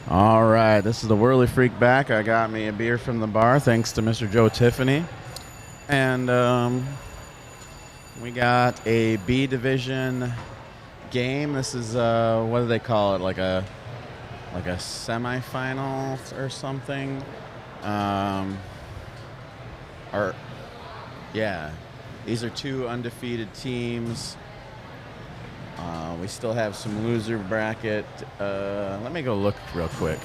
All right, this is the Whirly Freak back. I got me a beer from the bar, thanks to Mr. Joe Tiffany. And we got a B division game. This is what do they call it? Like a semifinal or something. Or yeah, these are two undefeated teams. We still have some loser bracket. Let me go look real quick.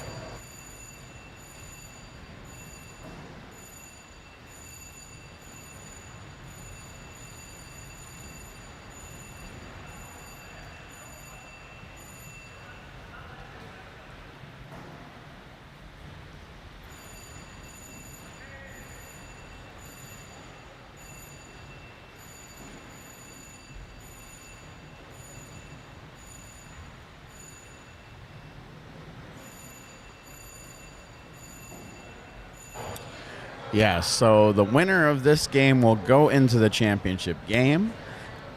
Yeah, so the winner of this game will go into the championship game,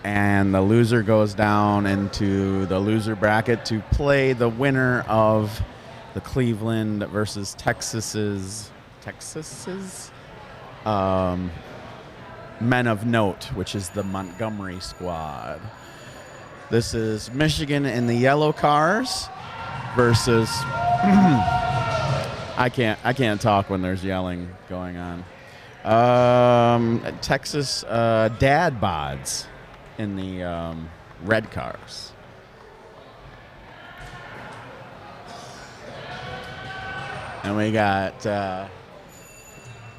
and the loser goes down into the loser bracket to play the winner of the Cleveland versus Texas's Men of Note, which is the Montgomery squad. This is Michigan in the yellow cars versus I can't talk when there's yelling going on. Texas Dad Bods in the red cars. And we got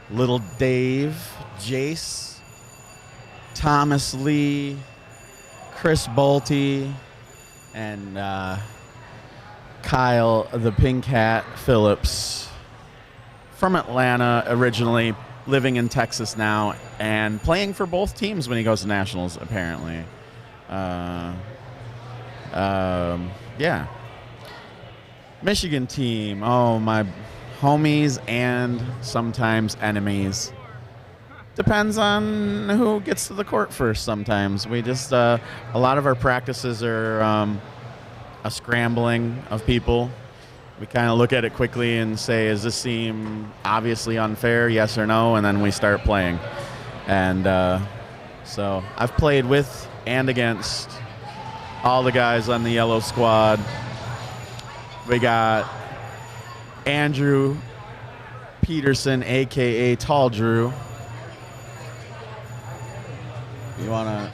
Little Dave, Jace, Thomas Lee, Chris Bolte, and Kyle the Pink Hat Phillips from Atlanta originally, living in Texas now, and playing for both teams when he goes to nationals, apparently. Yeah. Michigan team. Oh, my homies and sometimes enemies. Depends on who gets to the court first sometimes. We just, a lot of our practices are a scrambling of people. We kind of look at it quickly and say, does this seem obviously unfair, yes or no? And then we start playing. And so I've played with and against all the guys on the yellow squad. We got Andrew Peterson, a.k.a. Tall Drew. You want to...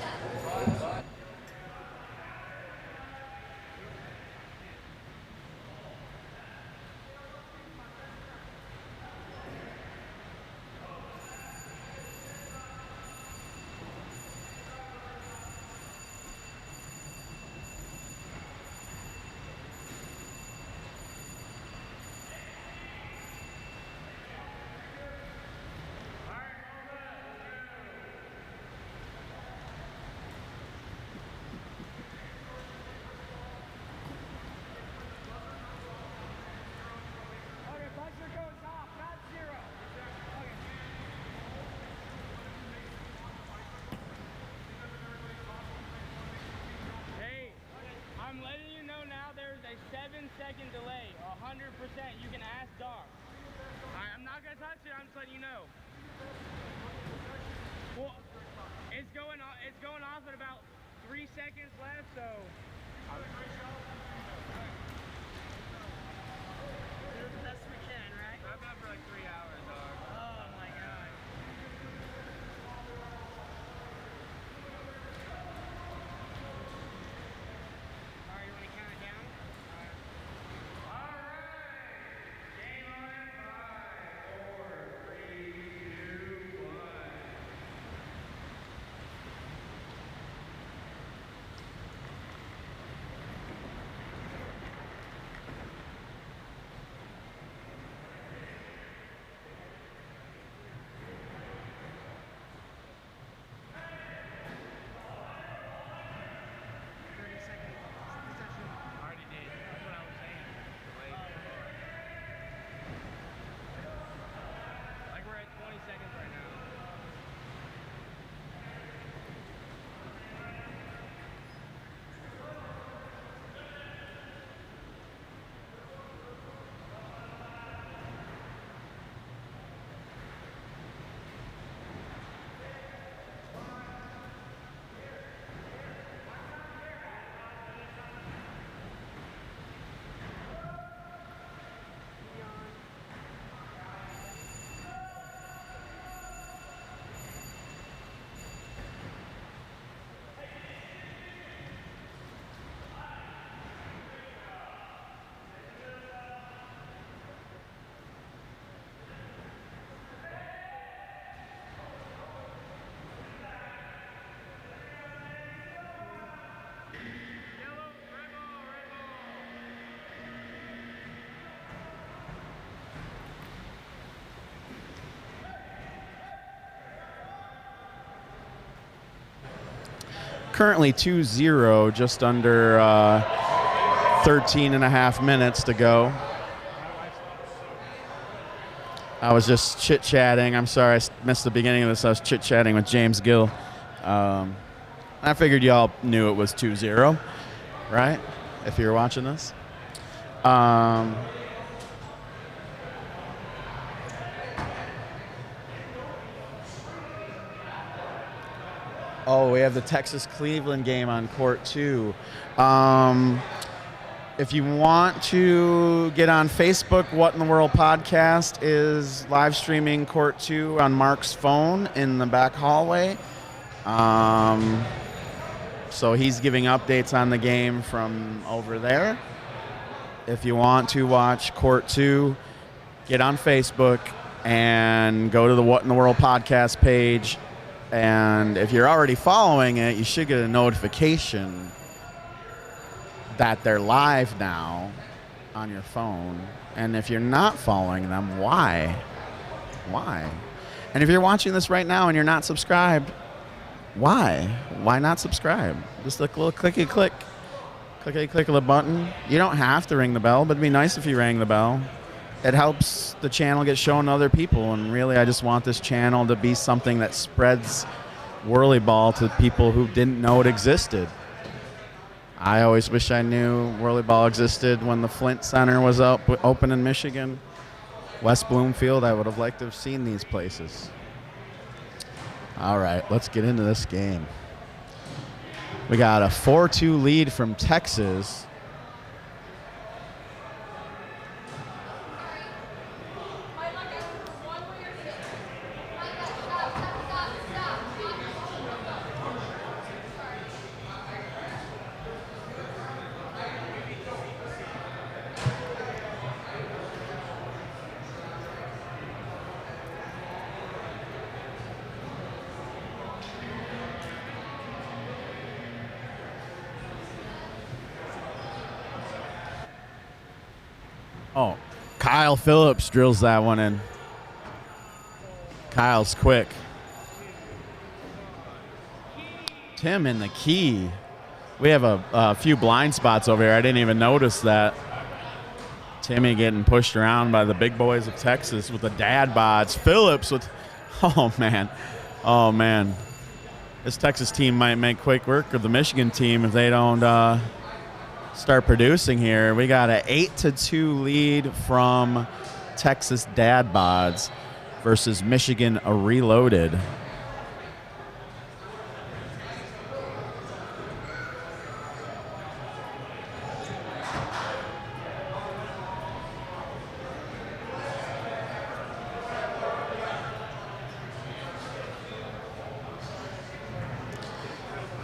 currently 2-0, just under 13 and a half minutes to go. I was just chit-chatting. I'm sorry I missed the beginning of this. I was chit-chatting with James Gill. I figured y'all knew it was 2-0, right? If you're watching this. Oh, we have the Texas-Cleveland game on court 2. If you want to get on Facebook, What in the World Podcast is live streaming court 2 on Mark's phone in the back hallway. So he's giving updates on the game from over there. If you want to watch court 2, get on Facebook and go to the What in the World Podcast page. And if you're already following it, you should get a notification that they're live now on your phone. And if you're not following them, why? Why? And if you're watching this right now and you're not subscribed, why? Why not subscribe? Just a little clicky click of the button. You don't have to ring the bell, but it'd be nice if you rang the bell. It helps the channel get shown to other people, and really I just want this channel to be something that spreads WhirlyBall to people who didn't know it existed. I always wish I knew WhirlyBall existed when the Flint Center was open in Michigan. West Bloomfield, I would have liked to have seen these places. All right, let's get into this game. We got a 4-2 lead from Texas. Oh, Kyle Phillips drills that one in. Kyle's quick. Tim in the key. We have a few blind spots over here. I didn't even notice that. Timmy getting pushed around by the big boys of Texas with the dad bods. Phillips with, oh man. This Texas team might make quick work of the Michigan team if they don't start producing here. We got an 8-2 lead from Texas Dad Bods versus Michigan Reloaded.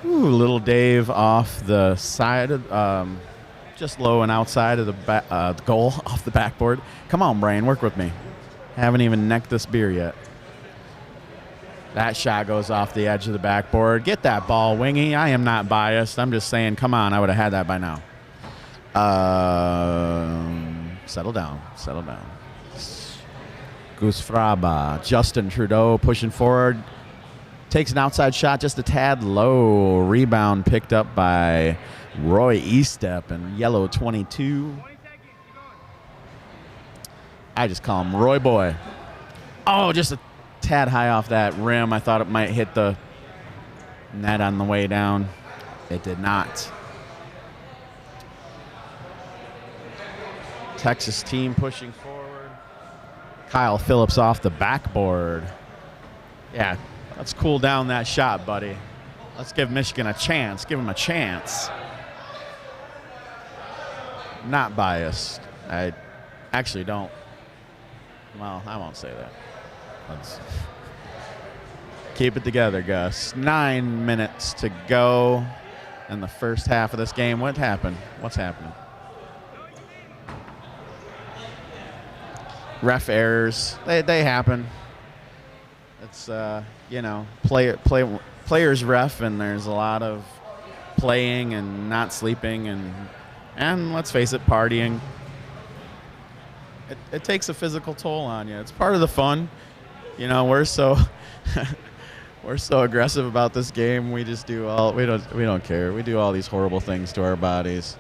Ooh, little Dave off the side of, just low and outside of the goal, off the backboard. Come on, Brian, work with me. Haven't even necked this beer yet. That shot goes off the edge of the backboard. Get that ball, Wingy. I am not biased. I'm just saying, come on, I would have had that by now. Settle down. Goose Fraba. Justin Trudeau pushing forward. Takes an outside shot just a tad low. Rebound picked up by Roy Estep in yellow 22. I just call him Roy Boy. Oh, just a tad high off that rim. I thought it might hit the net on the way down. It did not. Texas team pushing forward. Kyle Phillips off the backboard. Yeah. Let's cool down that shot, buddy. Let's give Michigan a chance. Give them a chance. Not biased. I actually don't. Well, I won't say that. Let's keep it together, Gus. 9 minutes to go in the first half of this game. What happened? What's happening? Ref errors. They happen. It's players ref, and there's a lot of playing and not sleeping and let's face it, partying. It takes a physical toll on you. It's part of the fun. We're so We're so aggressive about this game. We just do all we don't care. We do all these horrible things to our bodies.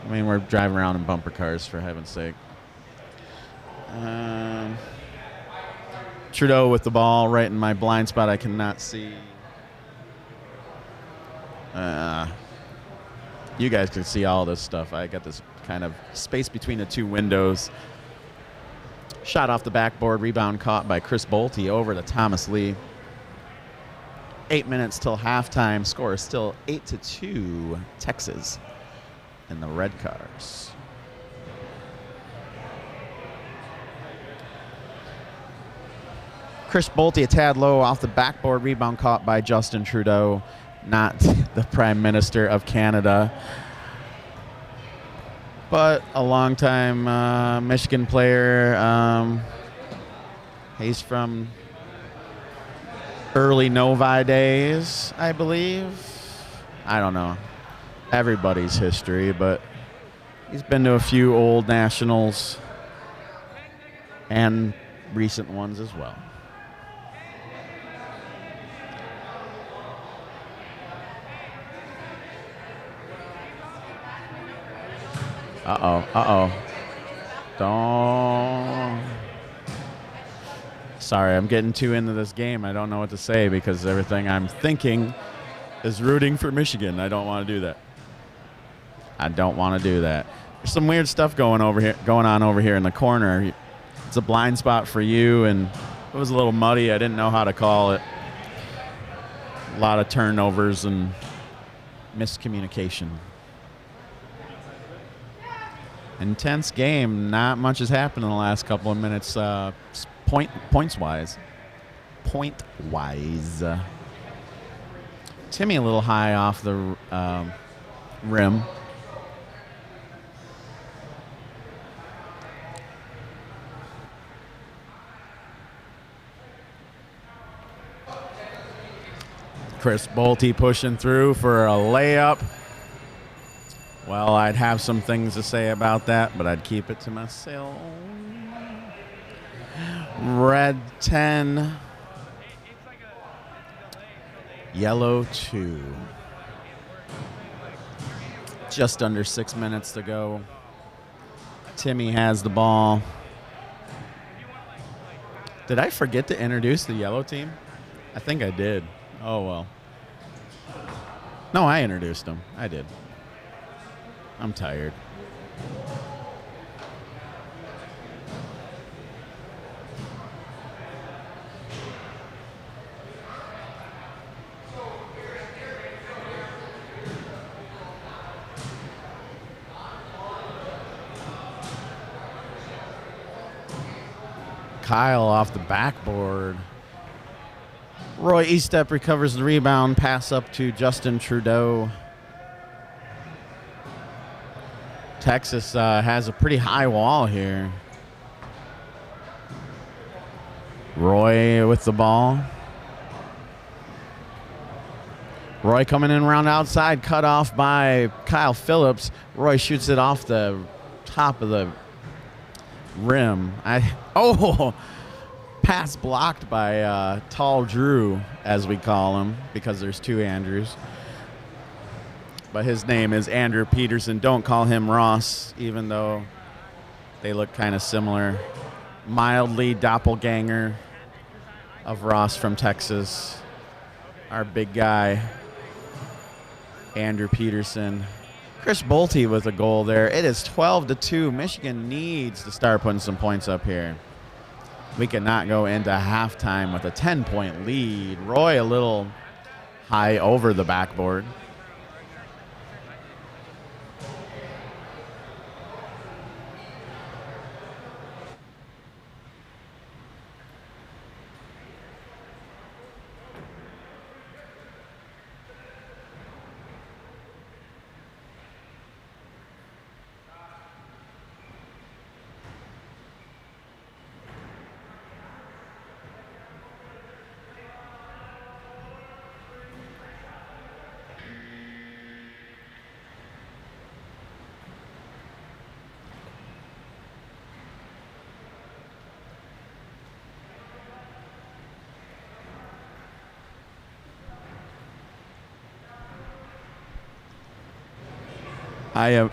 I mean, we're driving around in bumper cars, for heaven's sake. Trudeau with the ball right in my blind spot. I cannot see. You guys can see all this stuff. I got this kind of space between the two windows. Shot off the backboard. Rebound caught by Chris Bolte over to Thomas Lee. 8 minutes till halftime. Score is still 8-2 Texas in the red cars. Chris Bolte a tad low off the backboard. Rebound caught by Justin Trudeau, not the Prime Minister of Canada, but a longtime Michigan player. He's from early Novi days, I believe. I don't know everybody's history, but he's been to a few old nationals and recent ones as well. Don't. Sorry, I'm getting too into this game. I don't know what to say because everything I'm thinking is rooting for Michigan. I don't want to do that. There's some weird stuff going on over here in the corner. It's a blind spot for you, and it was a little muddy. I didn't know how to call it. A lot of turnovers and miscommunication. Intense game. Not much has happened in the last couple of minutes points-wise. Timmy a little high off the rim. Chris Bolte pushing through for a layup. Well, I'd have some things to say about that, but I'd keep it to myself. Red 10. Yellow 2. Just under 6 minutes to go. Timmy has the ball. Did I forget to introduce the yellow team? I think I did. Oh, well. No, I introduced them. I did. I'm tired. Kyle off the backboard. Roy Estep recovers the rebound. Pass up to Justin Trudeau. Texas has a pretty high wall here. Roy with the ball. Roy coming in around outside, cut off by Kyle Phillips. Roy shoots it off the top of the rim. Pass blocked by Tall Drew, as we call him, because there's two Andrews. But his name is Andrew Peterson. Don't call him Ross, even though they look kind of similar. Mildly doppelganger of Ross from Texas. Our big guy, Andrew Peterson. Chris Bolte with a goal there. It is 12-2. Michigan needs to start putting some points up here. We cannot go into halftime with a 10-point lead. Roy a little high over the backboard. I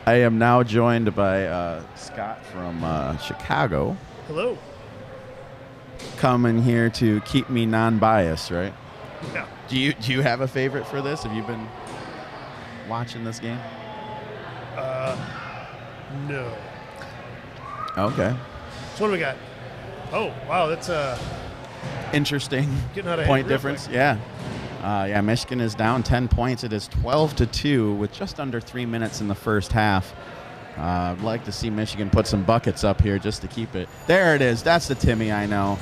am now joined by Scott from Chicago. Hello. Coming here to keep me non-biased, right? Yeah. Do you have a favorite for this? Have you been watching this game? No. Okay. So what do we got? Oh, wow, that's Interesting getting out of point hand real difference. quick. Yeah. Michigan is down 10 points. It is 12-2 with just under 3 minutes in the first half. I'd like to see Michigan put some buckets up here just to keep it. There it is. That's the Timmy I know.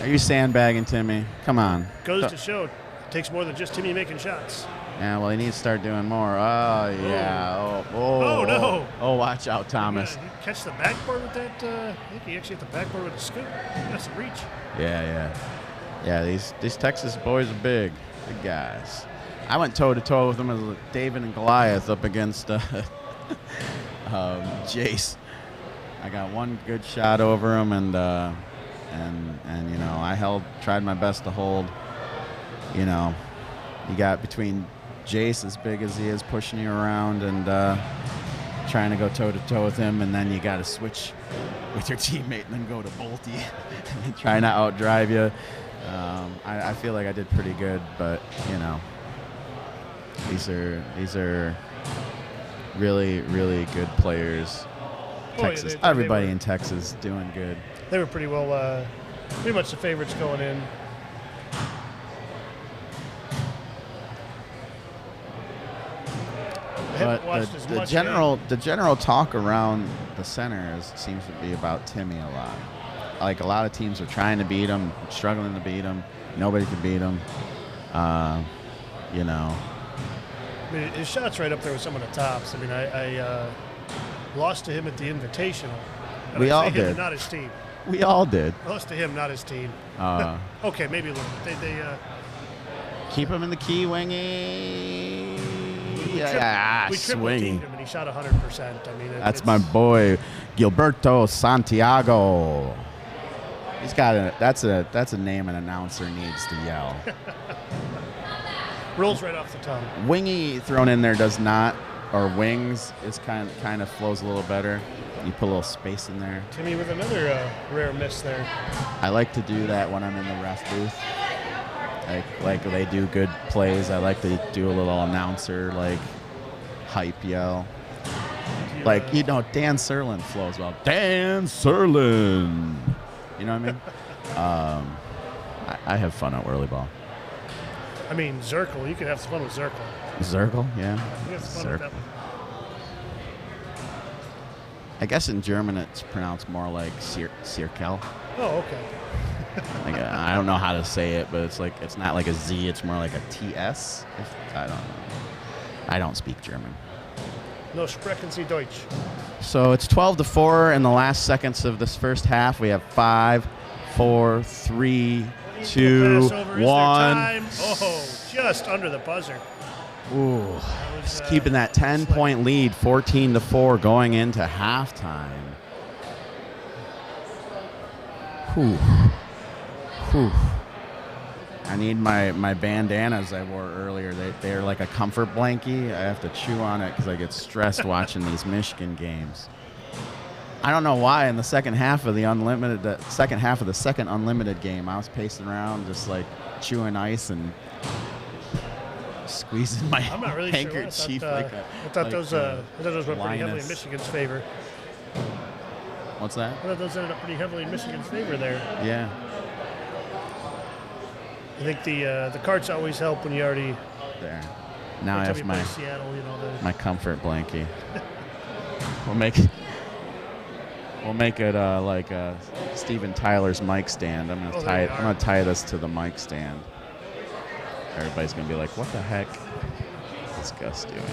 Are you sandbagging, Timmy? Come on. Goes to show it takes more than just Timmy making shots. Yeah, well, he needs to start doing more. Oh, yeah. Oh, no. Oh, watch out, Thomas. Did he catch the backboard with that? I think he actually hit the backboard with a scoop. He got some reach. Yeah, these Texas boys are big guys. I went toe-to-toe with them as David and Goliath up against Jace. I got one good shot over him, and you know, I tried my best to hold. You know, you got between Jace, as big as he is, pushing you around and trying to go toe-to-toe with him, and then you got to switch with your teammate and then go to Bolte and try not outdrive you. I feel like I did pretty good, but, you know, these are really, really good players. Texas, yeah, everybody in Texas doing good. They were pretty well, pretty much the favorites going in. But the general talk around the center seems to be about Timmy a lot. Like, a lot of teams are trying to beat him, struggling to beat him. Nobody can beat him. You know. I mean, his shot's right up there with some of the tops. I mean, I lost to him at the Invitational. We all did. Not his team. We all did. Lost to him, not his team. Okay, maybe a little bit. They keep him in the key, Wingy. We swinging. him, and he shot 100%. I mean, that's my boy, Gilberto Santiago. He's got that's a name an announcer needs to yell. Rolls right off the tongue. Wingy thrown in there does not, or wings is kind of flows a little better. You put a little space in there. Timmy with another rare miss there. I like to do that when I'm in the ref booth. Like they do good plays. I like to do a little announcer hype yell. You know, Dan Serlin flows well. Dan Serlin. You know what I mean? I have fun at WhirlyBall. I mean, Zirkel. You can have some fun with Zirkel. Zirkel, yeah. You have some fun with that one. I guess in German it's pronounced more like Cirkel. Oh, okay. I don't know how to say it, but it's not like a Z, it's more like a TS. I don't know. I don't speak German. No sprechen Sie Deutsch. So it's 12-4 in the last seconds of this first half. We have 5, 4, 3, 2, 1. Oh, just under the buzzer. Ooh, just keeping that 10-point lead, 14-4 going into halftime. Whew. I need my bandanas I wore earlier. They're like a comfort blankie. I have to chew on it because I get stressed watching these Michigan games. I don't know why. In the second half of the second unlimited game, I was pacing around just like chewing ice and squeezing my handkerchief. Sure. I thought those went pretty heavily in Michigan's favor. What's that? I thought those ended up pretty heavily in Michigan's favor there. Yeah. I think the carts always help when you already. There. Now I have my Seattle, you know, my comfort blankie. We'll make it like Steven Tyler's mic stand. I'm gonna tie this to the mic stand. Everybody's gonna be like, "What the heck is Gus doing?"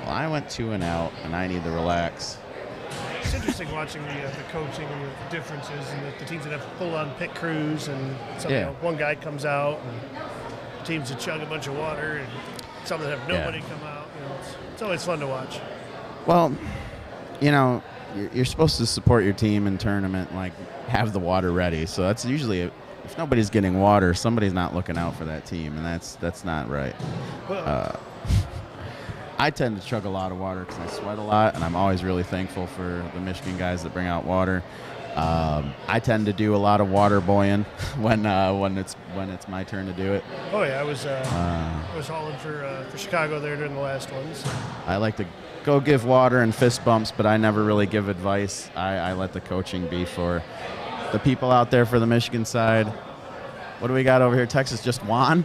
Well, I went 2 and out, and I need to relax. It's interesting watching the coaching and the differences, and the teams that have full-on pit crews, and some, you know, one guy comes out, and teams that chug a bunch of water, and some that have nobody come out. You know, it's always fun to watch. Well, you know, you're supposed to support your team in tournament, like have the water ready. So that's usually if nobody's getting water, somebody's not looking out for that team, and that's not right. Well, I tend to chug a lot of water because I sweat a lot, and I'm always really thankful for the Michigan guys that bring out water. I tend to do a lot of water boying when it's my turn to do it. Oh yeah, I was hauling for Chicago there during the last ones. I like to go give water and fist bumps, but I never really give advice. I let the coaching be for the people out there for the Michigan side. What do we got over here? Texas just won.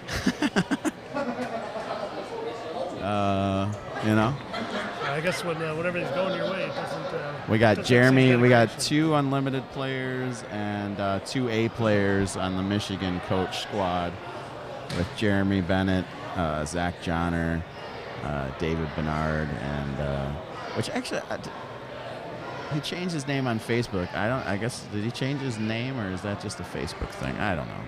You know. I guess when everything's going your way, it doesn't. We got Jeremy. We got 2 unlimited players and 2 A players on the Michigan coach squad, with Jeremy Bennett, Zach Johnner, David Bernard, and which actually he changed his name on Facebook. I guess did he change his name, or is that just a Facebook thing? I don't know.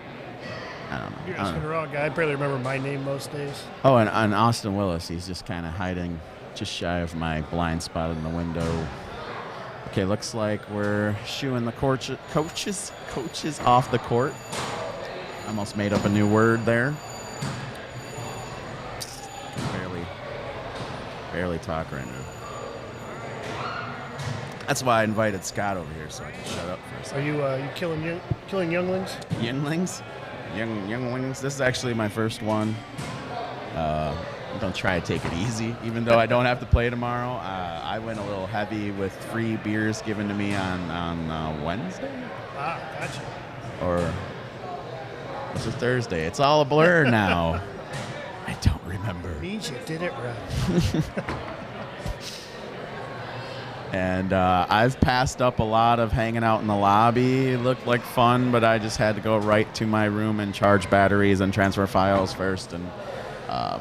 You're asking the wrong guy. I barely remember my name most days. Oh, and Austin Willis, he's just kind of hiding just shy of my blind spot in the window. Okay, looks like we're shooing the coaches off the court. Almost made up a new word there. Barely talk right now. That's why I invited Scott over here, so I can shut up for a second. Are you killing younglings? Younglings? Younglings. This is actually my first one. Don't try to take it easy, even though I don't have to play tomorrow. I went a little heavy with free beers given to me on Wednesday. Ah, gotcha. Or was it Thursday? It's all a blur now. I don't remember. Means you did it right. And I've passed up a lot of hanging out in the lobby. It looked like fun, but I just had to go right to my room and charge batteries and transfer files first. And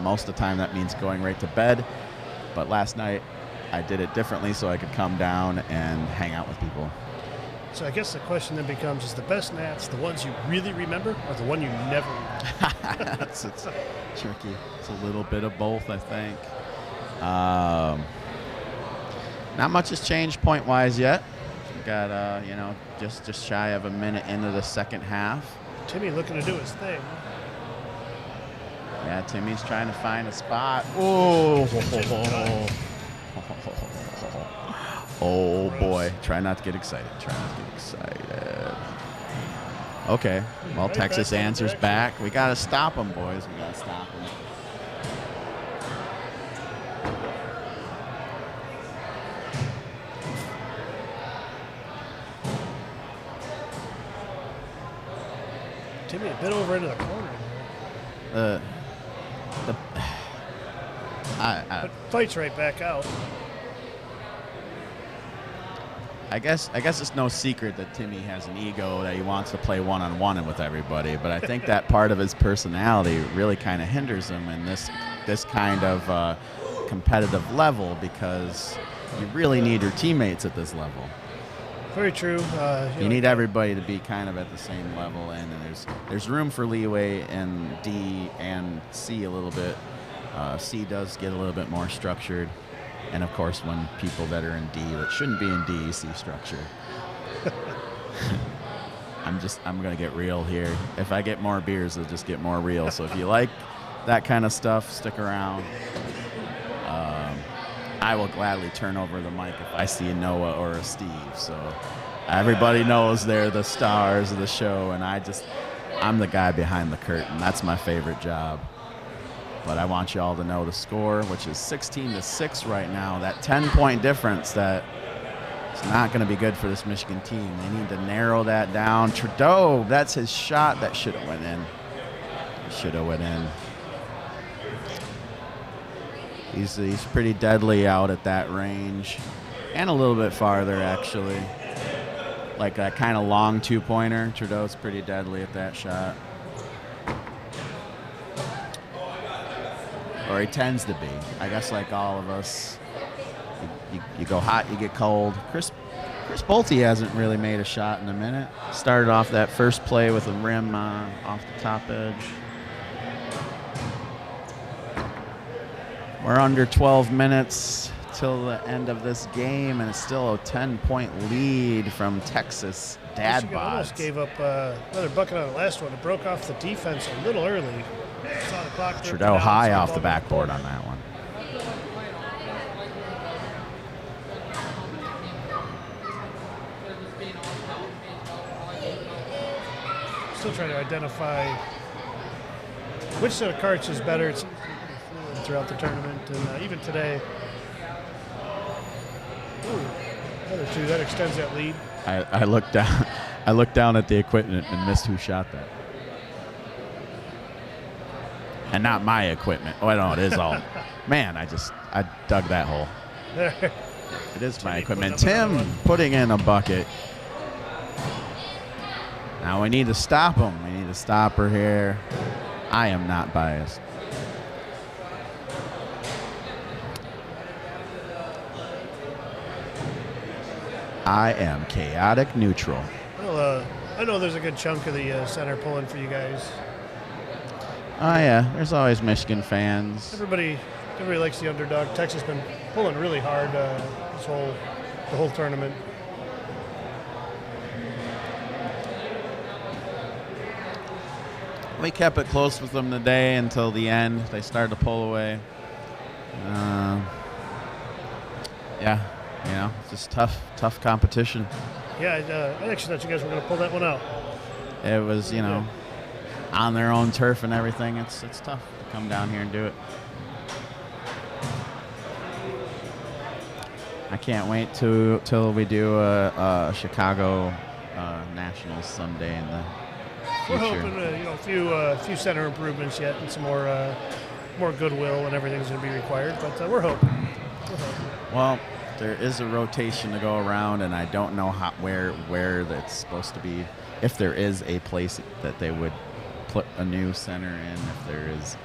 most of the time that means going right to bed. But last night I did it differently so I could come down and hang out with people. So I guess the question then becomes, is the best Nats the ones you really remember or the one you never remember? it's tricky. It's a little bit of both, I think. Not much has changed point-wise yet. We've got, just shy of a minute into the second half. Timmy looking to do his thing. Yeah, Timmy's trying to find a spot. Oh, oh boy. Try not to get excited. Okay. Well, Right Texas back answers back. We got to stop them, boys. We got to stop them. Timmy a bit over into the corner. But fights right back out. I guess it's no secret that Timmy has an ego that he wants to play one-on-one with everybody, but I think that part of his personality really kind of hinders him in this kind of competitive level, because you really need your teammates at this level. Very true. You need everybody to be kind of at the same level, and there's room for leeway in D and C a little bit. C does get a little bit more structured, and of course when people that are in D that shouldn't be in D see structure. I'm gonna get real here. If I get more beers, it'll just get more real. So if you like that kind of stuff, stick around. I will gladly turn over the mic if I see a Noah or a Steve. So everybody knows they're the stars of the show, and I'm the guy behind the curtain. That's my favorite job. But I want you all to know the score, which is 16-6 right now. That 10-point difference that is not going to be good for this Michigan team. They need to narrow that down. Trudeau, that's his shot. That should have went in. He's pretty deadly out at that range, and a little bit farther actually. Like that kind of long two-pointer. Trudeau's pretty deadly at that shot. Or he tends to be. I guess like all of us, you go hot, you get cold. Chris Bolte hasn't really made a shot in a minute. Started off that first play with a rim off the top edge. We're under 12 minutes till the end of this game, and it's still a 10-point lead from Texas. Dad Bods almost gave up another bucket on the last one. It broke off the defense a little early. Trudeau high off the backboard on that one. still trying to identify which set of carts is better. It seems to be pretty fluid throughout the tournament, and even today. Ooh, another 2. That extends that lead. I looked down. I looked down at the equipment and missed who shot that. And not my equipment. Oh, no, it is all. Man, I dug that hole. It is my equipment. Tim putting in a bucket. Now we need to stop him. We need to stop her here. I am not biased. I am chaotic neutral. Well, I know there's a good chunk of the center pulling for you guys. Oh, yeah. There's always Michigan fans. Everybody likes the underdog. Texas has been pulling really hard the whole tournament. We kept it close with them today until the end. They started to pull away. Yeah, you know, it's just tough competition. Yeah, I actually thought you guys were going to pull that one out. It was, you know, on their own turf and everything. It's tough to come down here and do it. I can't wait till we do a Chicago Nationals someday in the future. We're hoping, a few center improvements yet, and some more goodwill, and everything's going to be required. But we're hoping. Well, there is a rotation to go around, and I don't know where that's supposed to be. If there is a place that they would put a new center in, if there is,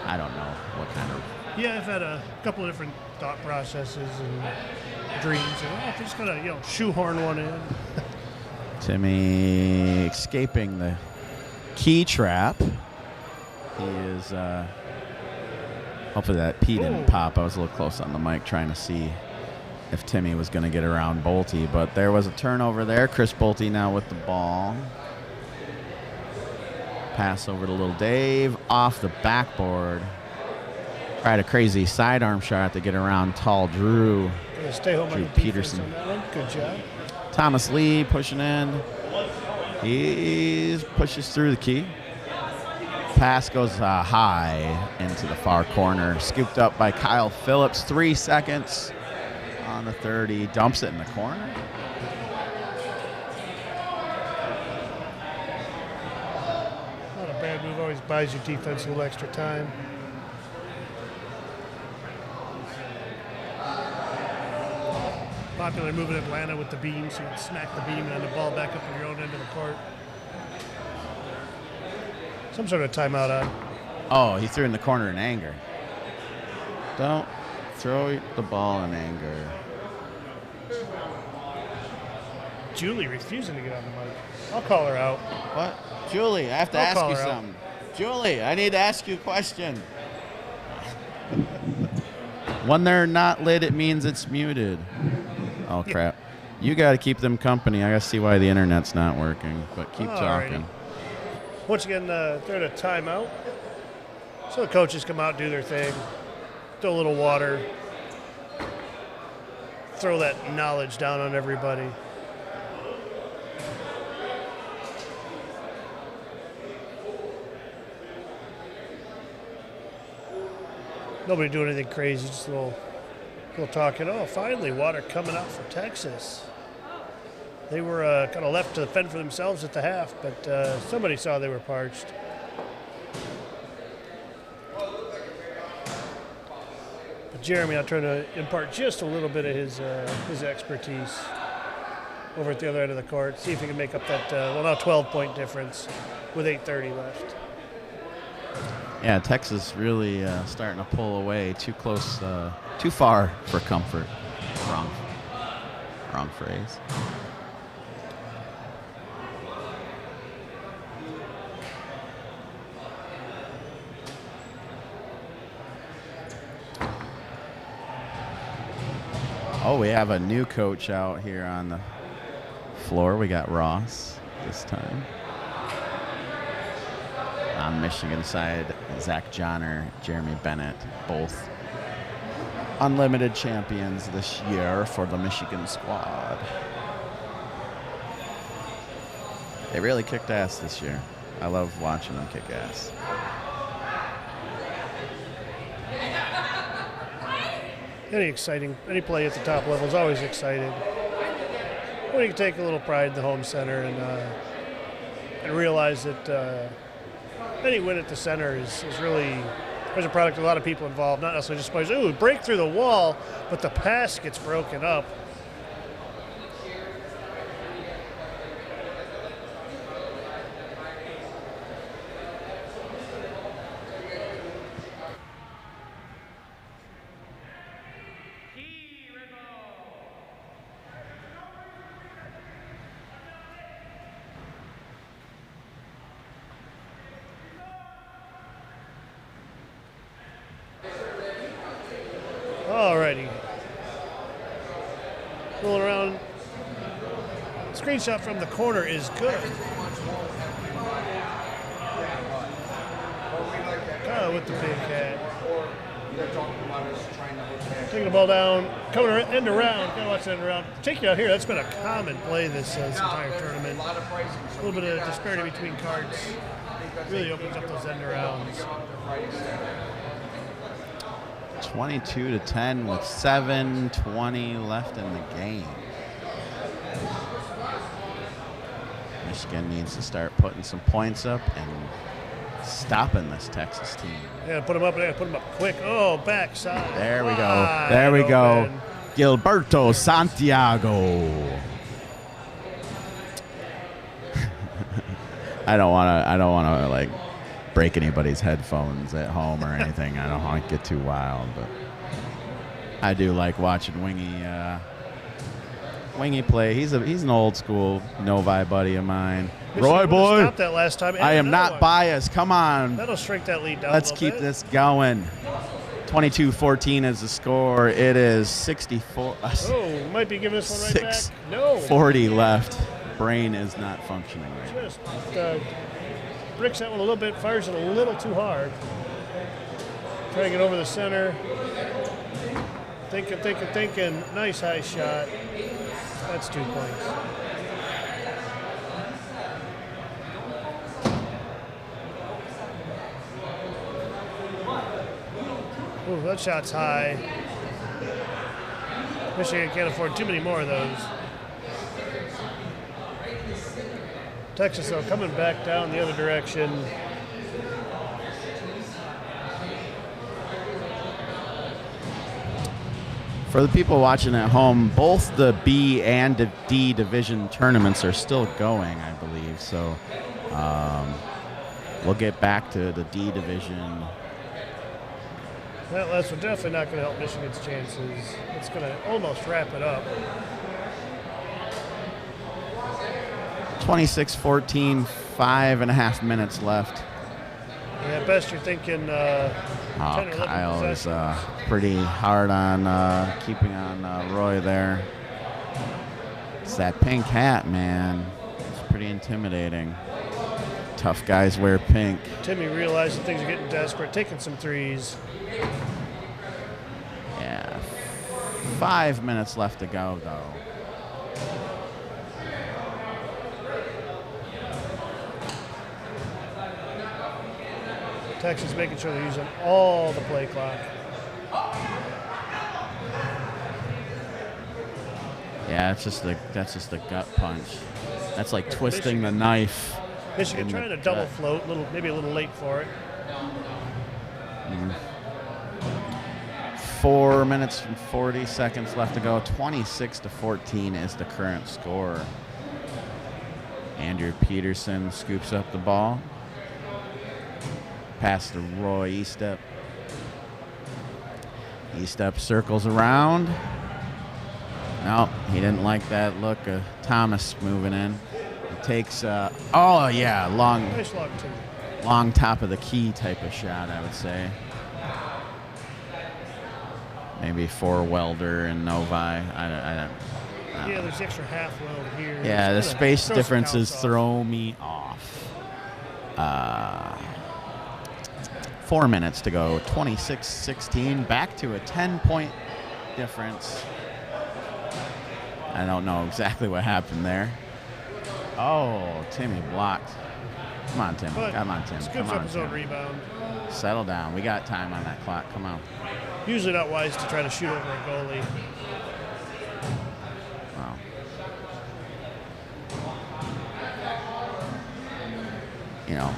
I don't know what kind of. Yeah, I've had a couple of different thought processes and dreams, and I'm just gonna shoehorn one in. Timmy escaping the key trap. He is. Hopefully that P didn't pop. I was a little close on the mic trying to see if Timmy was going to get around Bolte, but there was a turnover there. Chris Bolte now with the ball. Pass over to little Dave off the backboard. Tried a crazy sidearm shot to get around tall Drew. Stay home Drew on Peterson. On that one. Good job. Thomas Lee pushing in. He pushes through the key. Pass goes high into the far corner. Scooped up by Kyle Phillips. 3 seconds on the 30. Dumps it in the corner. Not a bad move. Always buys your defense a little extra time. Popular move in Atlanta with the beam, so you can smack the beam and then the ball back up in your own end of the court. Some sort of timeout on. Oh, he threw in the corner in anger. Don't throw the ball in anger. Julie refusing to get on the mic. I'll call her out. What? Julie, I have to ask you something. Julie, I need to ask you a question. When they're not lit, it means it's muted. Oh, crap. You got to keep them company. I got to see why the internet's not working, but keep talking. Once again, they're in a timeout. So the coaches come out, do their thing, throw a little water, throw that knowledge down on everybody. Nobody doing anything crazy, just a little talking. Oh, finally, water coming out for Texas. They were kind of left to fend for themselves at the half, but somebody saw they were parched. But Jeremy, I'm trying to impart just a little bit of his expertise over at the other end of the court. See if he can make up that, now 12-point difference with 8:30 left. Yeah, Texas really starting to pull away. Too close, too far for comfort. Wrong phrase. Oh, we have a new coach out here on the floor. We got Ross this time. On Michigan side, Zach Johnner, Jeremy Bennett, both unlimited champions this year for the Michigan squad. They really kicked ass this year. I love watching them kick ass. Any play at the top level is always exciting. When you can take a little pride in the home center and realize that any win at the center is really, there's a product of a lot of people involved, not necessarily just players, ooh, break through the wall, but the pass gets broken up. Alrighty. Rolling around. Screenshot from the corner is good. With the big cat. Taking the ball down, coming end around. Gotta watch that end around. Take you out here. That's been a common play this entire tournament. A little bit of disparity between cards. Really opens up those end arounds. 22-10 with 7:20 left in the game. Michigan needs to start putting some points up and stopping this Texas team. Yeah, put them up. Put them up quick. Oh, backside. There we go. There we go. Gilberto Santiago. I don't want to like break anybody's headphones at home or anything. I don't want to get too wild, but I do like watching Wingy play. He's an old school Novi buddy of mine. Roy boy, stopped that last time. I am not biased. Come on. That'll shrink that lead down. Let's keep this going. 22-14 is the score. It is 64. Oh, might be giving this one right back. No. 40 left. Brain is not functioning right. Just bricks that one a little bit, fires it a little too hard. Trying to get over the center. Thinking. Nice high shot. That's 2 points. Ooh, that shot's high. Michigan can't afford too many more of those. Texas, though, coming back down the other direction. For the people watching at home, both the B and D division tournaments are still going, I believe. So we'll get back to the D division. Well, that's definitely not going to help Michigan's chances. It's going to almost wrap it up. 26-14, 5.5 minutes left. Yeah, at best you're thinking 10 or 11 Kyle is possessions. pretty hard on keeping on Roy there. It's that pink hat, man. It's pretty intimidating. Tough guys wear pink. Timmy realizing things are getting desperate, taking some threes. Yeah. 5 minutes left to go, though. Texas making sure they're using all the play clock. Yeah, that's just a gut punch. That's like twisting the knife. Michigan trying to double float, maybe a little late for it. 4 minutes and 40 seconds left to go. 26-14 is the current score. Andrew Peterson scoops up the ball. Pass to Roy Estep. Estep circles around. No, he didn't like that look of Thomas moving in. He takes, Nice long two. long top of the key type of shot, I would say. Maybe for Welder and Novi. I don't Yeah, there's the extra half weld here. Yeah, the space throw some differences counts throw me off. 4 minutes to go. 26-16. Back to a 10-point difference. I don't know exactly what happened there. Oh, Timmy blocked. Come on, Tim. But Come on, Tim. scoops Come up on, his own Tim. rebound. Settle down. We got time on that clock. Come on. Usually not wise to try to shoot over a goalie. Wow. You know,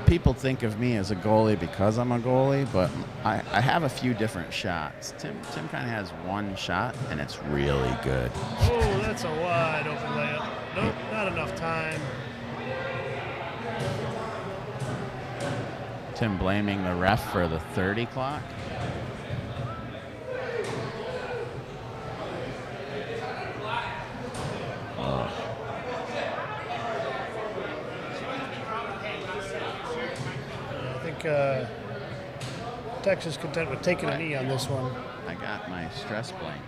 people think of me as a goalie because I'm a goalie, but I have a few different shots. Tim kind of has one shot, and it's really good. Oh, that's a wide open layup. Nope, not enough time. Tim blaming the ref for the 30 clock. Oh. I think Texas content with taking a knee on this one. I got my stress blanket.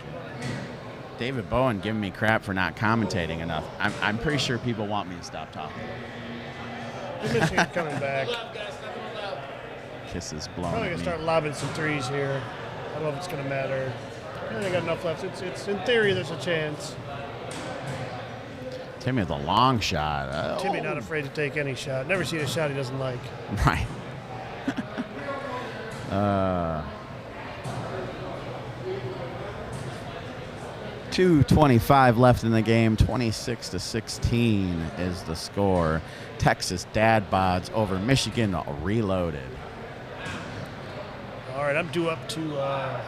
David Bowen giving me crap for not commentating enough. I'm pretty sure people want me to stop talking. Michigan coming back. Kisses blown Probably at gonna me. start lobbing some threes here. I don't know if it's gonna matter. They got enough left. It's in theory there's a chance. Timmy with a long shot. Oh. Timmy not afraid to take any shot. Never seen a shot he doesn't like. Right. 2:25 left in the game. 26-16 is the score. Texas Dad Bods over Michigan Reloaded. All right, I'm due up to back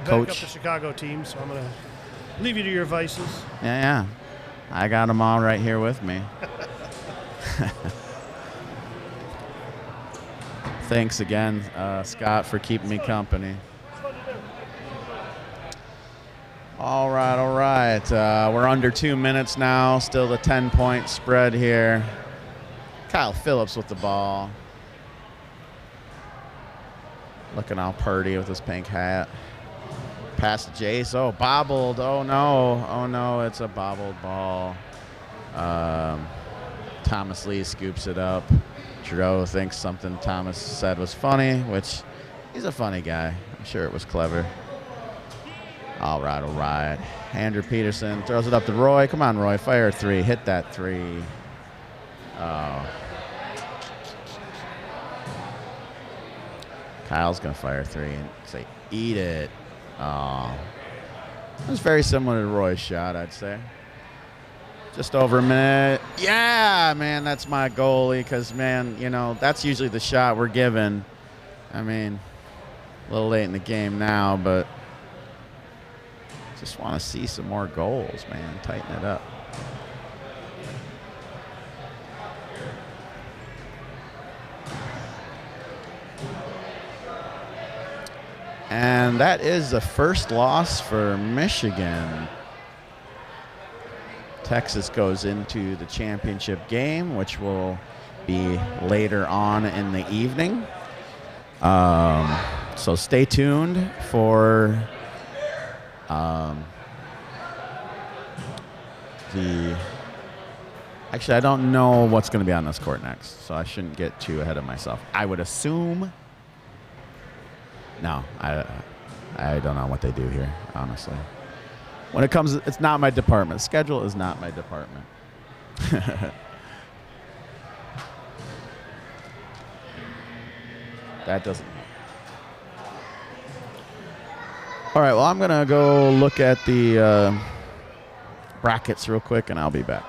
Coach. up the Chicago team, so I'm going to leave you to your vices. Yeah. I got them all right here with me. Thanks again, Scott, for keeping me company. All right. We're under 2 minutes now. Still the 10-point spread here. Kyle Phillips with the ball. Looking all purdy with his pink hat. Pass to Jace. Oh, bobbled. Oh, no. It's a bobbled ball. Thomas Lee scoops it up. Trudeau thinks something Thomas said was funny, which he's a funny guy. I'm sure it was clever. All right. Andrew Peterson throws it up to Roy. Come on, Roy. Fire a three. Hit that three. Oh. Kyle's going to fire a three and say, eat it. Oh. It was very similar to Roy's shot, I'd say. Just over a minute. Yeah, man, that's my goalie because, man, that's usually the shot we're given. I mean, a little late in the game now, but just want to see some more goals, man. Tighten it up. And that is the first loss for Michigan. Texas goes into the championship game, which will be later on in the evening. So stay tuned for Actually, I don't know what's going to be on this court next, so I shouldn't get too ahead of myself. I would assume... No, I don't know what they do here, honestly. When it comes, it's not my department. Schedule is not my department. That doesn't. All right, well, I'm going to go look at the brackets real quick, and I'll be back.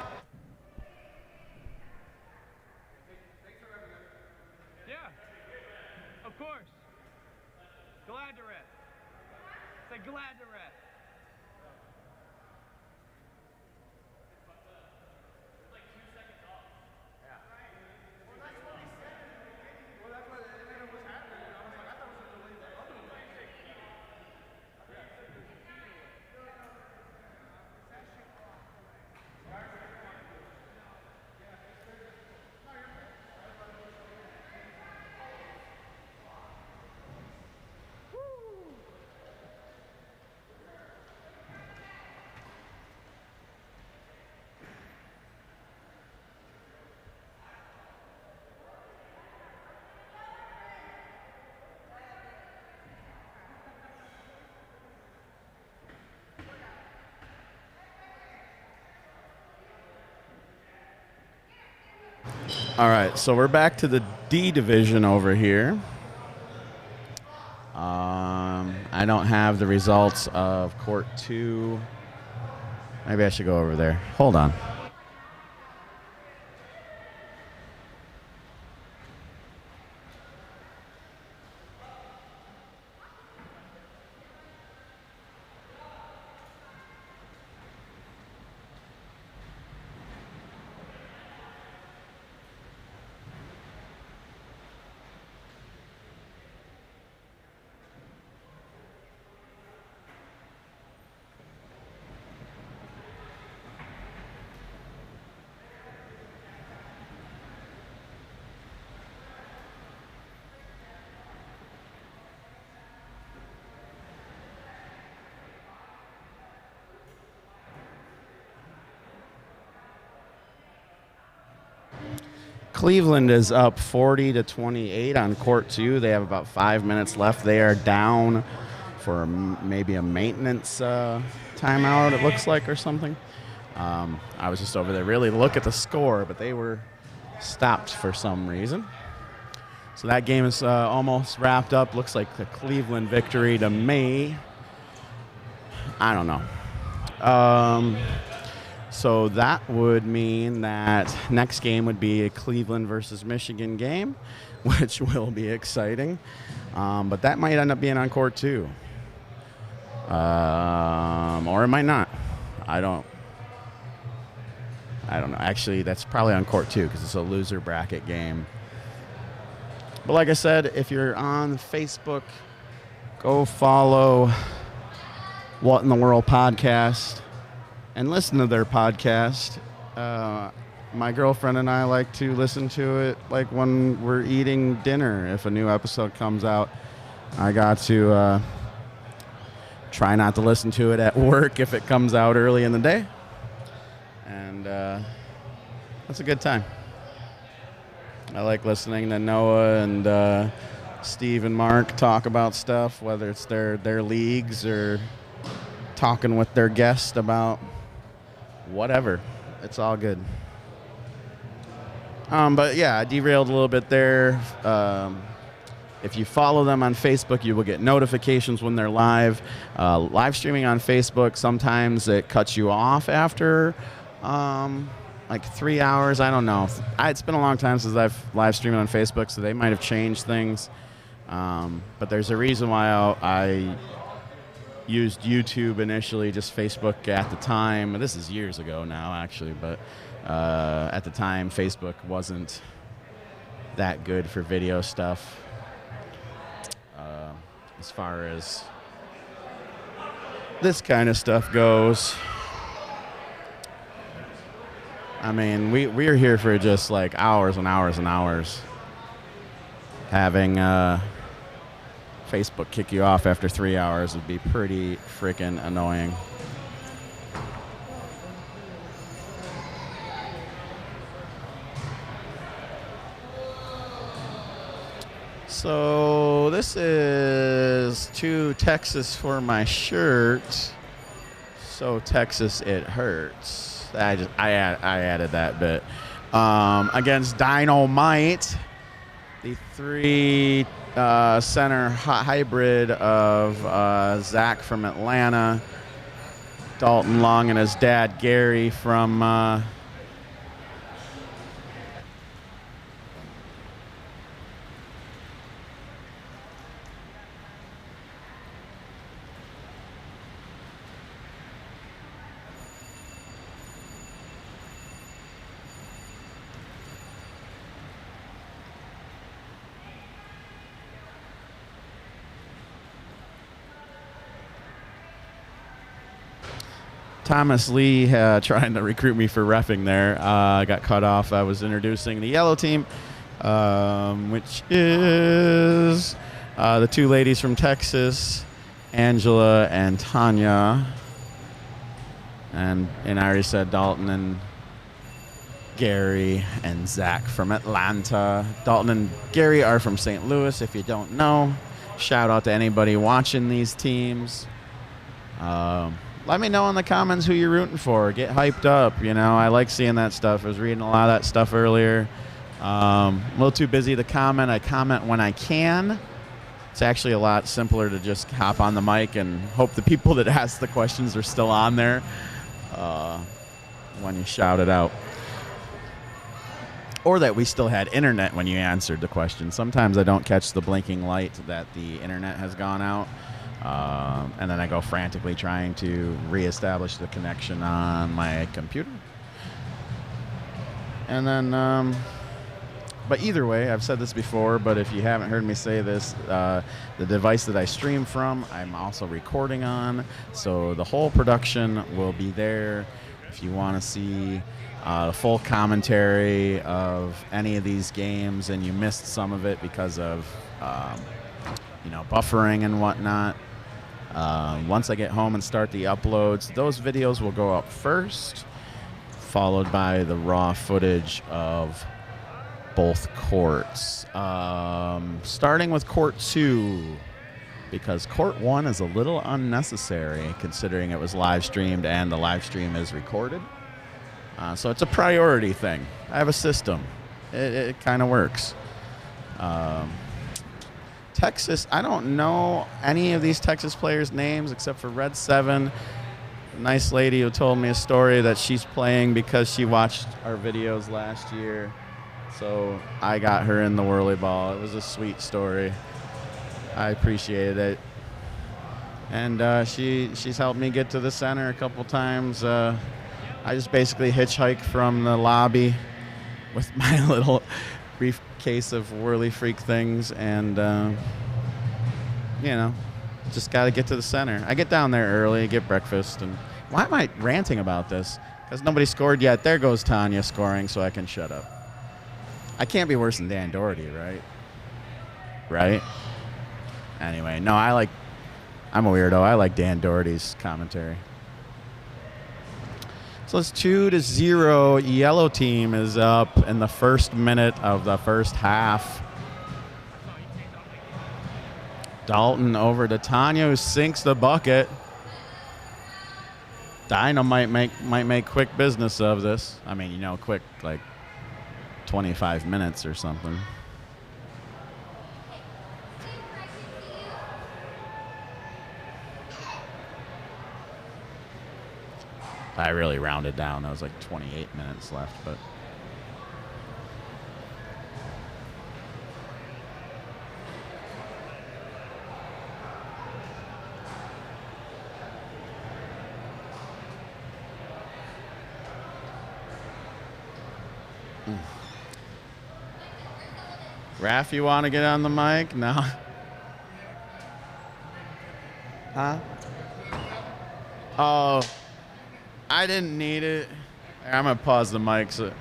Yeah, of course. Glad to rest. Say glad to rest. All right, so we're back to the D division over here. I don't have the results of Court 2. Maybe I should go over there. Hold on. Cleveland is up 40-28 on Court 2. They have about 5 minutes left. They are down for maybe a maintenance timeout, it looks like, or something. I was just over there really to look at the score, but they were stopped for some reason. So that game is almost wrapped up. Looks like the Cleveland victory to me. I don't know. So that would mean that next game would be a Cleveland versus Michigan game, which will be exciting. But that might end up being on Court 2. Or it might not. I don't know. Actually, that's probably on Court 2 because it's a loser bracket game. But like I said, if you're on Facebook, go follow What in the World podcast and listen to their podcast. My girlfriend and I like to listen to it like when we're eating dinner. If a new episode comes out, I got to try not to listen to it at work if it comes out early in the day. And that's a good time. I like listening to Noah and Steve and Mark talk about stuff, whether it's their leagues or talking with their guest about whatever. It's all good. But yeah, I derailed a little bit there. If you follow them on Facebook, you will get notifications when they're live. Live streaming on Facebook, sometimes it cuts you off after like 3 hours. I don't know. It's been a long time since I've live streamed on Facebook, so they might have changed things. But there's a reason why I used YouTube initially, just Facebook at the time. This is years ago now, actually, but at the time, Facebook wasn't that good for video stuff as far as this kind of stuff goes. I mean, we're here for just like hours and hours and hours. Having Facebook kick you off after 3 hours would be pretty freaking annoying. So this is to Texas for my shirt. So Texas, it hurts. I added that bit. Against Dy-No-Mite, the three center hybrid of Zach from Atlanta, Dalton Long, and his dad Gary from Thomas Lee trying to recruit me for reffing there. I got cut off. I was introducing the yellow team, which is the two ladies from Texas, Angela and Tanya. And I already said Dalton and Gary and Zach from Atlanta. Dalton and Gary are from St. Louis, if you don't know. Shout out to anybody watching these teams. Let me know in the comments who you're rooting for. Get hyped up. You know, I like seeing that stuff. I was reading a lot of that stuff earlier. A little too busy to comment. I comment when I can. It's actually a lot simpler to just hop on the mic and hope the people that ask the questions are still on there when you shout it out. Or that we still had internet when you answered the question. Sometimes I don't catch the blinking light that the internet has gone out. And then I go frantically trying to reestablish the connection on my computer. And then, but either way, I've said this before, but if you haven't heard me say this, the device that I stream from, I'm also recording on. So the whole production will be there. If you want to see the full commentary of any of these games and you missed some of it because of, buffering and whatnot, once I get home and start the uploads, those videos will go up first, followed by the raw footage of both courts. Starting with court 2, because court 1 is a little unnecessary considering it was live streamed and the live stream is recorded. So it's a priority thing. I have a system. It kind of works. Texas, I don't know any of these Texas players' names except for Red 7. A nice lady who told me a story that she's playing because she watched our videos last year. So I got her in the WhirlyBall. It was a sweet story. I appreciated it. And she's helped me get to the center a couple times. I just basically hitchhike from the lobby with my little briefcase of Whirly Freak things, and just got to get to the center. I get down there early, get breakfast, and why am I ranting about this? Because nobody scored yet. There goes Tanya scoring, so I can shut up. I can't be worse than Dan Doherty, right? Right? Anyway, no, I'm a weirdo. I like Dan Doherty's commentary. So it's 2-0. Yellow team is up in the first minute of the first half. Dalton over to Tanya, who sinks the bucket. Dy-No-Mite might make quick business of this. I mean, quick, like 25 minutes or something. I really rounded down. That was like 28 minutes left, but Raph, you want to get on the mic? No. Huh? Oh, I didn't need it. I'm going to pause the mic. So.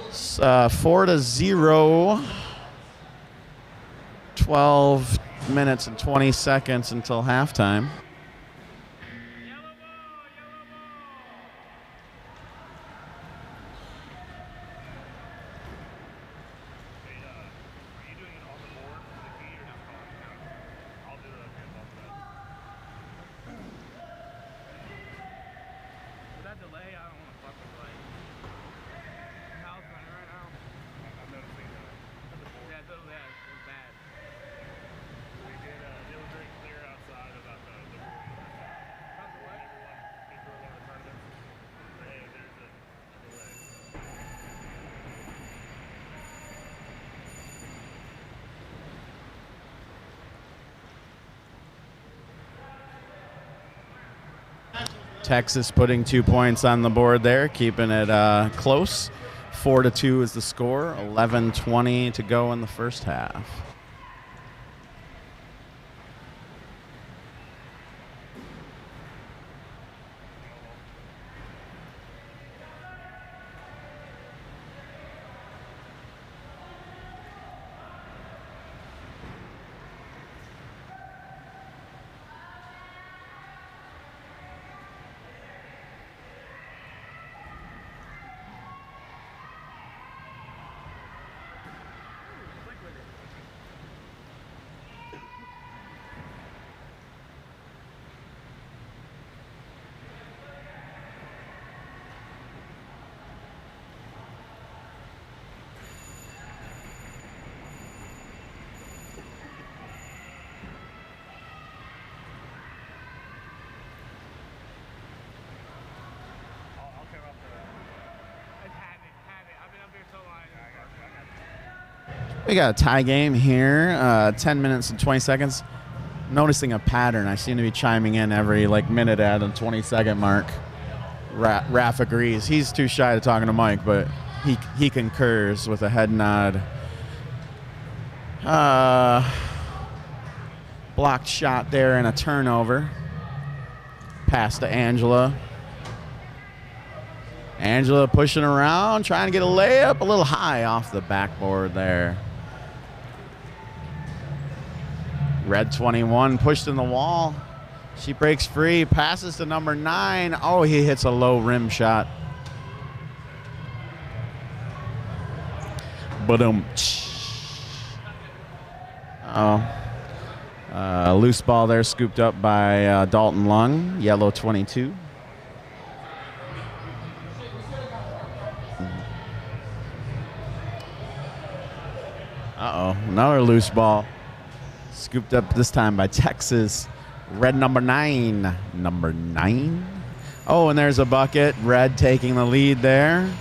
It's 4-0. 12 minutes and 20 seconds until halftime. Texas putting 2 points on the board there, keeping it close. 4-2 is the score. 11:20 to go in the first half. We got a tie game here, 10 minutes and 20 seconds. Noticing a pattern. I seem to be chiming in every minute at the 20-second mark. Raph agrees. He's too shy to talking to Mike, but he concurs with a head nod. Blocked shot there and a turnover. Pass to Angela. Angela pushing around, trying to get a layup. A little high off the backboard there. Red 21 pushed in the wall. She breaks free, passes to number 9. Oh, he hits a low rim shot. Ba-dum. Oh. Loose ball there, scooped up by Dalton Lung, yellow 22. Uh-oh, another loose ball. Scooped up this time by Texas. Red number 9. Number 9? Oh, and there's a bucket. Red taking the lead there.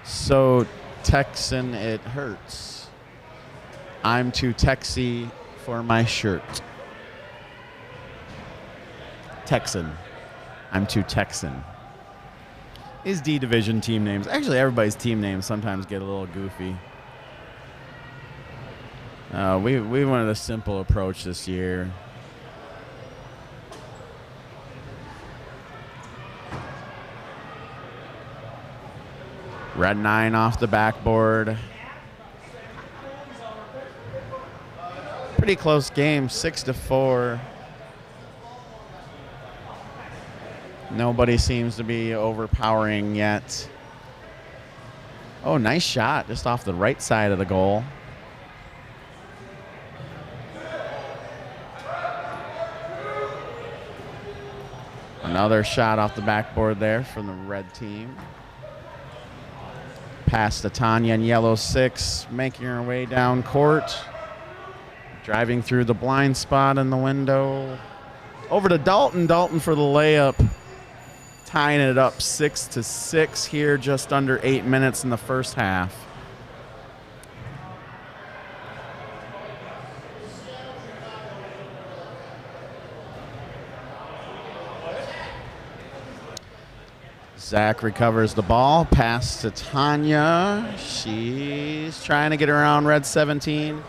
So, Texan, it hurts. I'm too Texy for my shirt. Texan. I'm too Texan. These D division team names. Actually, everybody's team names sometimes get a little goofy. We wanted a simple approach this year. Red 9 off the backboard. Pretty close game, 6-4. Nobody seems to be overpowering yet. Oh, nice shot just off the right side of the goal. Another shot off the backboard there from the red team. Pass to Tanya in yellow 6, making her way down court. Driving through the blind spot in the window. Over to Dalton. Dalton for the layup. Tying it up 6-6 here, just under 8 minutes in the first half. Zach recovers the ball. Pass to Tanya. She's trying to get around red 17.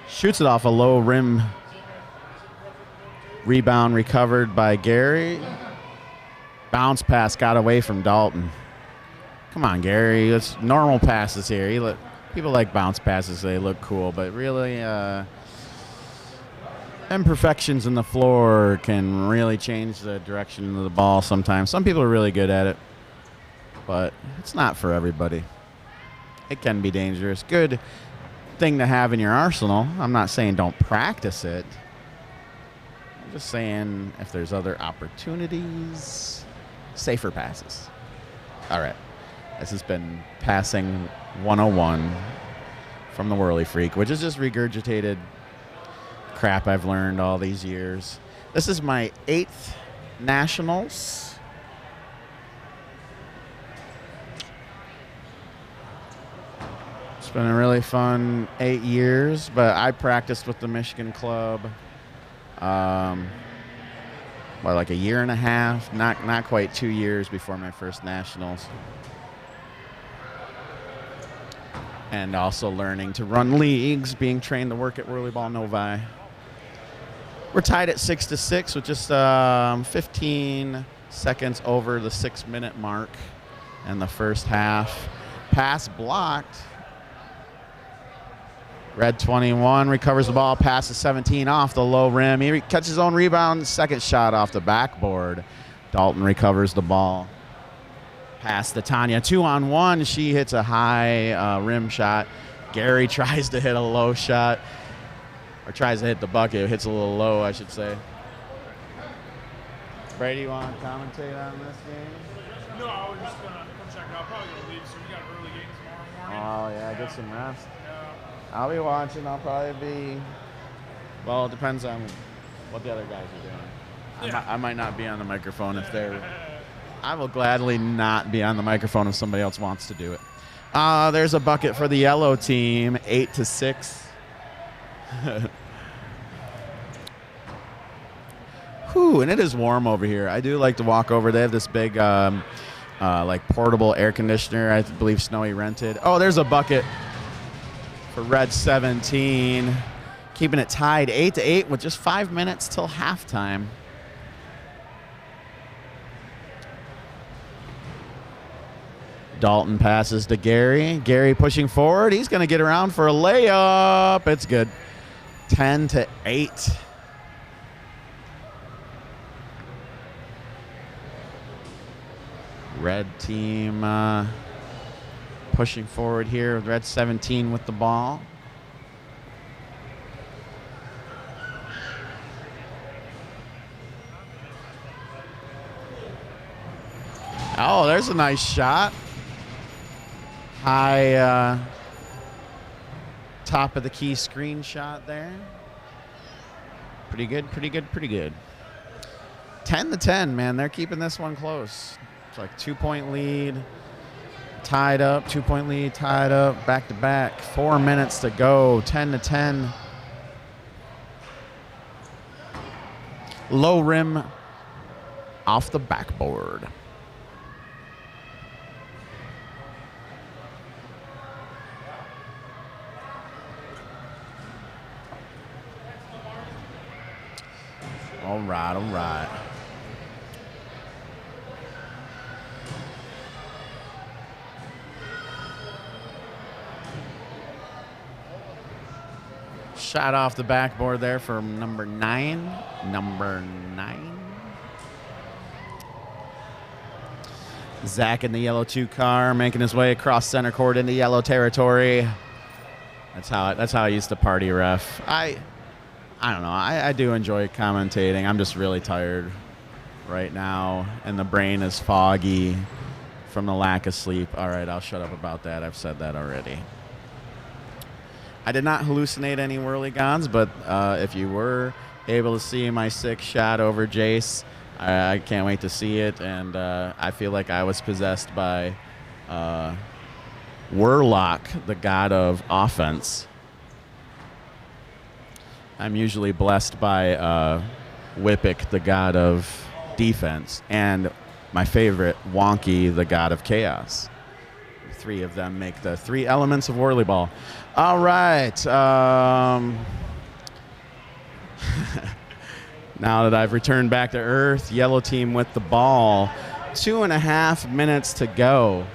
Shoots it off a low rim. Rebound recovered by Gary. Bounce pass got away from Dalton. Come on, Gary. It's normal passes here. People like bounce passes. They look cool. But really, imperfections in the floor can really change the direction of the ball sometimes. Some people are really good at it. But it's not for everybody. It can be dangerous. Good thing to have in your arsenal. I'm not saying don't practice it. I'm just saying if there's other opportunities, safer passes. All right. This has been Passing 101 from the Whirly Freak, which is just regurgitated crap I've learned all these years. This is my 8th Nationals. It's been a really fun 8 years, but I practiced with the Michigan club like a year and a half, not quite 2 years before my first Nationals. And also learning to run leagues, being trained to work at WhirlyBall Novi. We're tied at 6-6 with just 15 seconds over the 6-minute mark in the first half. Pass blocked. Red 21 recovers the ball, passes 17 off the low rim. He catches his own rebound, second shot off the backboard. Dalton recovers the ball. Pass to Tanya, 2-on-1. She hits a high rim shot. Gary tries to hit a low shot, or tries to hit the bucket. It hits a little low, I should say. Brady, you want to commentate on this game? No, I was just going to come check it out. Probably going to leave, so we got an early game tomorrow morning. Oh, yeah, get some rest. Yeah. I'll be watching. I'll probably be, well, it depends on what the other guys are doing. Yeah. I might not be on the microphone if they're, I will gladly not be on the microphone if somebody else wants to do it. There's a bucket for the yellow team, 8-6. Whew, and it is warm over here. I do like to walk over. They have this big, like portable air conditioner. I believe Snowy rented. Oh, there's a bucket for red 17, keeping it tied 8-8 with just 5 minutes till halftime. Dalton passes to Gary. Gary pushing forward. He's going to get around for a layup. It's good. 10-8. Red team pushing forward here. Red 17 with the ball. Oh, there's a nice shot. High top of the key screenshot there. Pretty good, pretty good, pretty good. 10-10, man. They're keeping this one close. It's like 2-point lead, tied up, 2-point lead, tied up, back to back. 4 minutes to go, 10-10. Low rim off the backboard. All right, all right. Shot off the backboard there from number 9. Number 9. Zach in the yellow 2 car, making his way across center court into yellow territory. That's how I used to party, ref. I don't know. I do enjoy commentating. I'm just really tired right now, and the brain is foggy from the lack of sleep. All right, I'll shut up about that. I've said that already. I did not hallucinate any whirligons, but if you were able to see my sick shot over Jace, I can't wait to see it, and I feel like I was possessed by Whirlock, the god of offense. I'm usually blessed by Whippick, the god of defense, and my favorite, Wonky, the god of chaos. The 3 of them make the 3 elements of WhirlyBall. All right. Now that I've returned back to earth, yellow team with the ball. 2.5 minutes to go.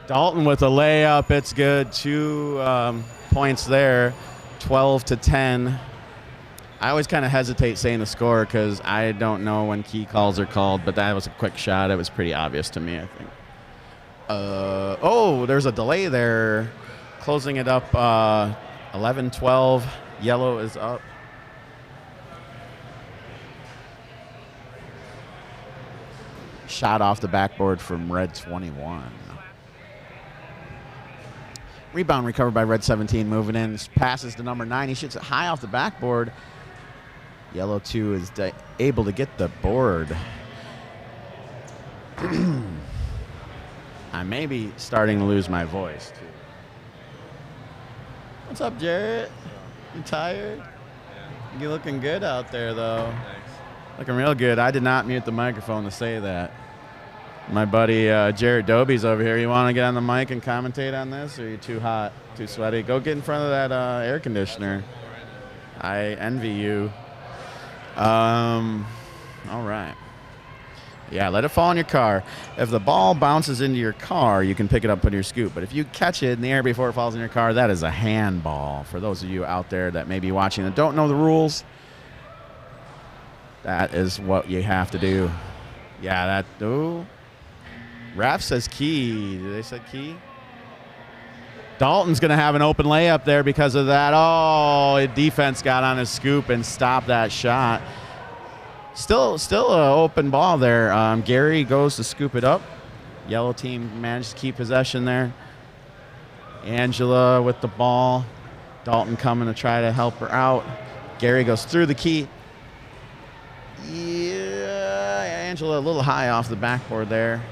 Dalton with a layup. It's good. 2 points there. 12-10. I always kind of hesitate saying the score because I don't know when key calls are called, but that was a quick shot. It was pretty obvious to me, I think. Oh, there's a delay there. Closing it up 11-12. Yellow is up. Shot off the backboard from red 21. Rebound recovered by red 17, moving in. Passes to number 9. He shoots it high off the backboard. Yellow 2 is able to get the board. I may be starting to lose my voice, too. What's up, Jarrett? You tired? Yeah. You looking good out there, though. Thanks. Looking real good. I did not mute the microphone to say that. My buddy Jarrett Doby's over here. You want to get on the mic and commentate on this, or are you too hot, too sweaty? Go get in front of that air conditioner. I envy you. All right. Yeah, let it fall in your car. If the ball bounces into your car, you can pick it up on your scoop. But if you catch it in the air before it falls in your car, that is a handball. For those of you out there that may be watching and don't know the rules, that is what you have to do. Yeah, that. Ooh. Raf says key. Did they say key? Dalton's going to have an open layup there because of that. Oh, defense got on his scoop and stopped that shot. Still an open ball there. Gary goes to scoop it up. Yellow team managed to keep possession there. Angela with the ball. Dalton coming to try to help her out. Gary goes through the key. Yeah, Angela a little high off the backboard there.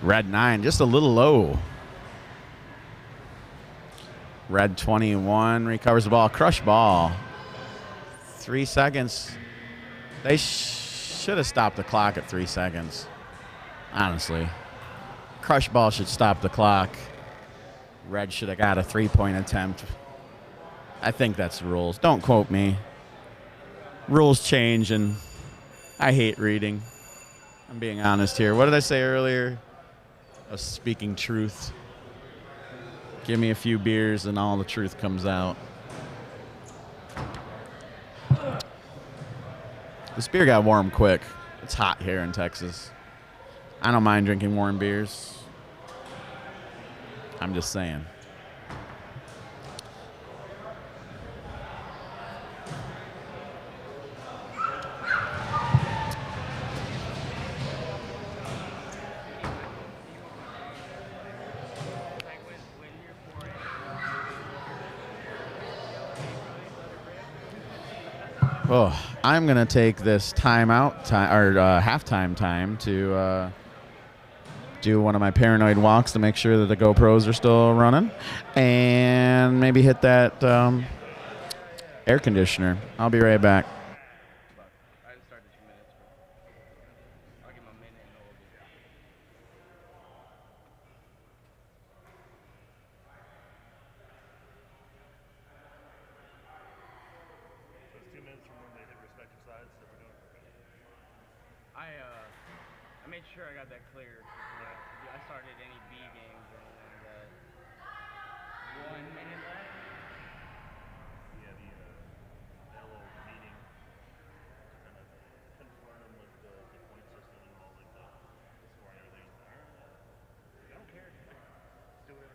Red 9, just a little low. Red 21 recovers the ball. Crush ball. 3 seconds. They should have stopped the clock at 3 seconds. Honestly. Crush ball should stop the clock. Red should have got a 3-point attempt. I think that's the rules. Don't quote me. Rules change, and I hate reading. I'm being honest here. What did I say earlier? I was speaking truth. Give me a few beers and all the truth comes out. This beer got warm quick. It's hot here in Texas. I don't mind drinking warm beers. I'm just saying. Oh, I'm going to take this halftime time to do one of my paranoid walks to make sure that the GoPros are still running and maybe hit that air conditioner. I'll be right back. I made sure I got that clear. I started any B games and 1 minute left. Yeah, that little meeting to kind of confirm like the point system and all like the score and everything. I don't care. Let's do it.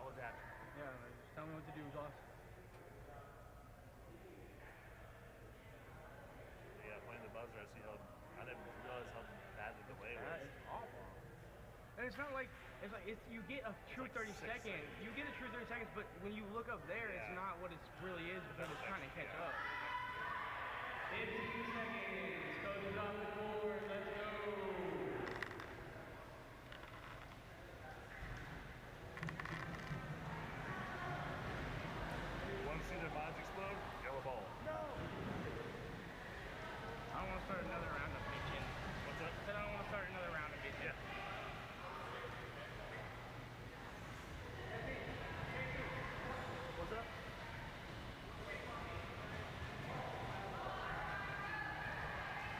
I'll adapt. Yeah, just tell me what to do, boss. Yeah, playing the buzzer, I didn't realize how bad the delay was. It's awful. And it's not like you get a true 30 seconds. You get a true 30 seconds, but when you look up there, it's not what it really is because it's trying to catch up. 15 seconds. Coach off the board. Let's go. Want to see their Bods explode? Yellow ball. No. I don't want to start another round of bitching. What's up? I said I don't want to start another round of bitching. Yeah. What's up?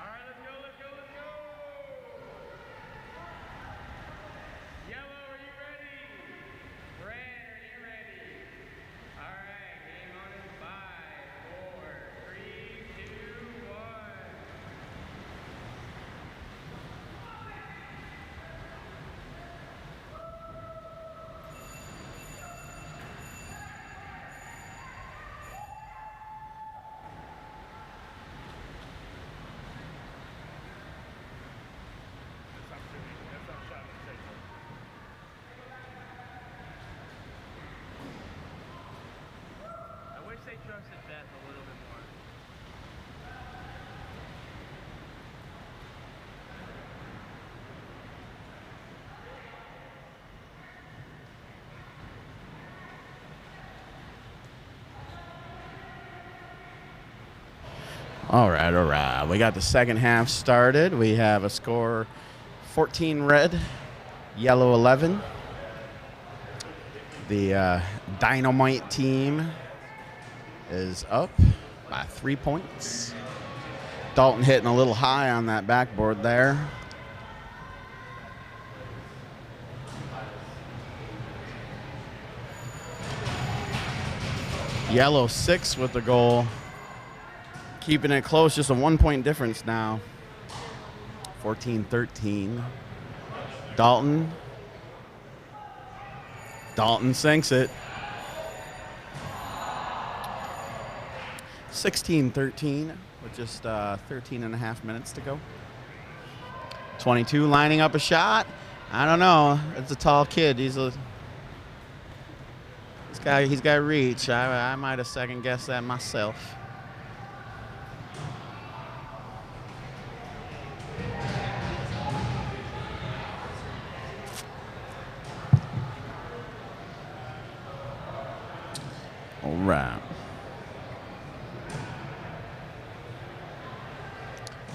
All right, let's go, let's go, let's go. Yellow, are you ready? Red, are you ready? All right, game on in 5, 4, 3, 2, 1. That's not shot in the face. I wish they trusted Beth a little bit more. All right. We got the second half started. We have a score 14 red, yellow 11. The Dy-No-Mite team is up by 3 points. Dalton hitting a little high on that backboard there. Yellow 6 with the goal. Keeping it close, just a 1 point difference now. 14-13. Dalton sinks it. 16-13 with just 13 and a half minutes to go. 22 lining up a shot. I don't know. It's a tall kid. He's got reach. I might have second guessed that myself. Right.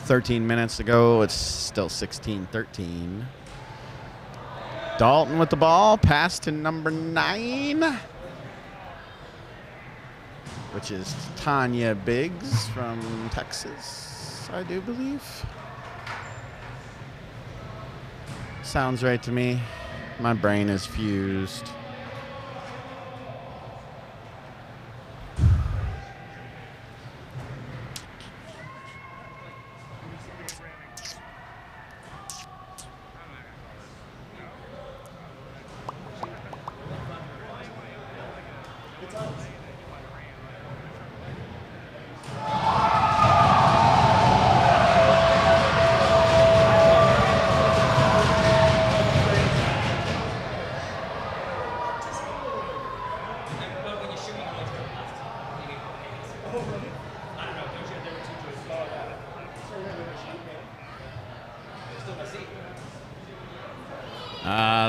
13 minutes to go. It's still 16-13. Dalton with the ball. Pass to number 9, which is Tanya Biggs from Texas, I do believe. Sounds right to me. My brain is fused.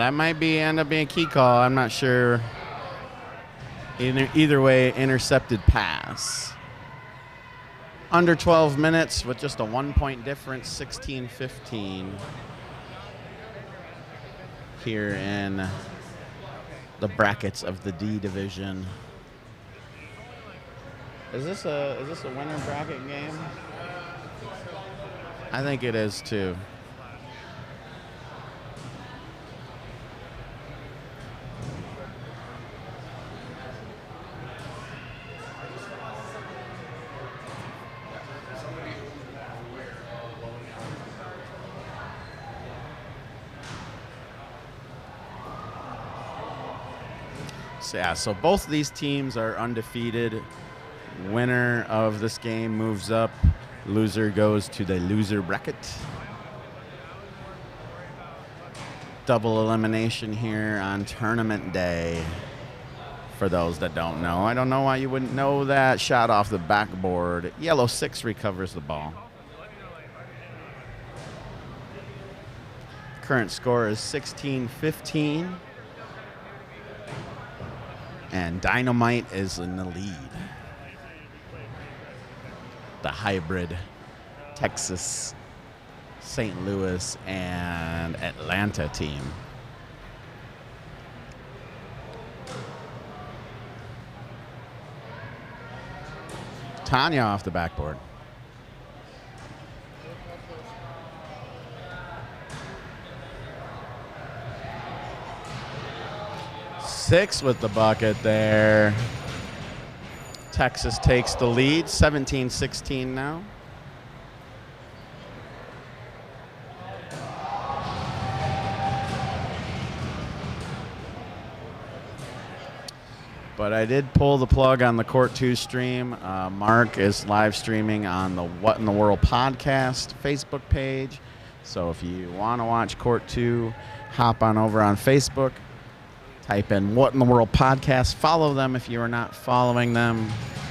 That might end up being a key call. I'm not sure. Either way, intercepted pass. Under 12 minutes with just a 1-point difference, 16-15 here in the brackets of the D division. Is this a winner bracket game? I think it is too. Yeah, so both of these teams are undefeated. Winner of this game moves up. Loser goes to the loser bracket. Double elimination here on tournament day. For those that don't know. I don't know why you wouldn't know that. Shot off the backboard. Yellow 6 recovers the ball. Current score is 16-15. And Dy-No-Mite is in the lead. The hybrid Texas, St. Louis, and Atlanta team. Tanya off the backboard. Six with the bucket there. Texas takes the lead, 17-16 now. But I did pull the plug on the Court 2 stream. Mark is live streaming on the What in the World podcast Facebook page. So if you want to watch Court 2, hop on over on Facebook. Type in What in the World podcast. Follow them if you are not following them.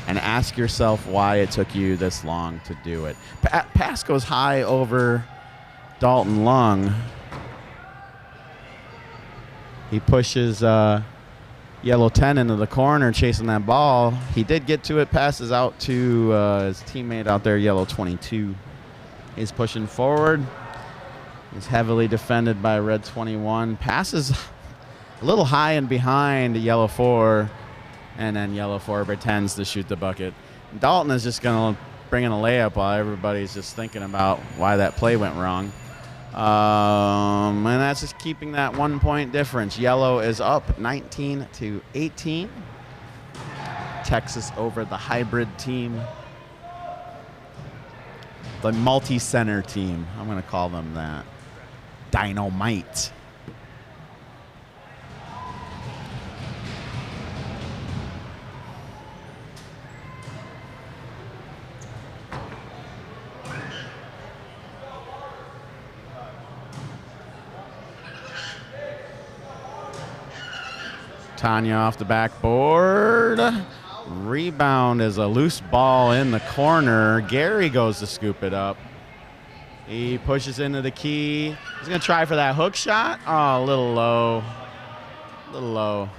And ask yourself why it took you this long to do it. Pass goes high over Dalton Lung. He pushes Yellow 10 into the corner chasing that ball. He did get to it. Passes out to his teammate out there, Yellow 22. He's pushing forward. He's heavily defended by Red 21. Passes a little high and behind Yellow 4, and then Yellow 4 pretends to shoot the bucket. Dalton is just going to bring in a layup while everybody's just thinking about why that play went wrong. And that's just keeping that 1-point difference. Yellow is up 19-18. Texas over the hybrid team. The multi-center team. I'm going to call them that. Dy-No-Mite. Tanya off the backboard. Rebound is a loose ball in the corner. Gary goes to scoop it up. He pushes into the key. He's going to try for that hook shot. Oh, a little low. A little low.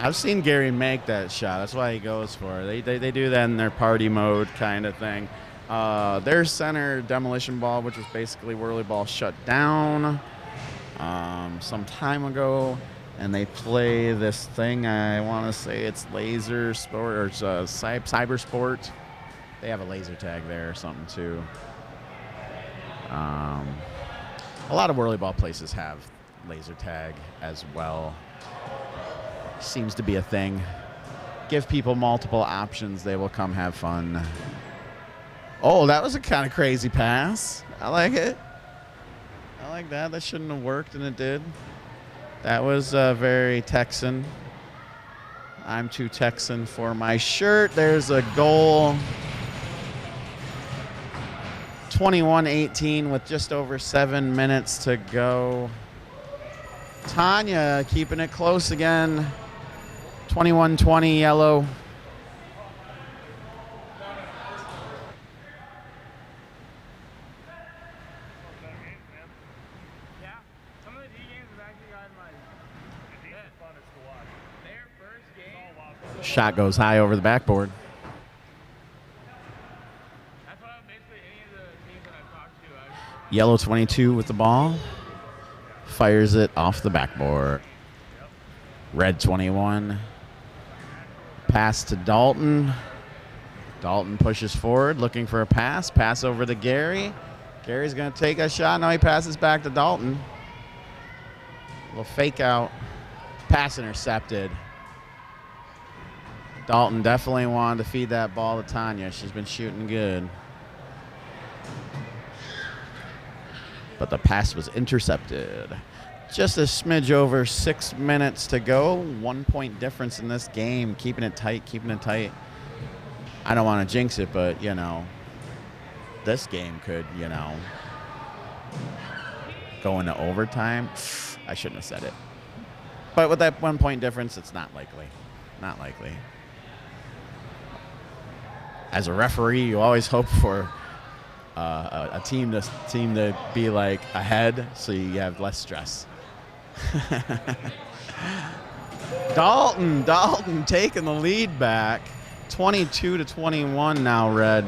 I've seen Gary make that shot. That's why he goes for it. They do that in their party mode kind of thing. Their center demolition ball, which was basically WhirlyBall, shut down some time ago, and they play this thing. I want to say it's laser sport or it's cyber sport. They have a laser tag there or something too. A lot of WhirlyBall places have laser tag as well. Seems to be a thing. Give people multiple options. They will come have fun. Oh, that was a kind of crazy pass. I like it. I like that. That shouldn't have worked, and it did. That was very Texan. I'm too Texan for my shirt. There's a goal. 21-18 with just over 7 minutes to go. Tanya keeping it close again. 21-20 yellow. Yeah, some of the D games have actually gotten like their first game. Shot goes high over the backboard. That's what basically any of the teams that I've talked to. Yellow 22 with the ball. Fires it off the backboard. Red 21. Pass to Dalton. Dalton pushes forward, looking for a pass. Pass over to Gary. Gary's going to take a shot. Now he passes back to Dalton. A little fake out. Pass intercepted. Dalton definitely wanted to feed that ball to Tanya. She's been shooting good. But the pass was intercepted. Just a smidge over 6 minutes to go. 1 point difference in this game. Keeping it tight, keeping it tight. I don't want to jinx it, but, you know, this game could, you know, go into overtime. I shouldn't have said it. But with that 1 point difference, it's not likely. Not likely. As a referee, you always hope for a team to be like ahead, so you have less stress. Dalton taking the lead back. 22-21 now, Red.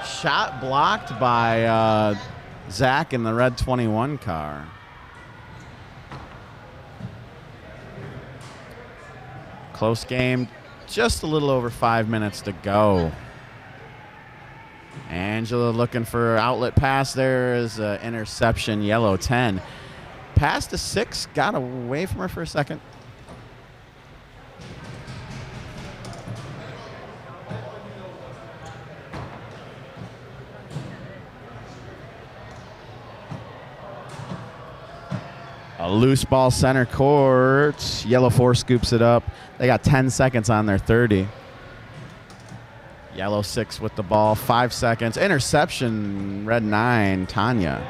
Shot blocked by Zach in the Red 21 car. Close game. Just a little over 5 minutes to go. Angela looking for outlet pass. There is an interception, yellow 10. Pass to 6, got away from her for a second. A loose ball center court. Yellow 4 scoops it up. They got 10 seconds on their 30. Yellow 6 with the ball. 5 seconds. Interception. Red 9. Tanya.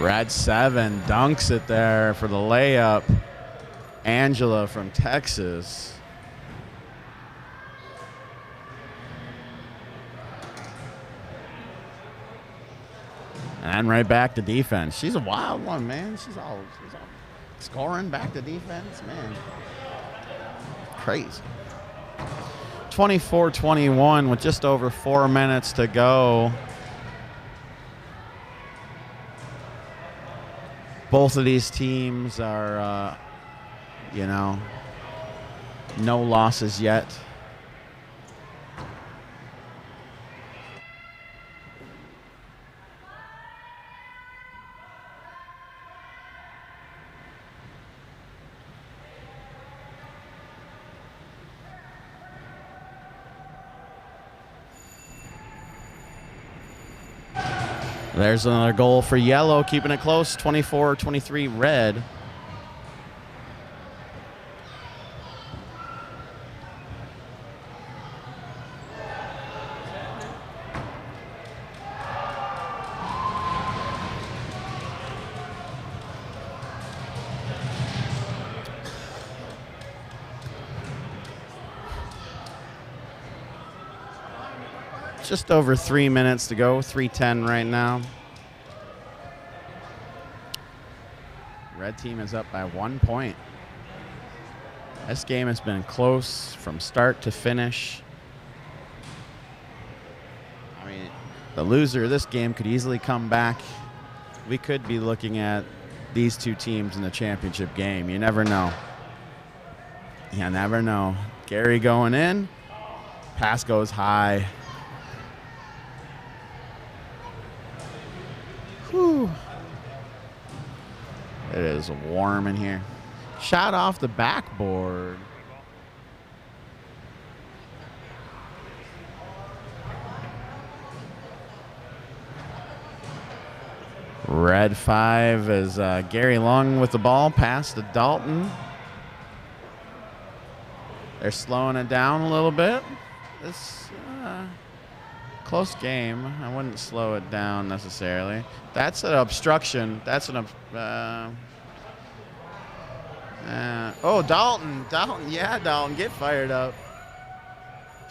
Red 7 dunks it there for the layup. Angela from Texas. And right back to defense. She's a wild one, man. She's all scoring, back to defense, man. Crazy. 24-21 with just over 4 minutes to go. Both of these teams are, you know, no losses yet. There's another goal for yellow, keeping it close, 24-23 red. Just over 3 minutes to go, 3:10 right now. Red team is up by 1 point. This game has been close from start to finish. I mean, the loser of this game could easily come back. We could be looking at these two teams in the championship game. You never know. You never know. Gary going in. Pass goes high. Whew. It is warm in here. Shot off the backboard. Red 5 is Gary Long with the ball. Pass to Dalton. They're slowing it down a little bit. This close game. I wouldn't slow it down necessarily. That's an obstruction. That's an oh, Dalton. Yeah, Dalton, get fired up.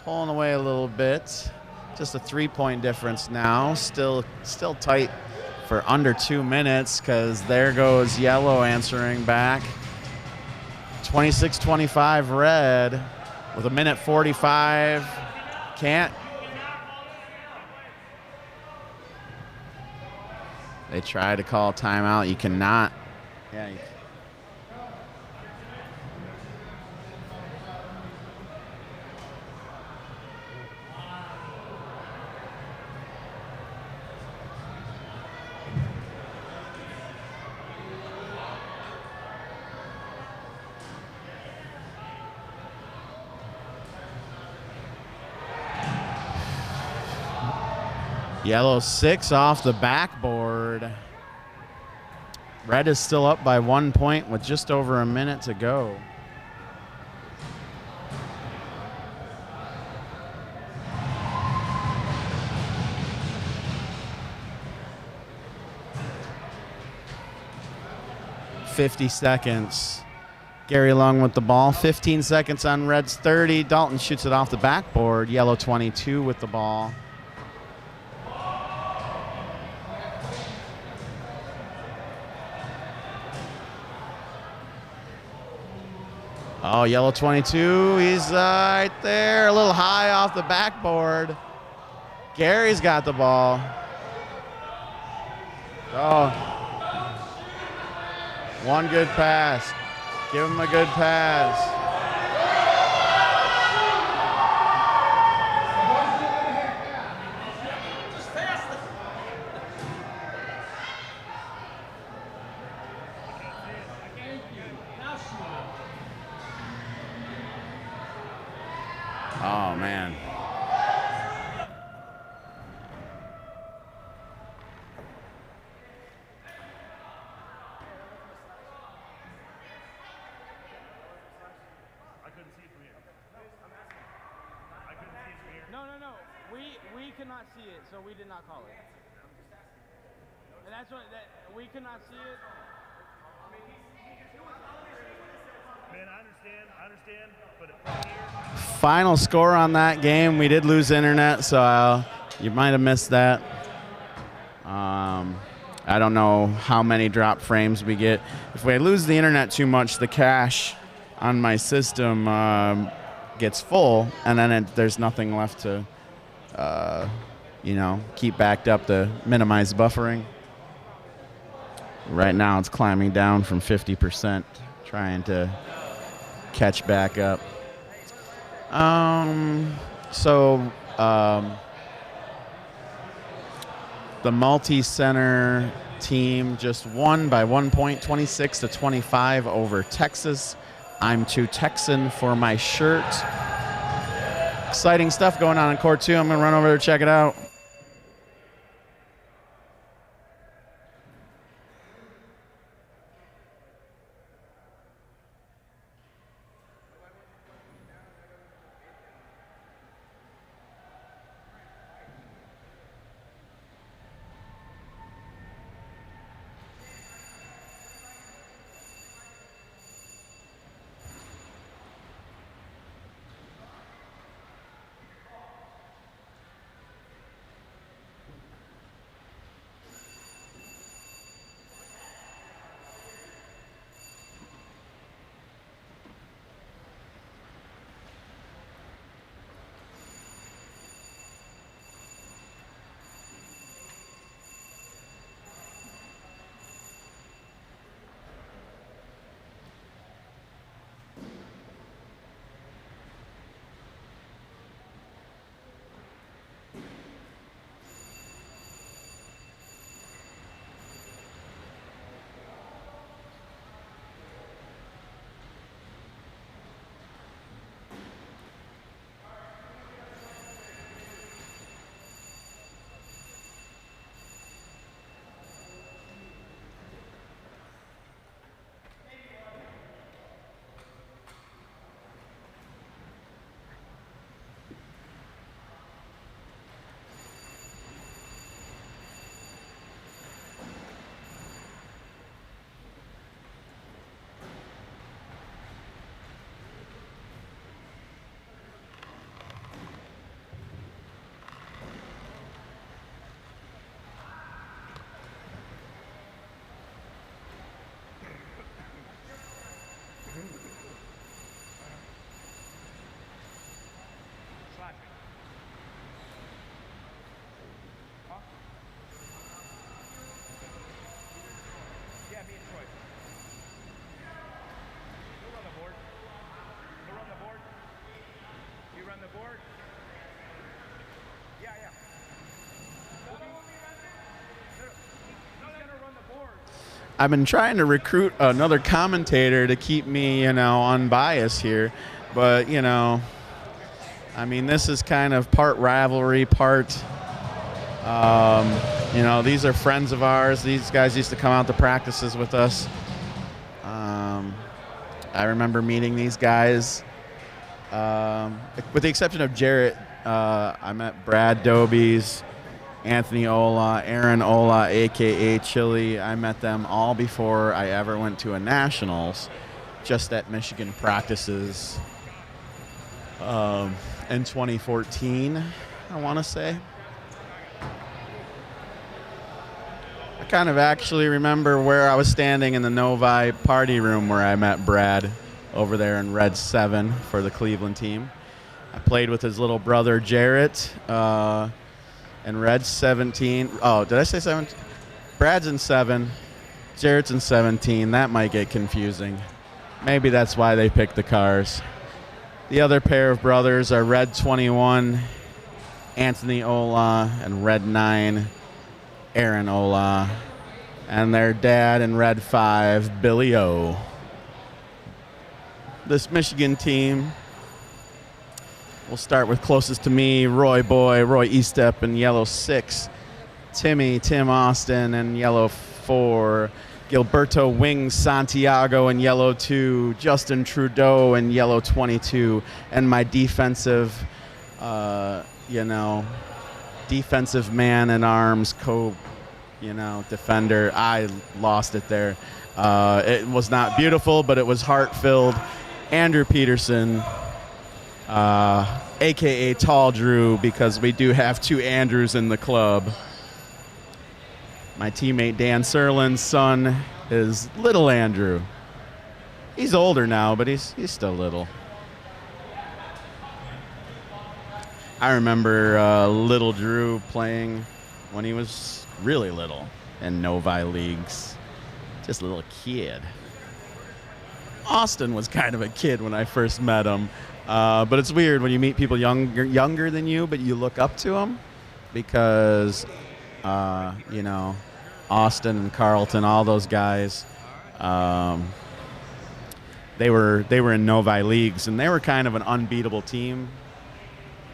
Pulling away a little bit. Just a 3-point difference now. Still tight for under 2 minutes because there goes yellow answering back. 26-25 red with 1:45. Can't. They try to call timeout. You cannot. Yeah. Yellow 6 off the backboard. Red is still up by 1 point with just over a minute to go. $50 seconds. Gary Long with the ball. 15 seconds on Red's 30. Dalton shoots it off the backboard. Yellow 22 with the ball. Oh, yellow 22, he's right there, a little high off the backboard. Gary's got the ball. Oh, one good pass. Give him a good pass. Oh, man. I couldn't see it from here. I couldn't see it from here. No. We could not see it, so we did not call it. And that's what we could not see it. Man, I understand, but from here. Final score on that game. We did lose internet, so you might have missed that. I don't know how many drop frames we get. If we lose the internet too much, the cache on my system gets full, and then there's nothing left to, keep backed up to minimize buffering. Right now, it's climbing down from 50%, trying to catch back up. The multi-center team just won by 1 point, 26-25 over Texas. I'm too Texan for my shirt. Exciting stuff going on in court 2. I'm going to run over there and check it out. I've been trying to recruit another commentator to keep me, unbiased here. But, I mean, this is kind of part rivalry, part, these are friends of ours. These guys used to come out to practices with us. I remember meeting these guys. With the exception of Jarrett, I met Brad Dobies, Anthony Ola, Aaron Ola, a.k.a. Chili. I met them all before I ever went to a Nationals, just at Michigan practices in 2014, I want to say. I kind of actually remember where I was standing in the Novi party room where I met Brad over there in Red 7 for the Cleveland team. I played with his little brother, Jarrett, in Red 17. Oh, did I say 17? Brad's in 7. Jarrett's in 17. That might get confusing. Maybe that's why they picked the cars. The other pair of brothers are Red 21, Anthony Ola, and Red 9, Aaron Ola. And their dad in Red 5, Billy O. This Michigan team, we'll start with closest to me, Roy Eastep in yellow 6, Tim Austin in yellow 4, Gilberto Wing Santiago in yellow 2, Justin Trudeau in yellow 22, and my defensive man in arms, defender. I lost it there. It was not beautiful, but it was heart-filled. Andrew Peterson, a.k.a. Tall Drew, because we do have 2 Andrews in the club. My teammate Dan Serlin's son is Little Andrew. He's older now, but he's still little. I remember Little Drew playing when he was really little in Novi leagues. Just a little kid. Austin was kind of a kid when I first met him. But it's weird when you meet people younger than you, but you look up to them because, Austin and Carlton, all those guys, they were in Novi leagues, and they were kind of an unbeatable team.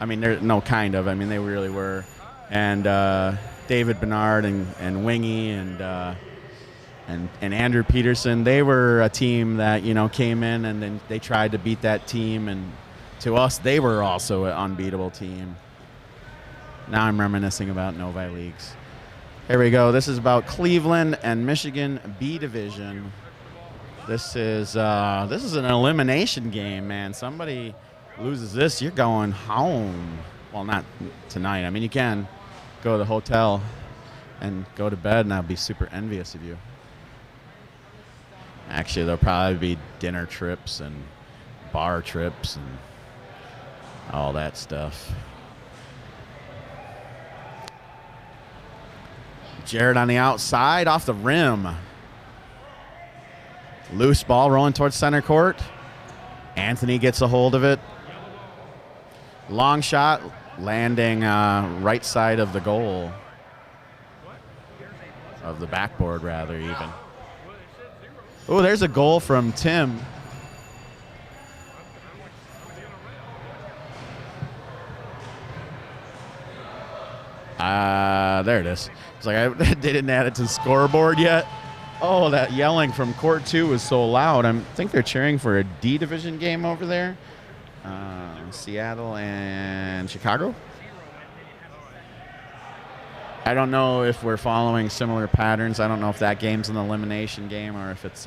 I mean, they really were. And David Bernard and Wingy and Andrew Peterson, they were a team that, came in and then they tried to beat that team, and to us, they were also an unbeatable team. Now I'm reminiscing about Novi leagues. Here we go. This is about Cleveland and Michigan B Division. This is an elimination game, man. Somebody loses this, you're going home. Well, not tonight. I mean, you can go to the hotel and go to bed, and I'll be super envious of you. Actually, there'll probably be dinner trips and bar trips and all that stuff. Jarrett on the outside, off the rim. Loose ball rolling towards center court. Anthony gets a hold of it. Long shot, landing right side of the goal. Of the backboard, rather, even. Oh, there's a goal from Tim. There it is. It's like they didn't add it to the scoreboard yet. Oh, that yelling from court 2 was so loud. I think they're cheering for a D division game over there. Seattle and Chicago. I don't know if we're following similar patterns. I don't know if that game's an elimination game or if it's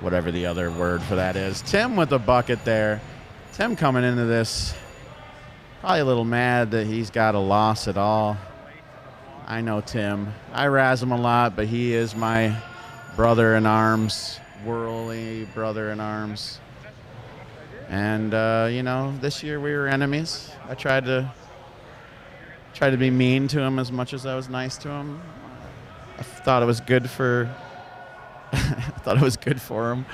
whatever the other word for that is. Tim with the bucket there. Tim coming into this probably a little mad that he's got a loss at all. I know Tim. I razz him a lot, but he is my brother in arms, whirly brother in arms. And, this year we were enemies. I tried to be mean to him as much as I was nice to him. I thought it was good for him.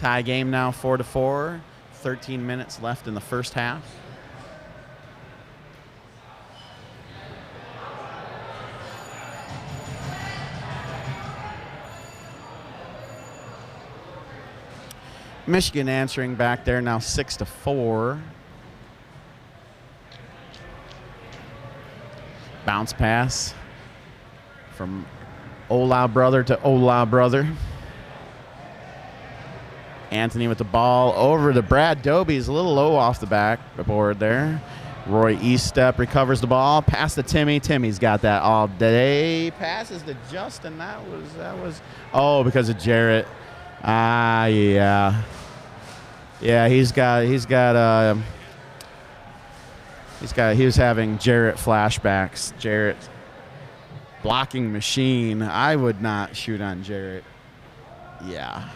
Tie game now, 4-4. 13 minutes left in the first half. Michigan answering back there now, 6-4. Bounce pass from Ola brother to Ola brother. Anthony with the ball over to Brad Doby. He's a little low off the backboard there. Roy Eastep recovers the ball. Pass to Timmy. Timmy's got that all day. Passes to Justin. That was oh, because of Jarrett. Ah, yeah. Yeah, he was having Jarrett flashbacks. Jarrett blocking machine. I would not shoot on Jarrett. Yeah.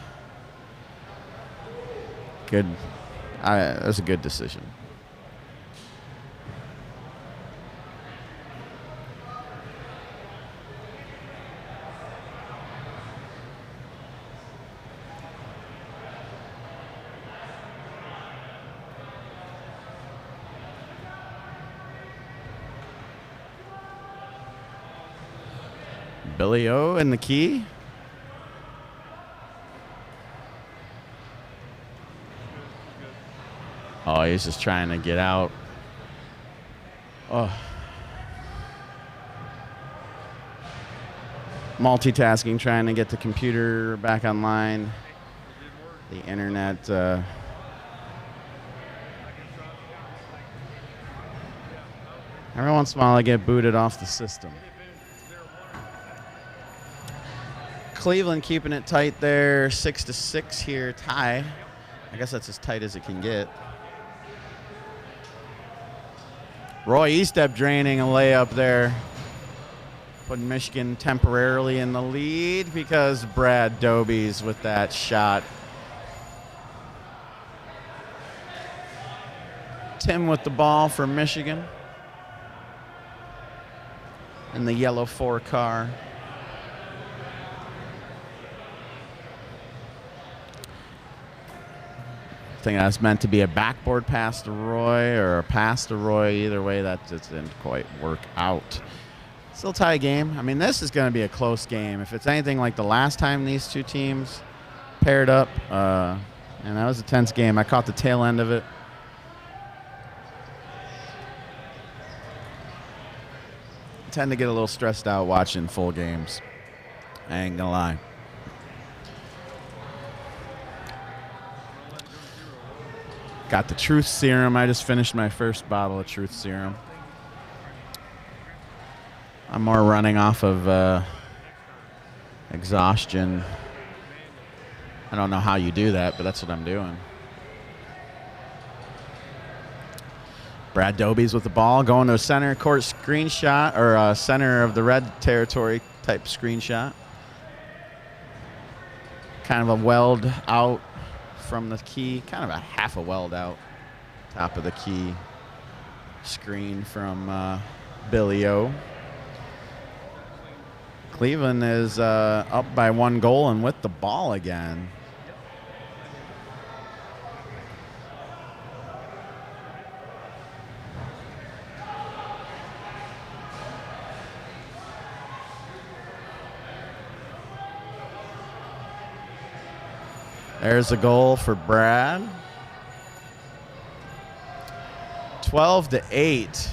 Good. That's a good decision. Billy O in the key. Oh, he's just trying to get out. Oh. Multitasking, trying to get the computer back online. The internet. Every once in a while I get booted off the system. Cleveland keeping it tight there, 6-6 here, tie. I guess that's as tight as it can get. Roy Eastep draining a layup there, putting Michigan temporarily in the lead because Brad Doby's with that shot. Tim with the ball for Michigan in the yellow 4 car. I think that's meant to be a backboard pass to Roy or a pass to Roy. Either way, that just didn't quite work out. Still tie game. I mean, this is going to be a close game. If it's anything like the last time these two teams paired up, and that was a tense game. I caught the tail end of it. I tend to get a little stressed out watching full games. I ain't gonna lie. Got the Truth Serum. I just finished my first bottle of Truth Serum. I'm more running off of exhaustion. I don't know how you do that, but that's what I'm doing. Brad Doby's with the ball, going to a center court screenshot, or center of the red territory type screenshot. Kind of a weld out from the key, kind of a half a weld out, top of the key screen from Billy O. Cleveland is up by 1 goal and with the ball again. There's a goal for Brad. 12-8.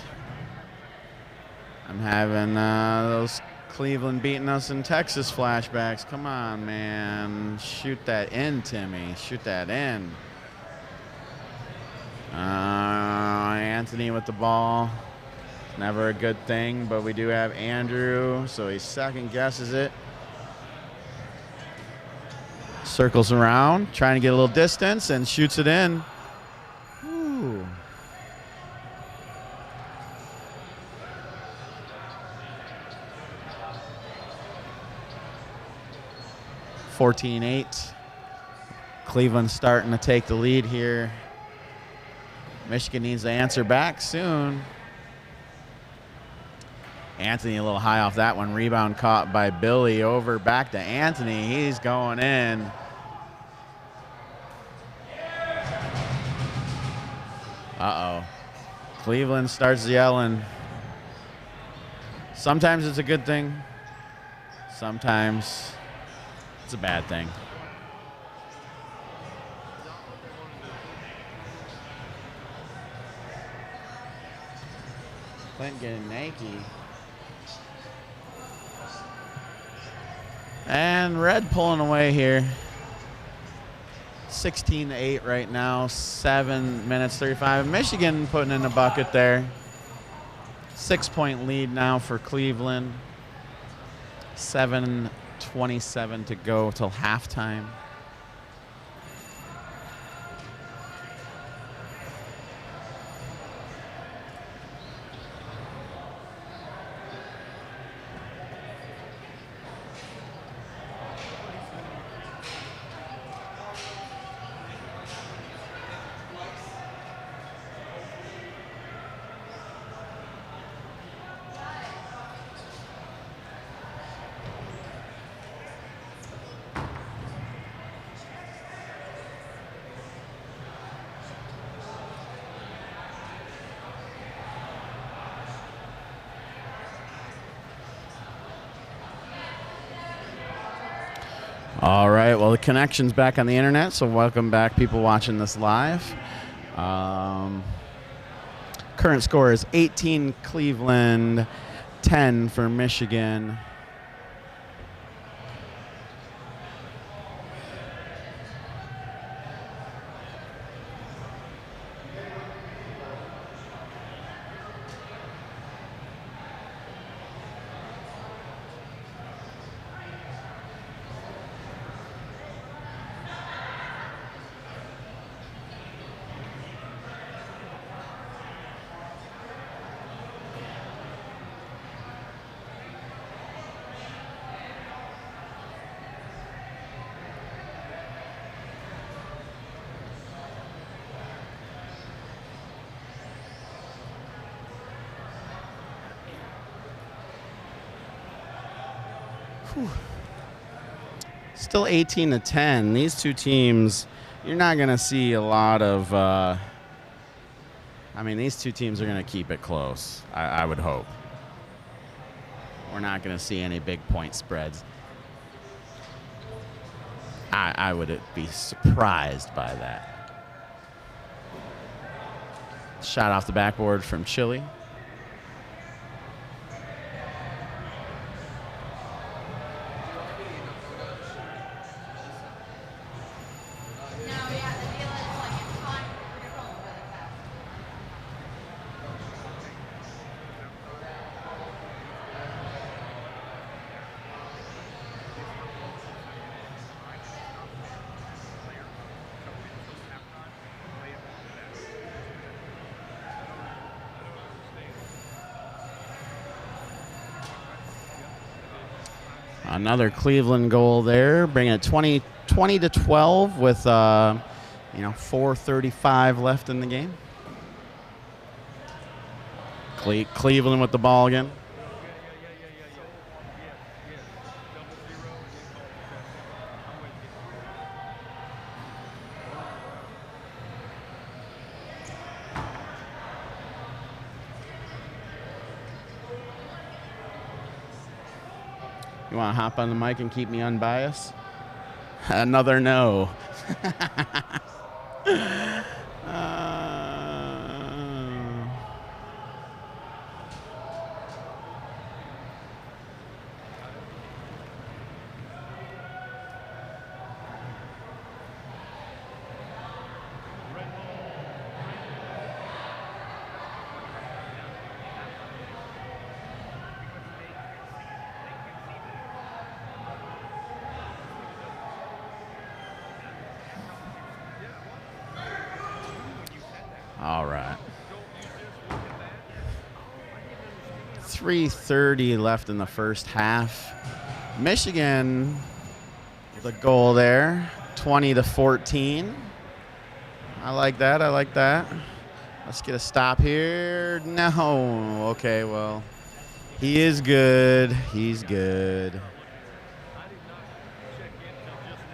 I'm having those Cleveland beating us in Texas flashbacks. Come on, man. Shoot that in, Timmy. Shoot that in. Anthony with the ball. Never a good thing, but we do have Andrew, so he second guesses it. Circles around, trying to get a little distance, and shoots it in. Ooh. (14-8). Cleveland starting to take the lead here. Michigan needs to answer back soon. Anthony a little high off that one. Rebound caught by Billy. Over back to Anthony. He's going in. Cleveland starts yelling. Sometimes it's a good thing. Sometimes it's a bad thing. Clint getting naked. And Red pulling away here. 16-8 right now. 7 minutes 35. Michigan putting in a bucket there. 6-point lead now for Cleveland. 7:27 to go till halftime. All right, well, the connection's back on the internet, so welcome back, people watching this live. Current score is 18 Cleveland, 10 for Michigan. Still 18-10. These two teams, you're not going to see a lot of. I mean, these two teams are going to keep it close. I would hope. We're not going to see any big point spreads. I would be surprised by that. Shot off the backboard from Chile. Another Cleveland goal there, bringing it 20-12 with 4:35 left in the game. Cleveland with the ball again. You want to hop on the mic and keep me unbiased? Another no. All right. 3:30 left in the first half. Michigan, the goal there, 20-14. I like that. I like that. Let's get a stop here. No. Okay, well, he is good. He's good.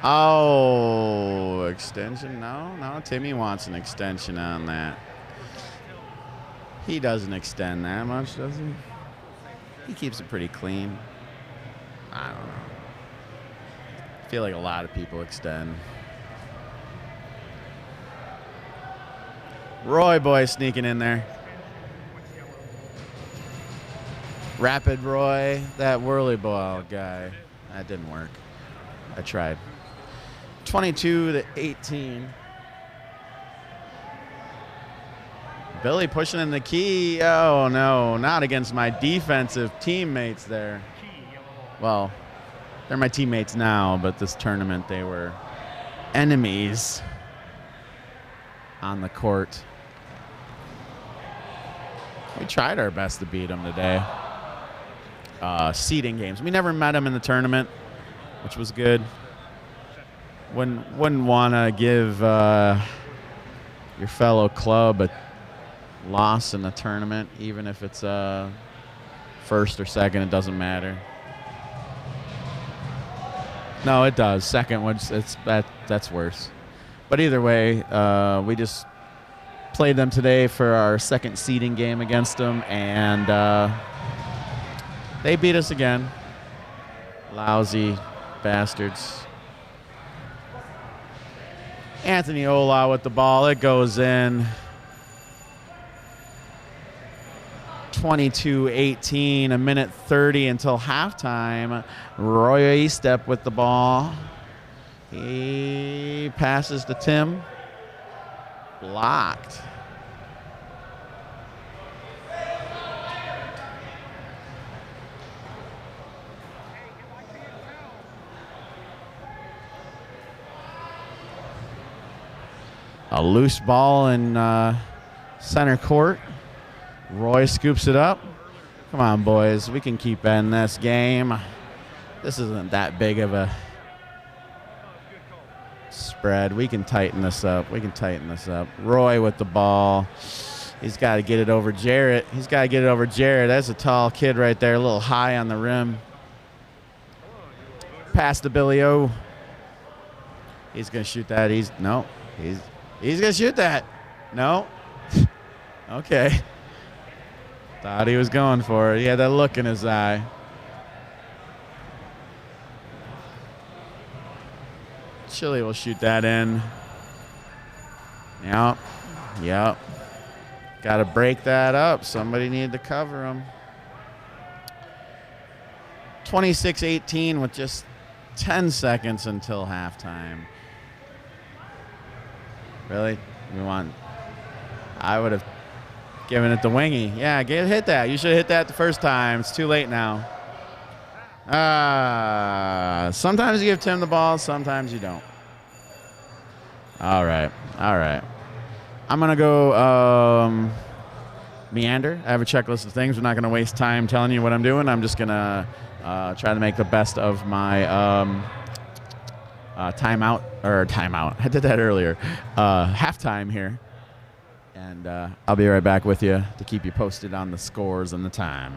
Oh, extension? No, Timmy wants an extension on that. He doesn't extend that much, does he? He keeps it pretty clean. I don't know. I feel like a lot of people extend. Roy boy sneaking in there. Rapid Roy, that WhirlyBall guy. That didn't work. I tried. 22-18. Billy pushing in the key. Oh, no, not against my defensive teammates there. Well, they're my teammates now, but this tournament they were enemies on the court. We tried our best to beat them today. Seeding games. We never met them in the tournament, which was good. Wouldn't want to give your fellow club a loss in the tournament, even if it's first or second. It doesn't matter. No, it does. Second, that's worse. But either way, we just played them today for our second seeding game against them, and they beat us again. Lousy bastards. Anthony Ola with the ball. It goes in. 22-18, a minute 30 until halftime. Roy Estep with the ball. He passes to Tim. Blocked. A loose ball in center court. Roy scoops it up. Come on, boys. We can keep in this game. This isn't that big of a spread. We can tighten this up. Roy with the ball. He's got to get it over Jarrett. That's a tall kid right there, a little high on the rim. Pass to Billy O. He's going to shoot that. He's going to shoot that. No. Okay. Thought he was going for it. He had that look in his eye. Chile will shoot that in. Yep. Got to break that up. Somebody needed to cover him. 26-18 with just 10 seconds until halftime. Really? I would have given it the wingy. Yeah, hit that. You should have hit that the first time. It's too late now. Sometimes you give Tim the ball, sometimes you don't. All right. I'm going to go meander. I have a checklist of things. We're not going to waste time telling you what I'm doing. I'm just going to try to make the best of my timeout. I did that earlier. Halftime here. And I'll be right back with you to keep you posted on the scores and the time.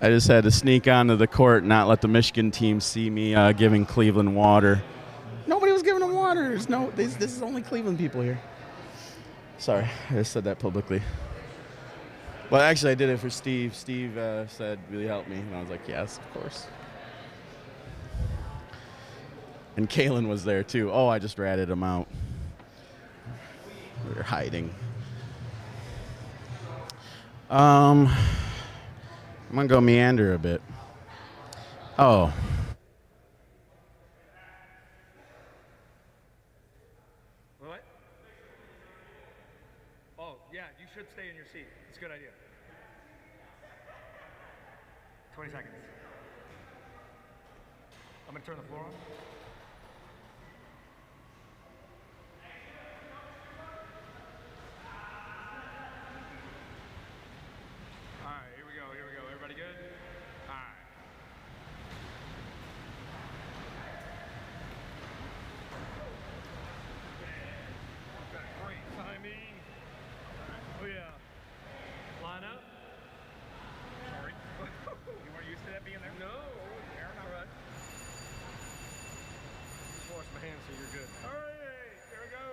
I just had to sneak onto the court and not let the Michigan team see me giving Cleveland water. Nobody was giving them water. This is only Cleveland people here. Sorry, I just said that publicly. Well, actually, I did it for Steve. Steve said, "Will you help me?" And I was like, "Yes, of course." And Kalen was there too. Oh, I just ratted him out. We were hiding. I'm gonna go meander a bit. Oh. What? Oh, yeah, you should stay in your seat. It's a good idea. 20 seconds. I'm going to turn the floor on. All right, here we go. Everybody good? All right. Great timing. Oh, yeah. Line up. Sorry. You weren't used to that being there? No. All right. Just wash my hands so you're good. All right, here we go.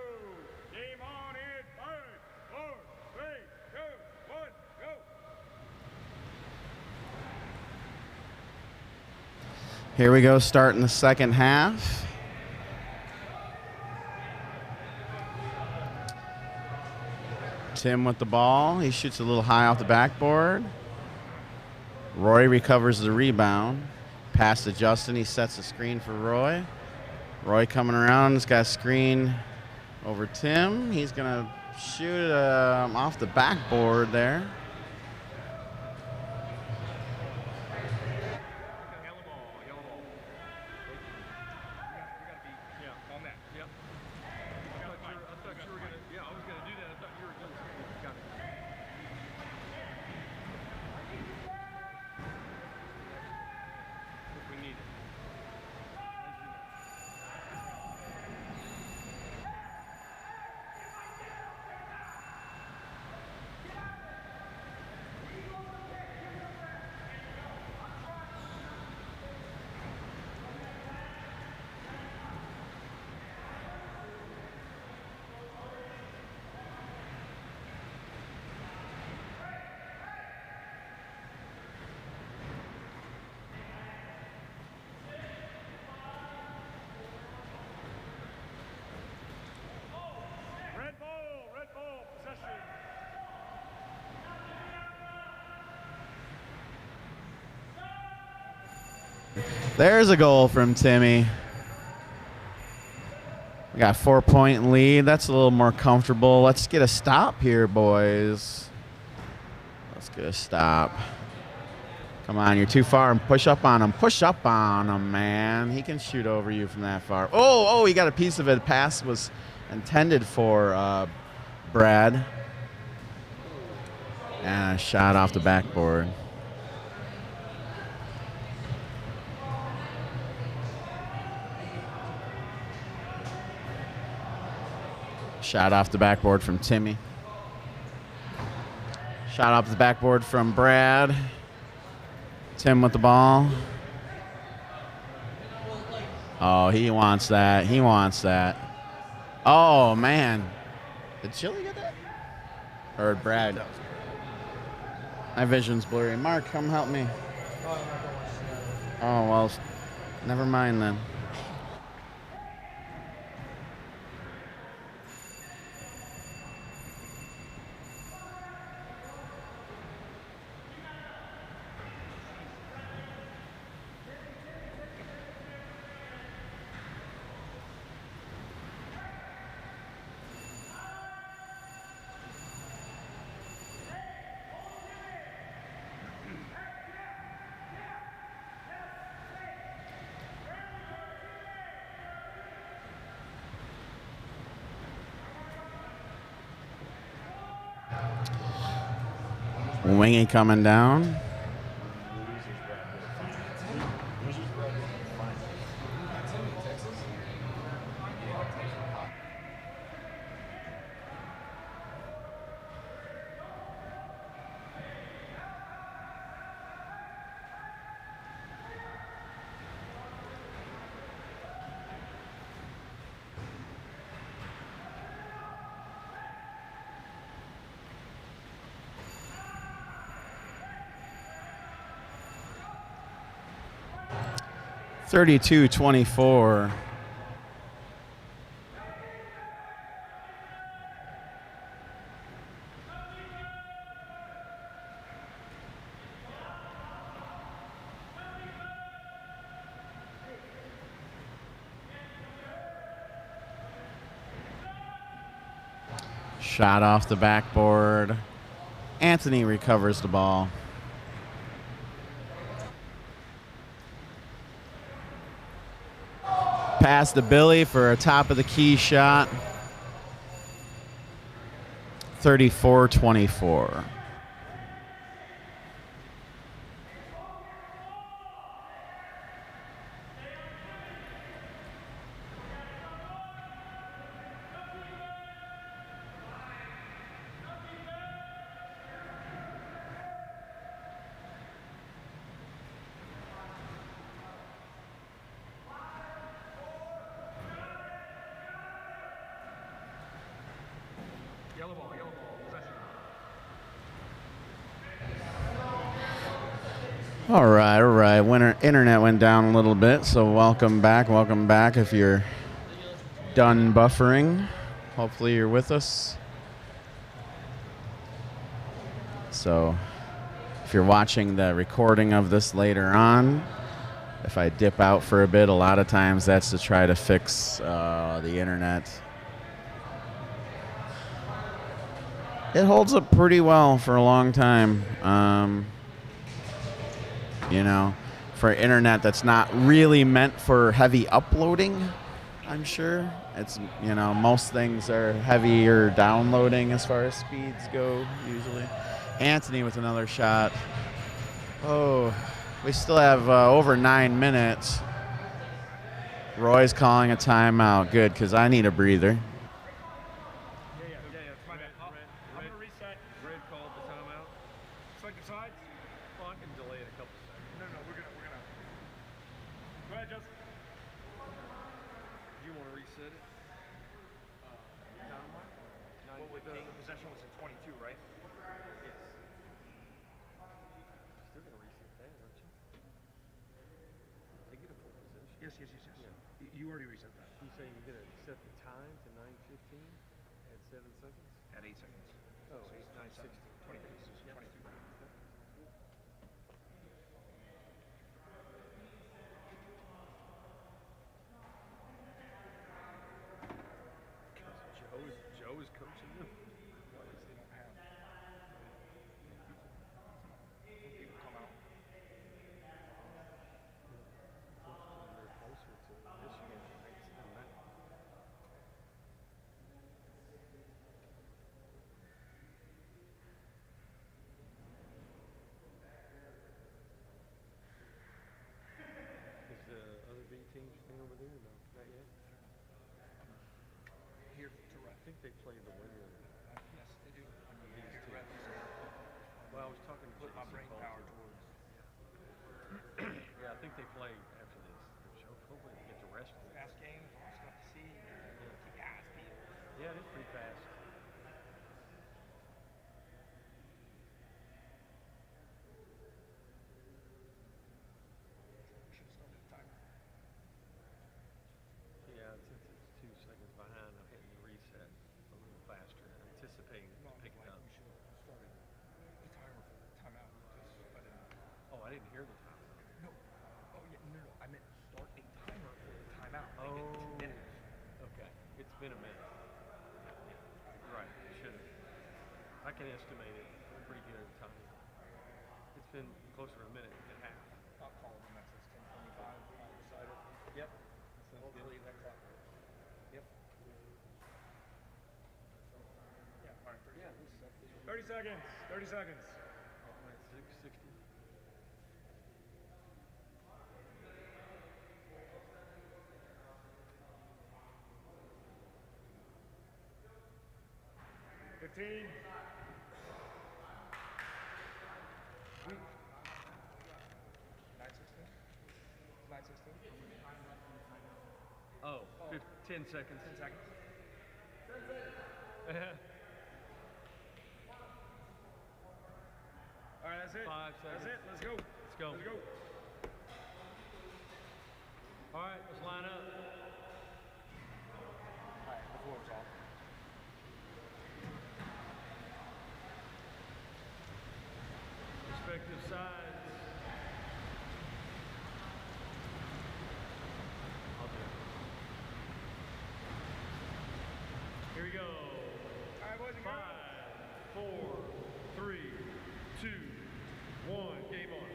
Game on in 5, 4, 3, 2, 1, go. Here we go, starting the second half. Tim with the ball. He shoots a little high off the backboard. Roy recovers the rebound. Pass to Justin. He sets the screen for Roy. Roy coming around. He's got a screen over Tim. He's going to shoot off the backboard there. Yellow ball. You gotta be, yeah, on that. Yep. I thought you were gonna, yeah, I was gonna do that. I thought you were gonna. Got it. If we need it. Red ball, possession. There's a goal from Timmy. We got a 4-point lead. That's a little more comfortable. Let's get a stop here, boys. Let's get a stop. Come on, you're too far. And push up on him. Push up on him, man. He can shoot over you from that far. Oh, he got a piece of it. Pass was intended for Brad. And a shot off the backboard. Shot off the backboard from Timmy. Shot off the backboard from Brad. Tim with the ball. Oh, he wants that. He wants that. Oh, man. Did Chili get that? Or Brad? My vision's blurry. Mark, come help me. Oh, well, never mind then. Wingy coming down. 32-24. Shot off the backboard. Anthony recovers the ball. Pass to Billy for a top of the key shot. 34-24. Yellow ball, possession. All right. Internet went down a little bit, so welcome back. If you're done buffering, hopefully you're with us. So if you're watching the recording of this later on, if I dip out for a bit, a lot of times that's to try to fix the internet. It holds up pretty well for a long time. You know, for internet that's not really meant for heavy uploading, I'm sure. It's, you know, most things are heavier downloading as far as speeds go, usually. Anthony with another shot. Oh, we still have over 9 minutes. Roy's calling a timeout. Good, because I need a breather. Yeah, it's my bad. I'm going to reset. Red called the timeout. Second sides? Well, I can delay it a couple seconds. No, we're gonna. Go ahead, Justin. Do you want to reset it? Well, with the possession was in 22, right? Yes. Still gonna reset that, aren't you? They get a full possession. Yes. Yeah. You already reset that. You say you're gonna set the time to 9:15 at 7 seconds? At 8 seconds. Oh, so it's 9:16. 20 minutes. 22. Joe is coaching them. Well, they don't have people come out. They're closer to Michigan than that. Is the other big teams playing over there? No, not yet. Here to ref. I think they play the winner. Yes, they do. Here to ref. Well, I was talking to put my brain power towards. Yeah, I think they play after this. Hopefully they get the rest of it. Fast game, stuff to see. Yeah, it is pretty fast. Should have started the timer. Yeah, since it's 2 seconds behind, I'm hitting the reset a little faster, anticipating it to pick it up. We should have started the timer for the timeout. Oh, I didn't hear the timer. No. Oh, yeah, no. I meant start a timer for the timeout. Make it 2 minutes. Okay. It's been a minute. Yeah. Right. Should have. I can estimate it pretty good at the time. It's been closer to a minute and a half. I'll call when that says 10:25. I'll decide it. Yep. Hopefully that clock works. Yep. Yeah. All right. 30 seconds. 30 seconds. 6:60. Oh, 10 seconds. 10 seconds. All right, that's it. 5 seconds. That's it. Let's go. Let's go. All right, let's line up. All right, the floor's off. Respective sides. I'll do it. Here we go. All right, boys and girls. 5, 4, 3, 2, 1. Game on.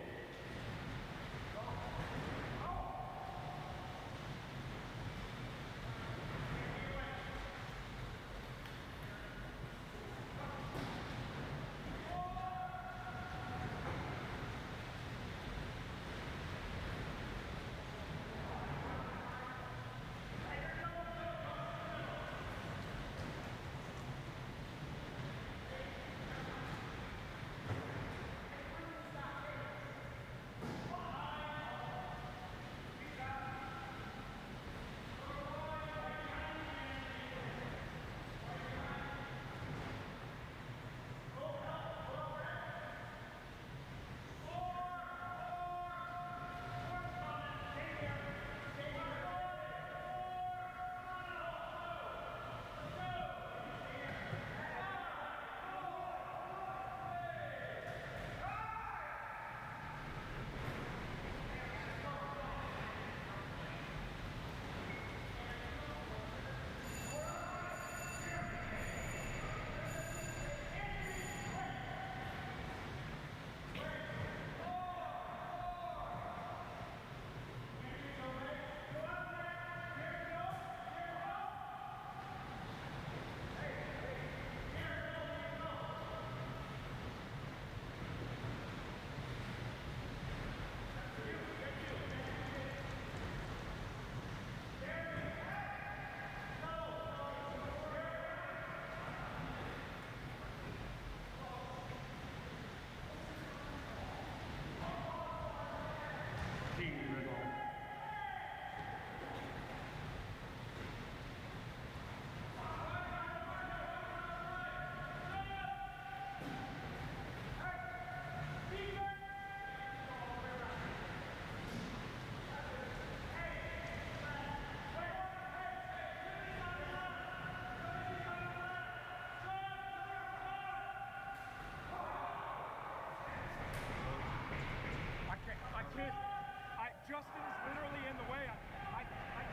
Justin is literally in the way. I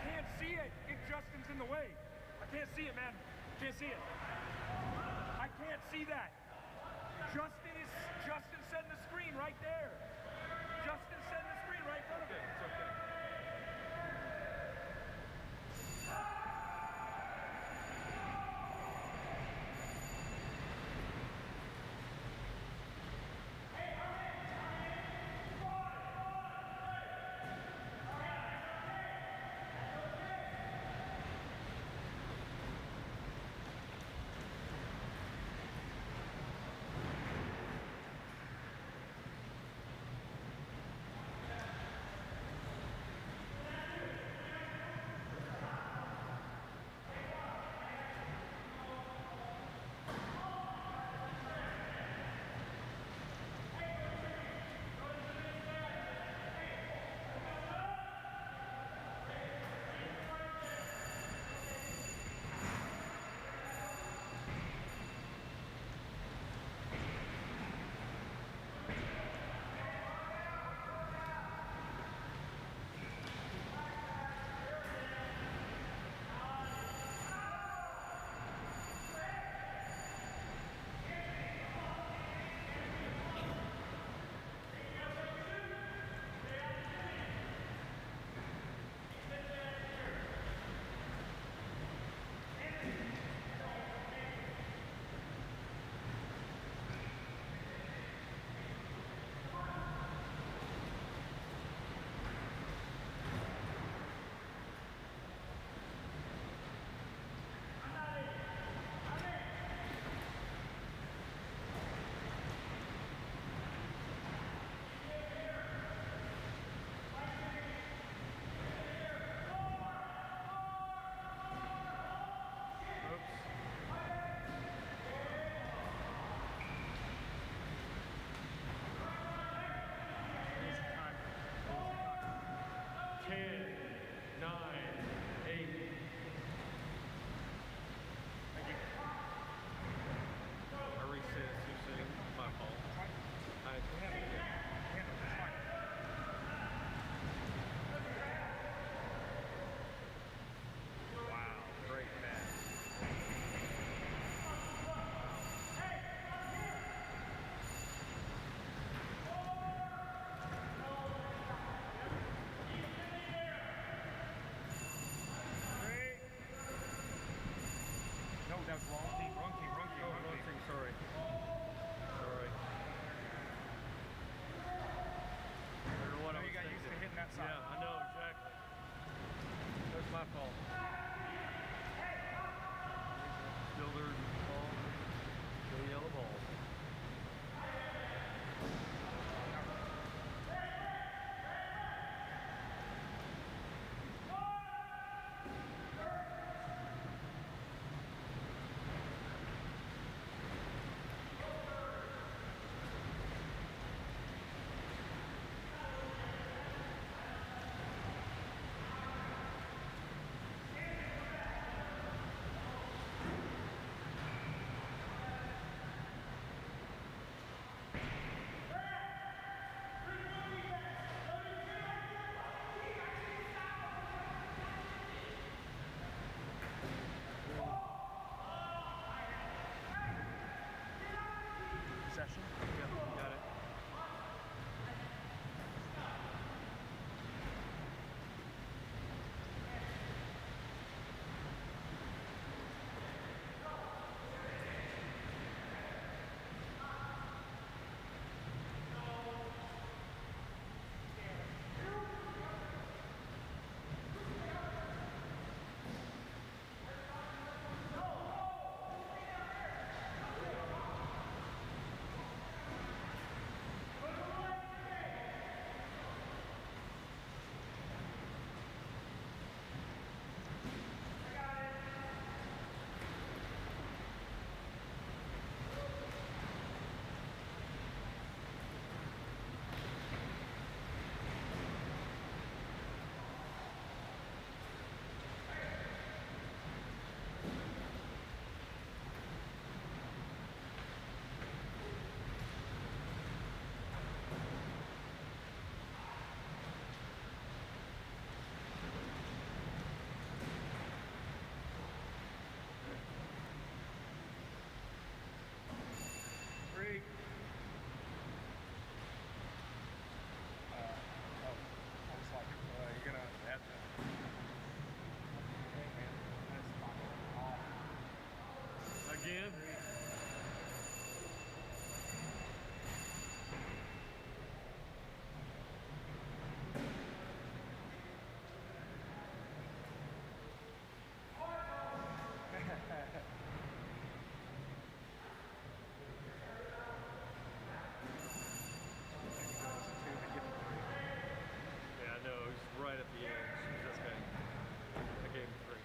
can't see it if Justin's in the way. I can't see it, man. Can't see it. I can't see that. Justin's setting the screen right there. Justin's setting the screen right in front of it. It's okay. That was wrong team, wrong team, wrong team. Oh, wrong team, sorry. Sorry. I don't know what I know was you got used to thinking. hitting that side. Yeah, I know, exactly. That's my fault. Still there's the ball. Still yellow ball. Session. Yeah, you got it. Three. I was like, you're gonna have to. Hey man, that's fucking Again? Yeah, I know. It was right at the end. That's okay. I gave him 3.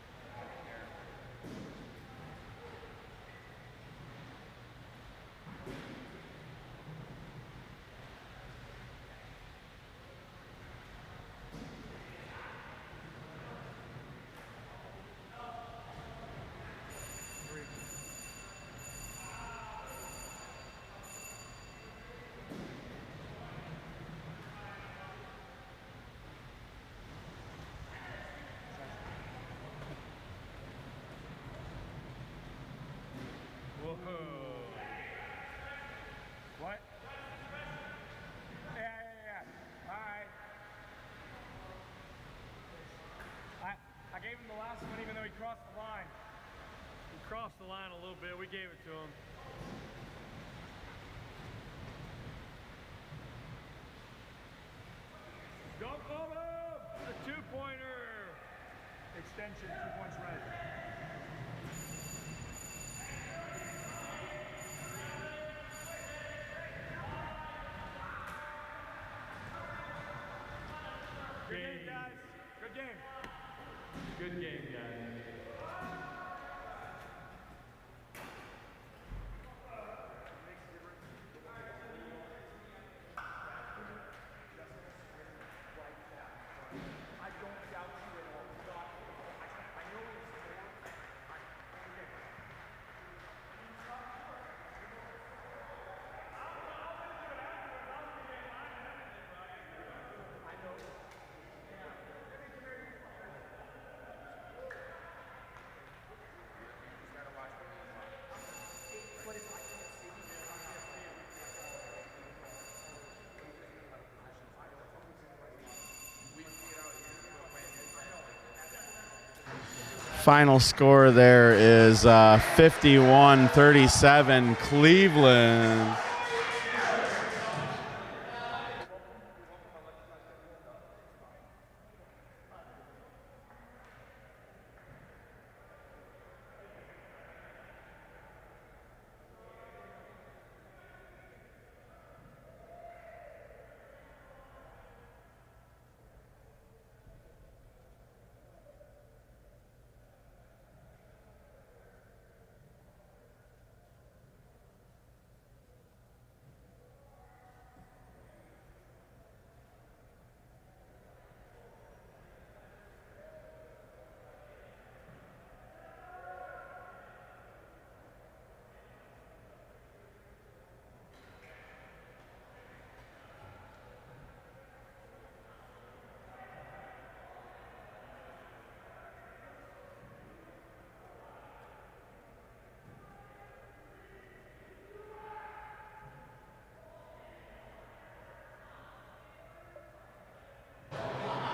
Whoa. What? Yeah. All right. I gave him the last one even though he crossed the line. He crossed the line a little bit. We gave it to him. Go Bubba! A 2-pointer. Extension, 2 points red. Good game, guys. Good game. Good game, guys. I don't doubt you at all. I know it's I know. Final score there is 51-37 Cleveland.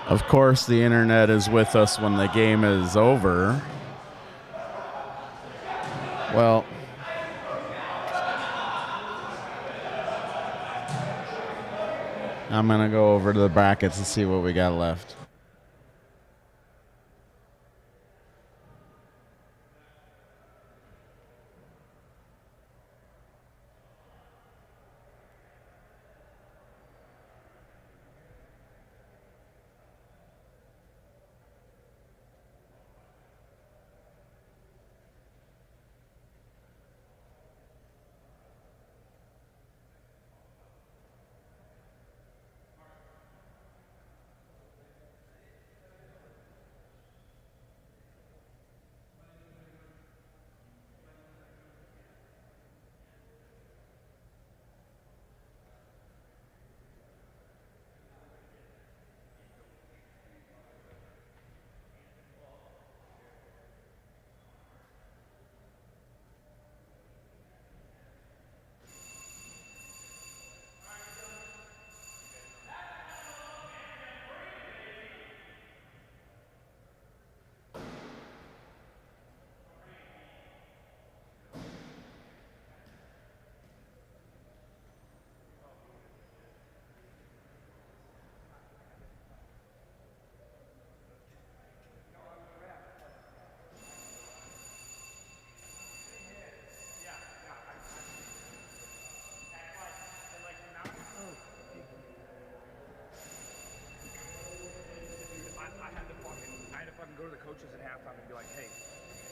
Of course, the internet is with us when the game is over. Well, I'm going to go over to the brackets and see what we got left. Go to the coaches at halftime and be like, hey,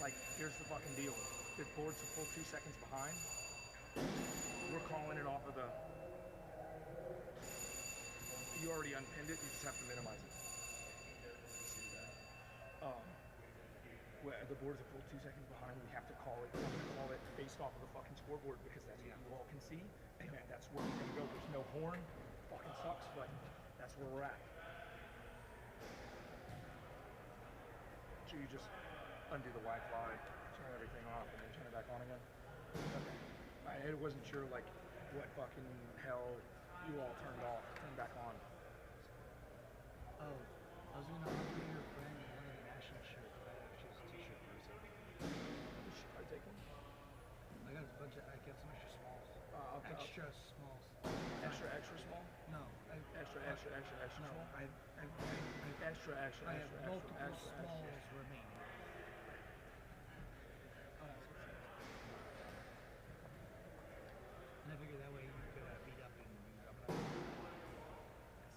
like, here's the fucking deal. If Board's a full 2 seconds behind, we're calling it off of the... You already unpinned it, you just have to minimize it. Where the board is a full 2 seconds behind, we have to call it. We're going to call it based off of the fucking scoreboard because that's what you all can see. And that's where we're going to go. There's no horn. Fucking sucks, but that's where we're at. So you just undo the Wi-Fi, turn everything off, and then turn it back on again? Okay. I wasn't sure, like, what fucking hell you all turned off, turned back on. Oh, I was gonna offer your friend one of the national shirts, but I actually was a t-shirt person. Should I take one? I got a bunch of, I got some extra smalls. Extra smalls. Extra small? No. Extra No, small? extra. I I have multiple smalls remaining. Oh, that's good. And I figured that way you could beat up and I'm not.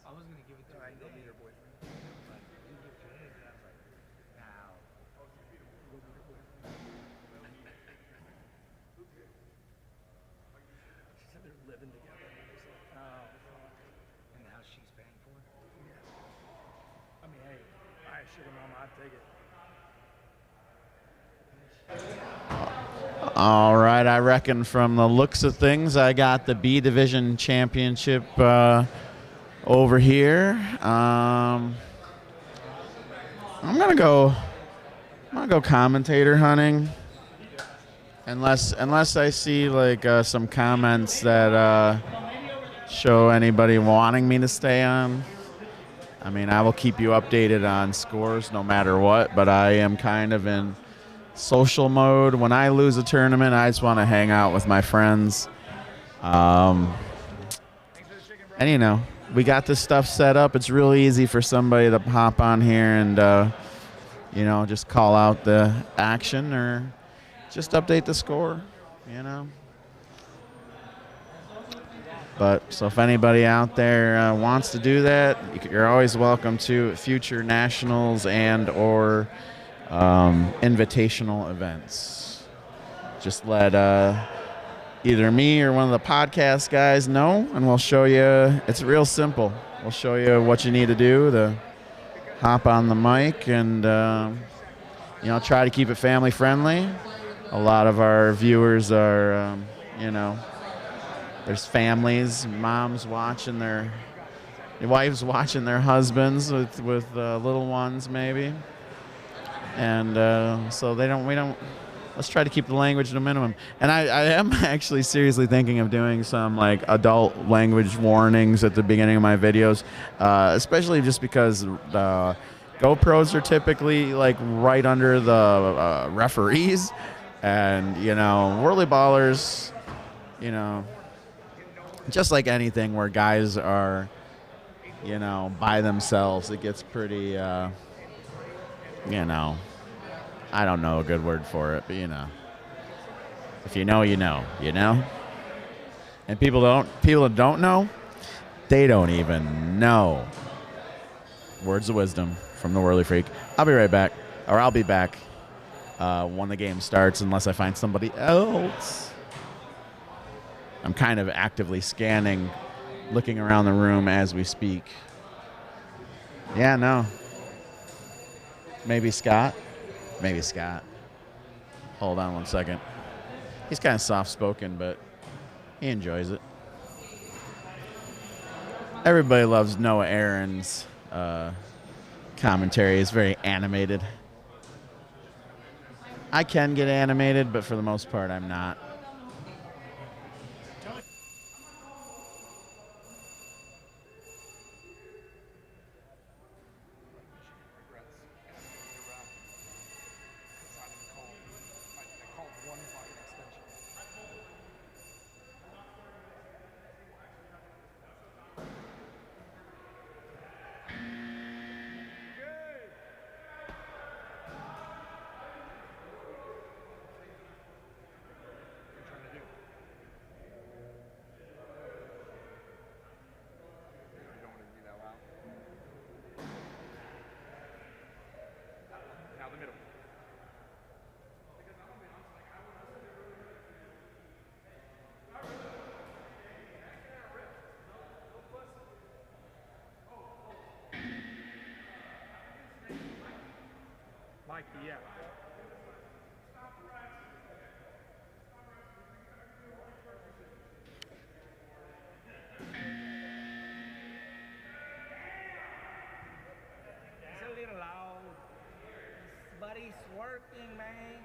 I was gonna give it to her Go today. meet her boyfriend. But you give it today, but I was like, now. Go meet her boyfriend. She said they're living together. And I was like, oh, fuck. And the house she's paying for? Yeah. I mean, hey, I sugar mama, I'd take it. All right, I reckon from the looks of things, I got the B Division Championship over here. I'm gonna go commentator hunting, unless I see like some comments that show anybody wanting me to stay on. I mean, I will keep you updated on scores no matter what, but I am kind of in social mode. When I lose a tournament, I just want to hang out with my friends. And, you know, we got this stuff set up. It's really easy for somebody to hop on here and, you know, just call out the action or just update the score, you know. But so if anybody out there wants to do that, you're always welcome to future nationals and or invitational events. Just let either me or one of the podcast guys know, and we'll show you. It's real simple. We'll show you what you need to do to hop on the mic and, you know, try to keep it family friendly. A lot of our viewers are, you know, there's families, moms watching their wives watching their husbands with little ones maybe, and so we don't. Let's try to keep the language to a minimum. And I am actually seriously thinking of doing some like adult language warnings at the beginning of my videos, especially just because the GoPros are typically like right under the referees, and you know, WhirlyBallers, you know. Just like anything where guys are, you know, by themselves, it gets pretty, you know, I don't know a good word for it, but, you know, if you know, you know, you know? And people that don't know, they don't even know. Words of wisdom from the Whirly Freak. I'll be right back, or I'll be back when the game starts unless I find somebody else. I'm kind of actively scanning, looking around the room as we speak. Yeah, no. Maybe Scott? Maybe Scott. Hold on one second. He's kind of soft-spoken, but he enjoys it. Everybody loves Noah Aaron's commentary. It's very animated. I can get animated, but for the most part, I'm not. Mikey, yeah. It's a little loud, but it's working, man.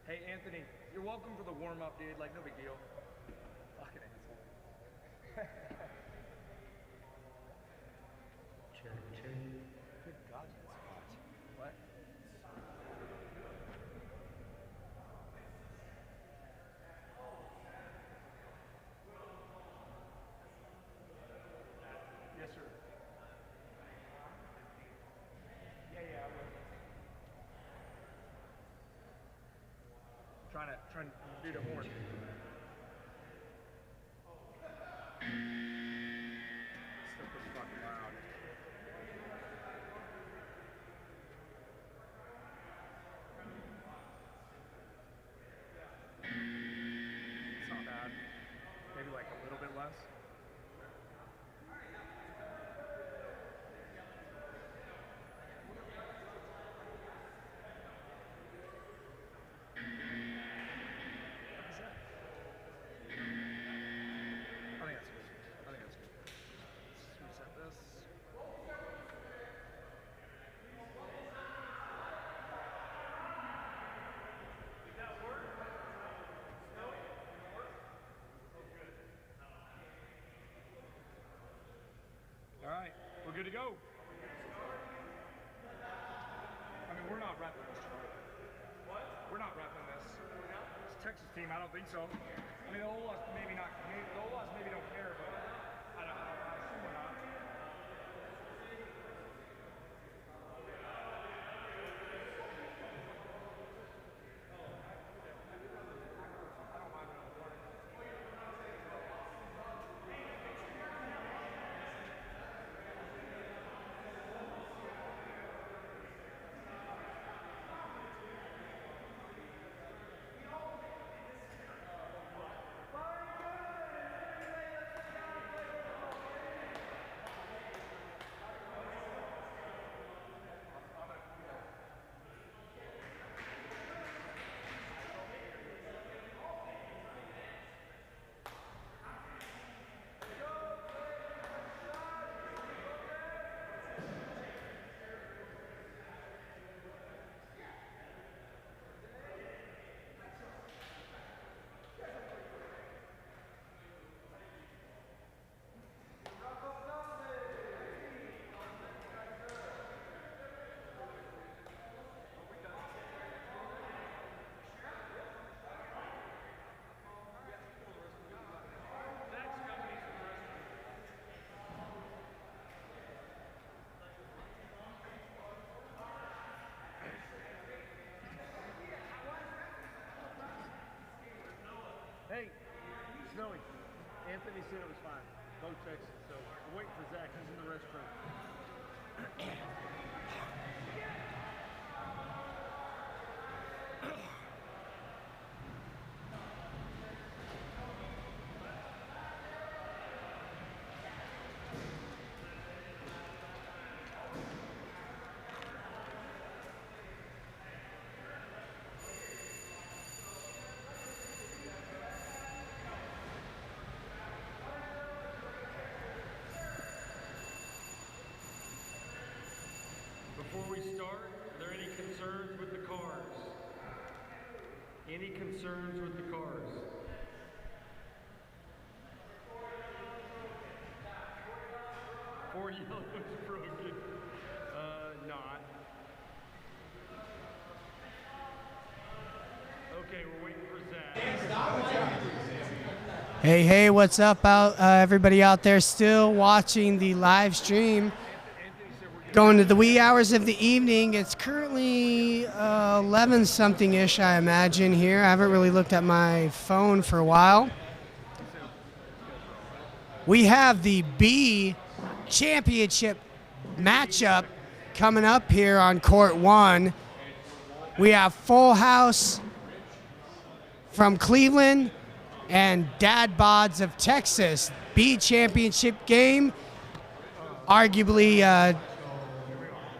Hey, Anthony, you're welcome for the warm-up, dude. Like, no big deal. Fucking asshole. Cherry. Good God, that's hot. What? Yes, sir. Yeah, I will. Trying to do the horn. Still pretty fucking loud. It's not bad. Maybe like a little bit less. I think that's good. Let's reset this. good to go. I mean, we're not repping this. What? We're not repping this. It's a Texas team. I don't think so. I mean, the Olas maybe not. Maybe, the Olas maybe don't care, but I assume we're not. Hey, Snowy, Anthony said it was fine. Both Texas. So we're waiting for Zach. He's in the restroom. Before we start, are there any concerns with the cars? Any concerns with the cars? Four yellows broken. Not. Okay, we're waiting for Zach. Hey, what's up, everybody out there still watching the live stream? Going to the wee hours of the evening. It's currently 11-something-ish, I imagine, here. I haven't really looked at my phone for a while. We have the B championship matchup coming up here on court 1. We have Full House from Cleveland and Dad Bods of Texas. B championship game. Arguably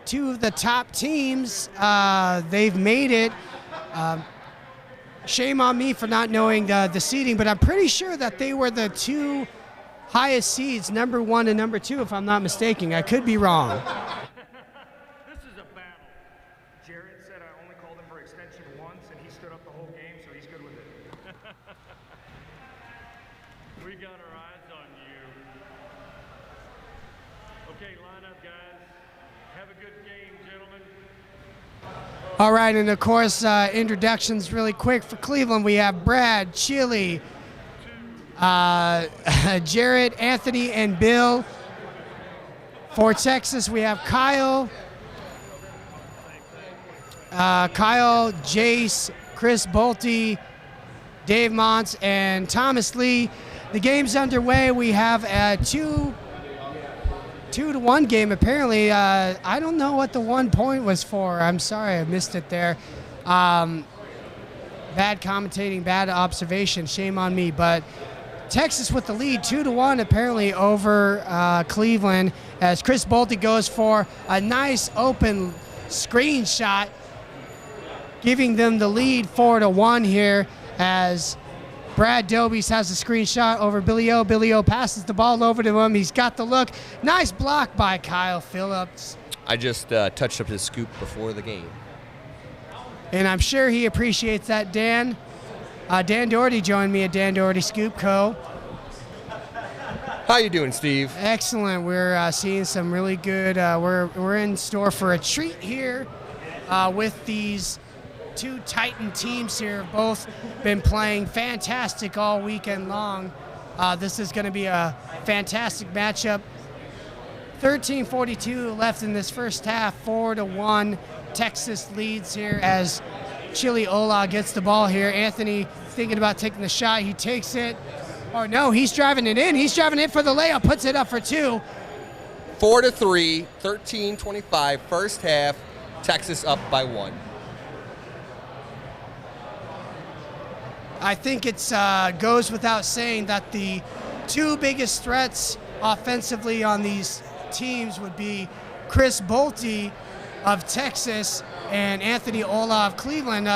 two of the top teams. They've made it. Shame on me for not knowing the seeding, but I'm pretty sure that they were the two highest seeds, number 1 and number 2, if I'm not mistaken. I could be wrong. This is a battle. Jared said I only called him for extension once, and he stood up the whole game, so he's good with it. We got our eyes on you. Okay, line up, guys. Have a good game, gentlemen. All right, and of course, introductions really quick for Cleveland. We have Brad, Chili, Jared, Anthony, and Bill. For Texas, we have Kyle, Jace, Chris Bolte, Dave Montz, and Thomas Lee. The game's underway. We have a 2-1 game, apparently. I don't know what the 1 point was for. I'm sorry, I missed it there. Bad commentating, bad observation. Shame on me. But Texas with the lead, 2-1, apparently, over Cleveland, as Chris Bolte goes for a nice open screen shot, giving them the lead 4-1 here, as Brad Dobies has a screenshot over Billy O. Billy O passes the ball over to him. He's got the look. Nice block by Kyle Phillips. I just touched up his scoop before the game. And I'm sure he appreciates that, Dan. Dan Doherty joined me at Dan Doherty Scoop Co. How you doing, Steve? Excellent. We're seeing some really good. We're in store for a treat here with these two Titan teams here. Both been playing fantastic all weekend long. This is going to be a fantastic matchup. 13:42 left in this first half. 4-1. Texas leads here as Chili Ola gets the ball here. Anthony thinking about taking the shot. He takes it. Oh, no, he's driving it in. He's driving it for the layup. Puts it up for 2. 4-3, 13-25, first half. Texas up by 1. I think it goes without saying that the two biggest threats offensively on these teams would be Chris Bolte of Texas and Anthony Ola of Cleveland.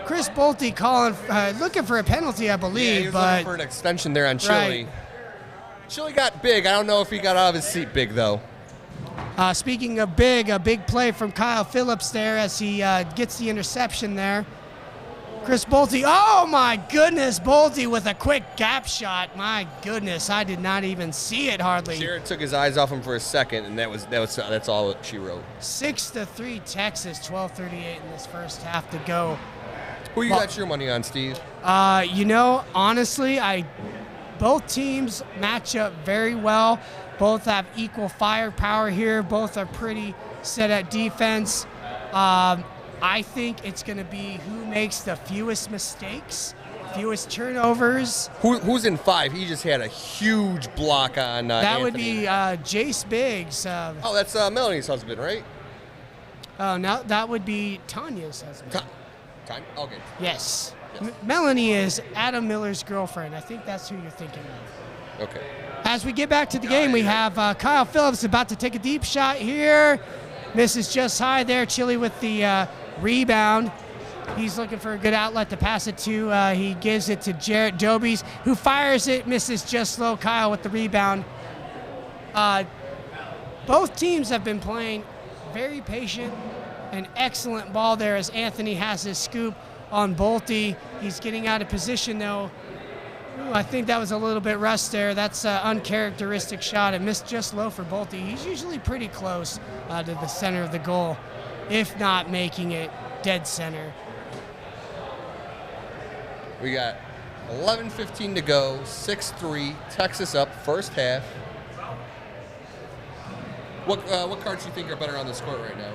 Chris Bolte looking for a penalty, I believe. Yeah, he was but looking for an extension there on Chili. Right. Chili got big. I don't know if he got out of his seat big, though. Speaking of big, a big play from Kyle Phillips there as he gets the interception there. Chris Bolte, oh my goodness, Bolte with a quick gap shot. My goodness, I did not even see it hardly. Jarrett took his eyes off him for a second, and that's all she wrote. 6-3 Texas, 12:38 in this first half to go. Who you got your money on, Steve? Honestly, both teams match up very well. Both have equal firepower here. Both are pretty set at defense. I think it's going to be who makes the fewest mistakes, fewest turnovers. Who's in 5? He just had a huge block on that Anthony. would be Jace Biggs. That's Melanie's husband, right? No, that would be Tanya's husband. Tanya? Okay. Yes. Melanie is Adam Miller's girlfriend. I think that's who you're thinking of. Okay. As we get back to the game, we have Kyle Phillips about to take a deep shot here. Misses just high there. Chili with the rebound. He's looking for a good outlet to pass it to. He gives it to Jarrett Dobies, who fires it, misses just low. Kyle with the rebound. Both teams have been playing very patient. An excellent ball there as Anthony has his scoop on Bolte. He's getting out of position though. Ooh, I think that was a little bit rust there. That's an uncharacteristic shot. It missed just low for Bolte. He's usually pretty close to the center of the goal, if not making it dead center. We got 11:15 to go, 6-3, Texas up, first half. What cards do you think are better on this court right now?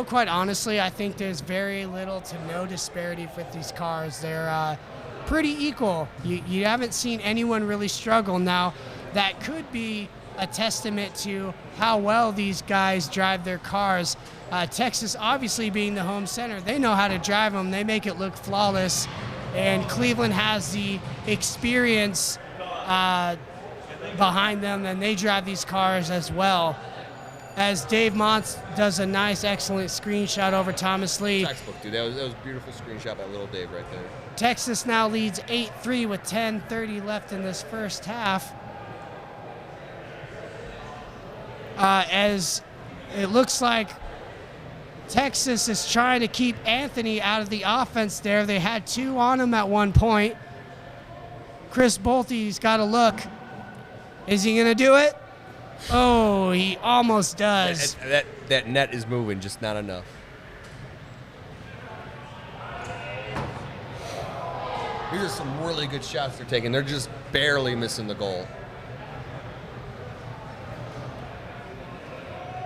Quite honestly, I think there's very little to no disparity with these cars. They're pretty equal. You haven't seen anyone really struggle. Now, that could be a testament to how well these guys drive their cars. Texas, obviously being the home center, they know how to drive them. They make it look flawless. And Cleveland has the experience behind them, and they drive these cars as well. As Dave Montz does a nice, excellent screenshot over Thomas Lee. Textbook, dude. That was a beautiful screenshot by little Dave right there. Texas now leads 8-3 with 10:30 left in this first half. As it looks like Texas is trying to keep Anthony out of the offense there. They had 2 on him at one point. Chris Bolte's got to look. Is he going to do it? Oh, he almost does. That net is moving, just not enough. These are some really good shots they're taking. They're just barely missing the goal.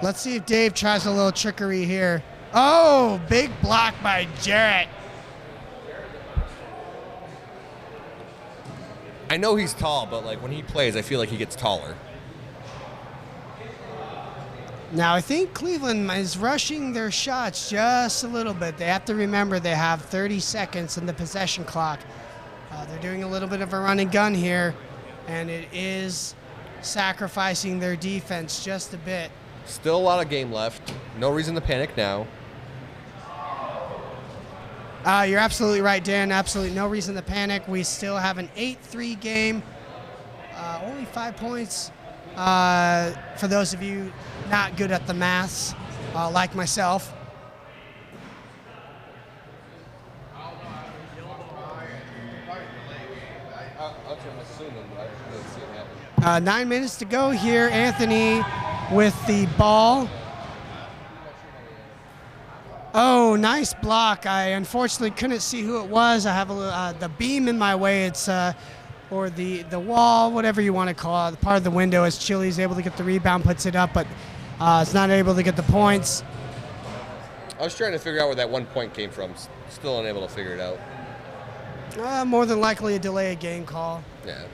Let's see if Dave tries a little trickery here. Oh, big block by Jarrett. I know he's tall, but like when he plays, I feel like he gets taller. Now, I think Cleveland is rushing their shots just a little bit. They have to remember they have 30 seconds in the possession clock. They're doing a little bit of a run and gun here, and it is sacrificing their defense just a bit. Still a lot of game left. No reason to panic now. You're absolutely right, Dan. Absolutely no reason to panic. We still have an 8-3 game. Only 5 points. For those of you not good at the maths, like myself. I'm assuming I didn't see it happen. 9 minutes to go here. Anthony with the ball. Oh, nice block. I unfortunately couldn't see who it was. I have the beam in my way. It's or the wall, whatever you want to call it, part of the window, as Chili's able to get the rebound, puts it up, but it's not able to get the points. I was trying to figure out where that 1 point came from. Still unable to figure it out. More than likely a delay of game call. Yeah.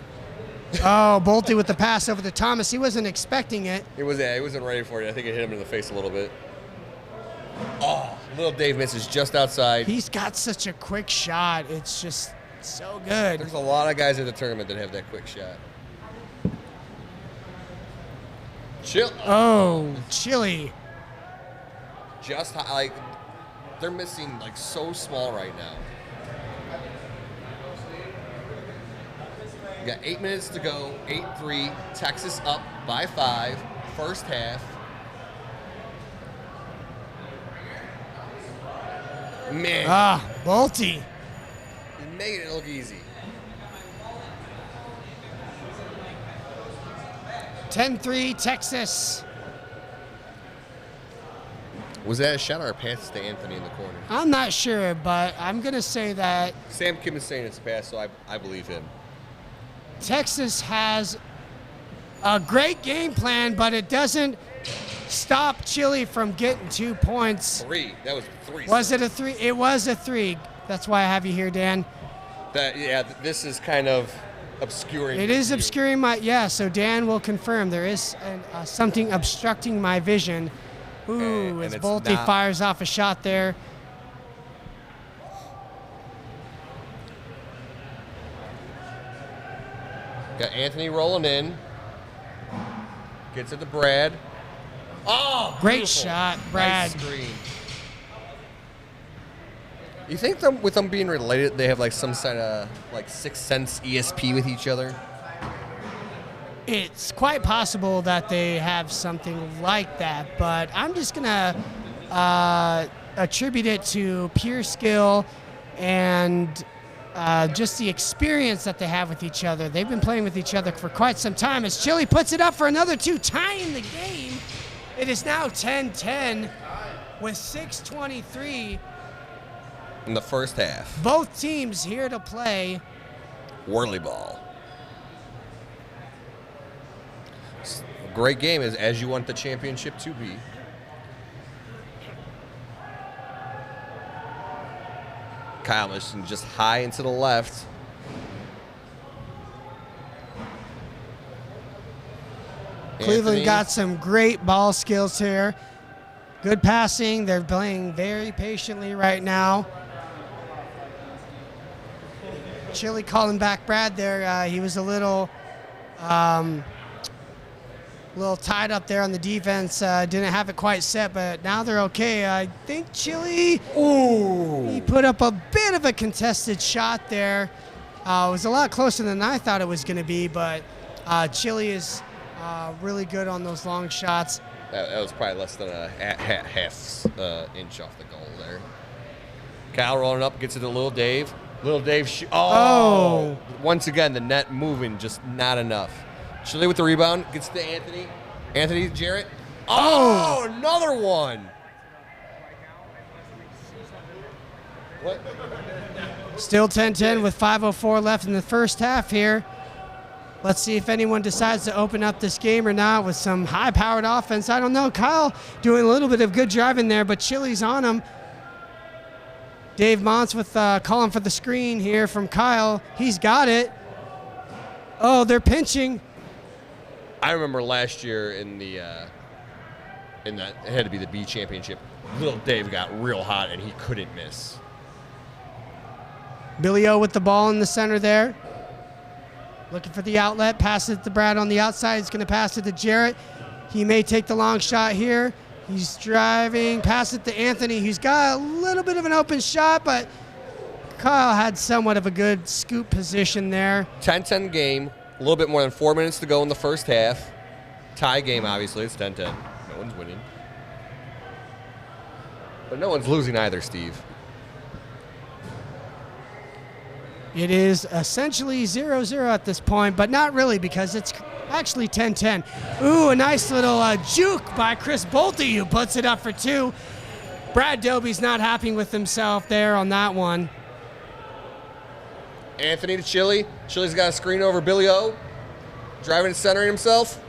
Oh, Bolte with the pass over to Thomas. He wasn't expecting it. He wasn't ready for it. I think it hit him in the face a little bit. Oh, little Dave misses just outside. He's got such a quick shot. It's just so good. There's a lot of guys at the tournament that have that quick shot. Oh, Chili. Just like they're missing like so small right now. We got 8 minutes to go. 8-3. Texas up by 5. First half. Man. Bolte. He's making it look easy. 10-3 Texas. Was that a shot or a pass to Anthony in the corner? I'm not sure, but I'm going to say that Sam Kim is saying it's a pass, so I believe him. Texas has a great game plan, but it doesn't stop Chile from getting 2 points. 3. That was 3. Was it a 3? It was a 3. That's why I have you here, Dan. This is kind of obscuring. It is obscuring my, so Dan will confirm there is something obstructing my vision. Ooh, as Bolte fires off a shot there. Got Anthony rolling in. Gets it to Brad. Oh, great beautiful. Shot, Brad. Nice screen. You think with them being related, they have like some kind of like Sixth Sense ESP with each other? It's quite possible that they have something like that, but I'm just gonna attribute it to pure skill and just the experience that they have with each other. They've been playing with each other for quite some time. As Chile puts it up for another 2, tying the game. It is now 10-10 with 6:23 in the first half. Both teams here to play WhirlyBall. Great game as you want the championship to be. Kyle Mission just high and to the left. Cleveland got some great ball skills here. Good passing. They're playing very patiently right now. Chile calling back Brad there. He was a little tied up there on the defense. Didn't have it quite set, but now they're okay. I think Chile, he put up a bit of a contested shot there. It was a lot closer than I thought it was going to be, but Chile is really good on those long shots. That was probably less than a half inch off the goal there. Cal rolling up, gets it to Little Dave. Little Dave, once again, the net moving, just not enough. Chile with the rebound, gets to Anthony. Anthony Jarrett. Oh, another one. What? Still 10-10 with 5:04 left in the first half here. Let's see if anyone decides to open up this game or not with some high-powered offense. I don't know. Kyle doing a little bit of good driving there, but Chile's on him. Dave Montz with calling for the screen here from Kyle. He's got it. Oh, they're pinching. I remember last year in that it had to be the B championship. Little Dave got real hot and he couldn't miss. Billy O with the ball in the center there. Looking for the outlet, pass it to Brad on the outside. He's going to pass it to Jarrett. He may take the long shot here. He's driving, pass it to Anthony. He's got a little bit of an open shot, but Kyle had somewhat of a good scoop position there. 10-10 game, a little bit more than 4 minutes to go in the first half. Tie game, obviously, it's 10-10. No one's winning. But no one's losing either, Steve. It is essentially 0-0 at this point, but not really because it's Actually 10-10. Ooh, a nice little juke by Chris Bolte, who puts it up for 2. Brad Doby's not happy with himself there on that one. Anthony to Chili. Chili's got a screen over Billy O. Driving and centering himself.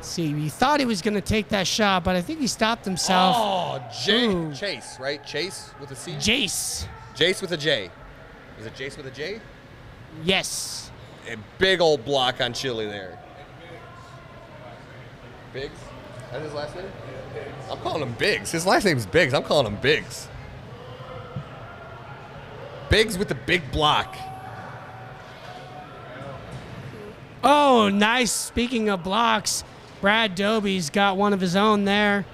See, he thought he was going to take that shot, but I think he stopped himself. Oh, Ooh. Chase, right? Chase with a C? Jace. Jace with a J. Is it Jace with a J? Yes. A big old block on Chili there. Biggs? Is that his last name? I'm calling him Biggs. His last name's Biggs. I'm calling him Biggs. Biggs with the big block. Oh, nice. Speaking of blocks, Brad Doby's got one of his own there.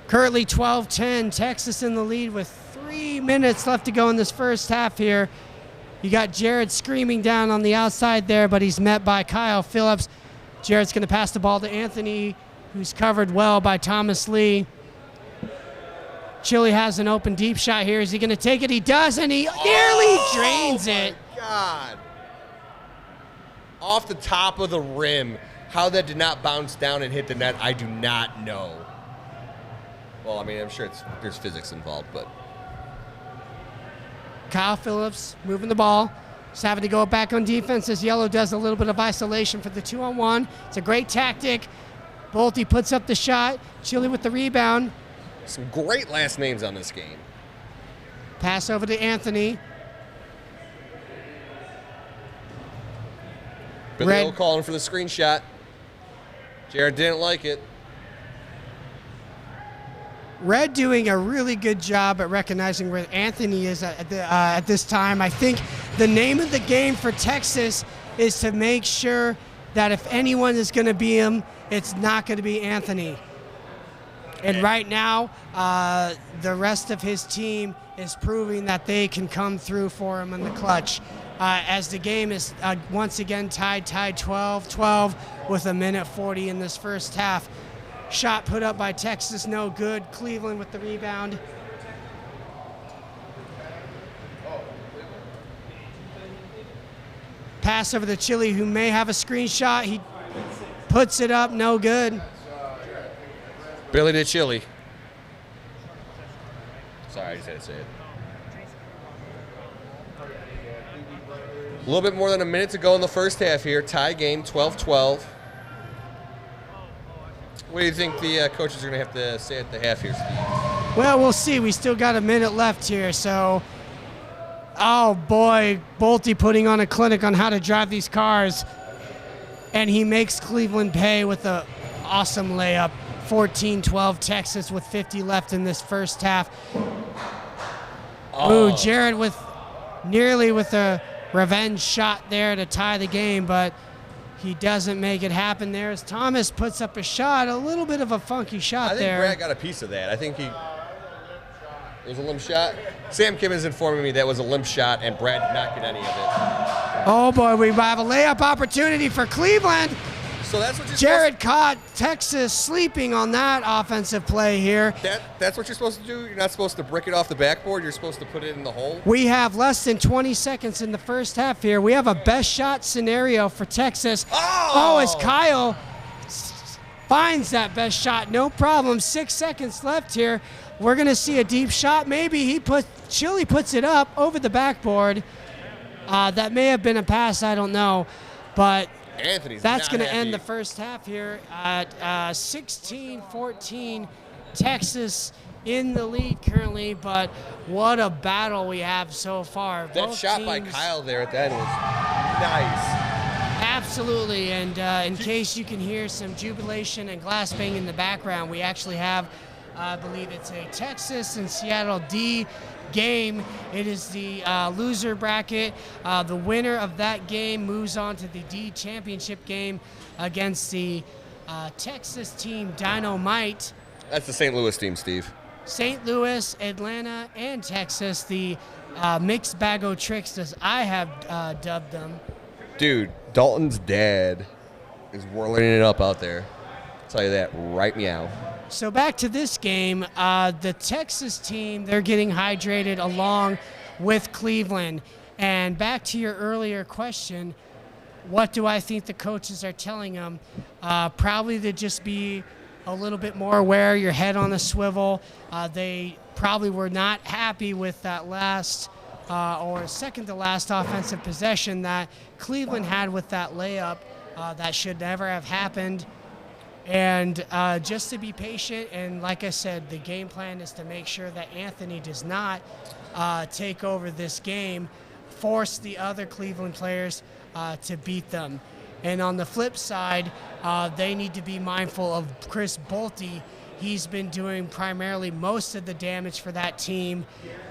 Currently 12-10, Texas in the lead with 3 minutes left to go in this first half here. You got Jared screaming down on the outside there, but he's met by Kyle Phillips. Jared's going to pass the ball to Anthony, who's covered well by Thomas Lee. Chili has an open deep shot here. Is he going to take it? He does, and he nearly drains it. God. Off the top of the rim. How that did not bounce down and hit the net, I do not know. Well, I mean, I'm sure there's physics involved, but. Kyle Phillips moving the ball. Just having to go back on defense as Yellow does a little bit of isolation for the 2-on-1. It's a great tactic. Bolte puts up the shot. Chili with the rebound. Some great last names on this game. Pass over to Anthony. Billy O calling for the screenshot. Jared didn't like it. Red doing a really good job at recognizing where Anthony is at this time. I think the name of the game for Texas is to make sure that if anyone is going to be him, it's not going to be Anthony. And right now, the rest of his team is proving that they can come through for him in the clutch. As the game is once again tied 12-12 with 1:40 in this first half. Shot put up by Texas, no good. Cleveland with the rebound. Pass over to Chili, who may have a screenshot. He puts it up, no good. Billy to Chili. Sorry, I just had to say it. A little bit more than a minute to go in the first half here. Tie game, 12-12. What do you think the coaches are going to have to say at the half here, Steve? Well, we'll see. We still got a minute left here, so... Oh, boy. Bolte putting on a clinic on how to drive these cars. And he makes Cleveland pay with an awesome layup. 14-12 Texas with 50 left in this first half. Ooh, Jared nearly with a revenge shot there to tie the game, but he doesn't make it happen there as Thomas puts up a shot, a little bit of a funky shot there. I think Brad got a piece of that. I think it was a limp shot. Sam Kim is informing me that was a limp shot, and Brad did not get any of it. Oh, boy, we have a layup opportunity for Cleveland. So that's what you're Jared caught Texas sleeping on that offensive play here. That's what you're supposed to do? You're not supposed to brick it off the backboard? You're supposed to put it in the hole? We have less than 20 seconds in the first half here. We have a best shot scenario for Texas. Oh, as Kyle finds that best shot. No problem. 6 seconds left here. We're going to see a deep shot. Maybe Chili puts it up over the backboard. That may have been a pass. I don't know. But that's going to end the first half here at 16-14. Texas in the lead currently, but what a battle we have so far. That shot by Kyle there at the end was nice. Absolutely, and in case you can hear some jubilation and glass bang in the background, we actually have, I believe it's a Texas and Seattle D game. It is the loser bracket. The winner of that game moves on to the D championship game against the Texas team Dy-No-Mite. That's the St. Louis team, Steve. St. Louis, Atlanta, and Texas, the mixed bag of tricks, as I have dubbed them. Dude, Dalton's dad is whirling it up out there. I'll tell you that right meow. So back to this game, the Texas team, they're getting hydrated along with Cleveland. And back to your earlier question, what do I think the coaches are telling them? Probably to just be a little bit more aware, your head on a swivel. They probably were not happy with that last or second to last offensive possession that Cleveland had with that layup. That should never have happened. And just to be patient, and like I said, the game plan is to make sure that Anthony does not take over this game, force the other Cleveland players to beat them. And on the flip side, they need to be mindful of Chris Bolte. He's been doing primarily most of the damage for that team,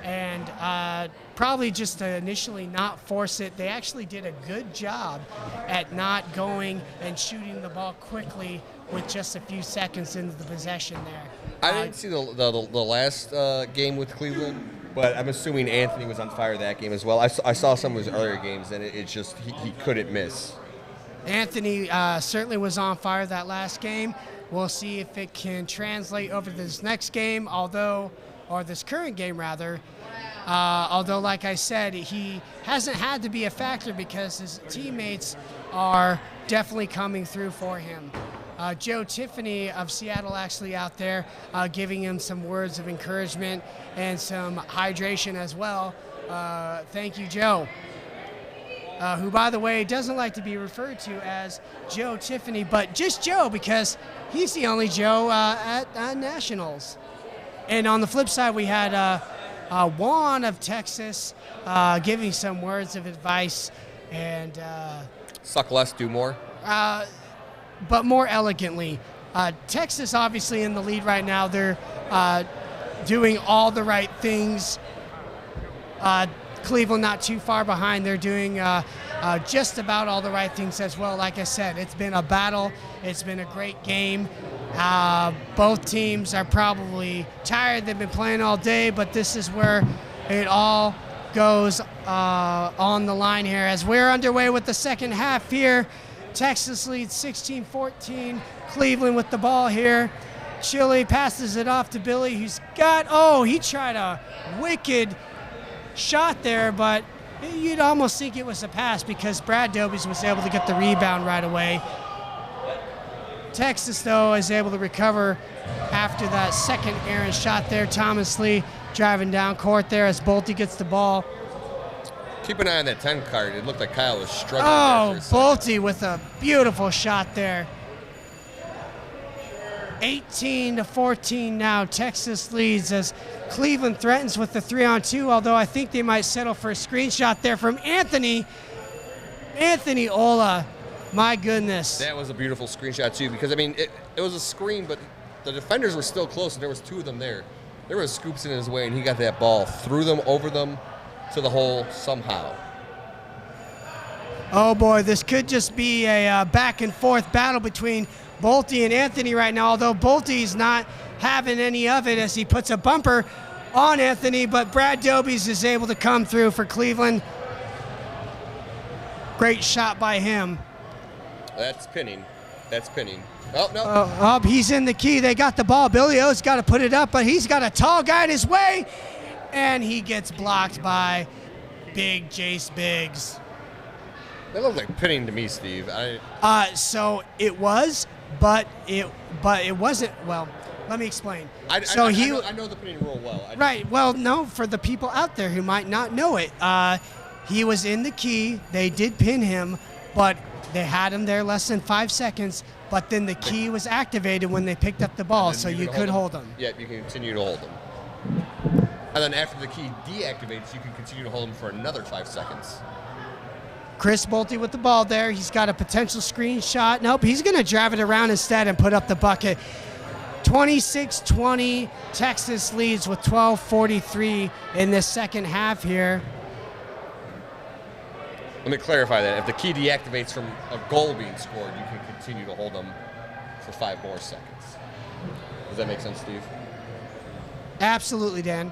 and probably just to initially not force it. They actually did a good job at not going and shooting the ball quickly with just a few seconds into the possession there. I didn't see the last game with Cleveland, but I'm assuming Anthony was on fire that game as well. I saw some of his earlier games, and it's just he couldn't miss. Anthony certainly was on fire that last game. We'll see if it can translate over to this next game, or this current game rather. Although, like I said, he hasn't had to be a factor because his teammates are definitely coming through for him. Joe Tiffany of Seattle actually out there giving him some words of encouragement and some hydration as well. Thank you, Joe. Who, by the way, doesn't like to be referred to as Joe Tiffany, but just Joe because he's the only Joe at Nationals. And on the flip side, we had Juan of Texas giving some words of advice and Suck less, do more. But more elegantly. Texas obviously in the lead right now. They're doing all the right things. Cleveland not too far behind. They're doing just about all the right things as well. Like I said, it's been a battle. It's been a great game. Both teams are probably tired. They've been playing all day, but this is where it all goes on the line here as we're underway with the second half here. Texas leads 16-14. Cleveland with the ball here. Chile passes it off to Billy, who's got, he tried a wicked shot there, but you'd almost think it was a pass because Brad Dobies was able to get the rebound right away. Texas, though, is able to recover after that second errant shot there. Thomas Lee driving down court there as Bolte gets the ball. Keep an eye on that 10 card. It looked like Kyle was struggling. Bolte with a beautiful shot there. 18-14 now. Texas leads as Cleveland threatens with the 3-on-2, although I think they might settle for a screenshot there from Anthony Ola. My goodness. That was a beautiful screenshot, too, because, I mean, it was a screen, but the defenders were still close, and there was two of them there. There was scoops in his way, and he got that ball, threw them over them to the hole somehow. Oh, boy, this could just be a back-and-forth battle between Bolte and Anthony right now, although Bolte's not having any of it as he puts a bumper on Anthony, but Brad Dobies is able to come through for Cleveland. Great shot by him. That's pinning. Oh, no. He's in the key. They got the ball. Billy O's got to put it up, but he's got a tall guy in his way, and he gets blocked by Big Jace Biggs. That looked like pinning to me, Steve. So it was, but it wasn't. Well, let me explain. I know the pinning rule well. Right. Well, no, for the people out there who might not know it, he was in the key. They did pin him, but they had him there less than 5 seconds. But then the key was activated when they picked up the ball, so you could hold him. Yeah, you can continue to hold him. And then after the key deactivates, you can continue to hold him for another 5 seconds. Chris Bolte with the ball there. He's got a potential screenshot. Nope, he's going to drive it around instead and put up the bucket. 26-20, Texas leads with 12:43 in the second half here. Let me clarify that. If the key deactivates from a goal being scored, you can continue to hold them for 5 more seconds. Does that make sense, Steve? Absolutely, Dan.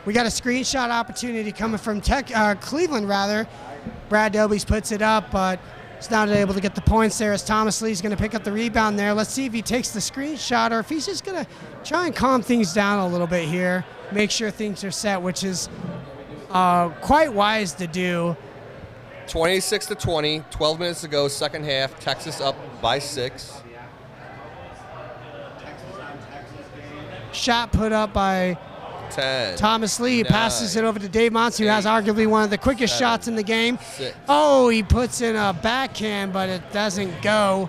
We got a screenshot opportunity coming from Cleveland, rather. Brad Dobies puts it up, but he's not able to get the points there as Thomas Lee's going to pick up the rebound there. Let's see if he takes the screenshot or if he's just going to try and calm things down a little bit here, make sure things are set, which is quite wise to do. 26-20, 12 minutes to go, second half. Texas up by 6. Shot put up by 10. Thomas Lee. 9, Passes it over to Dave Monts, who has 8, arguably one of the quickest 7, shots in the game. 6. Oh, he puts in a backhand, but it doesn't go.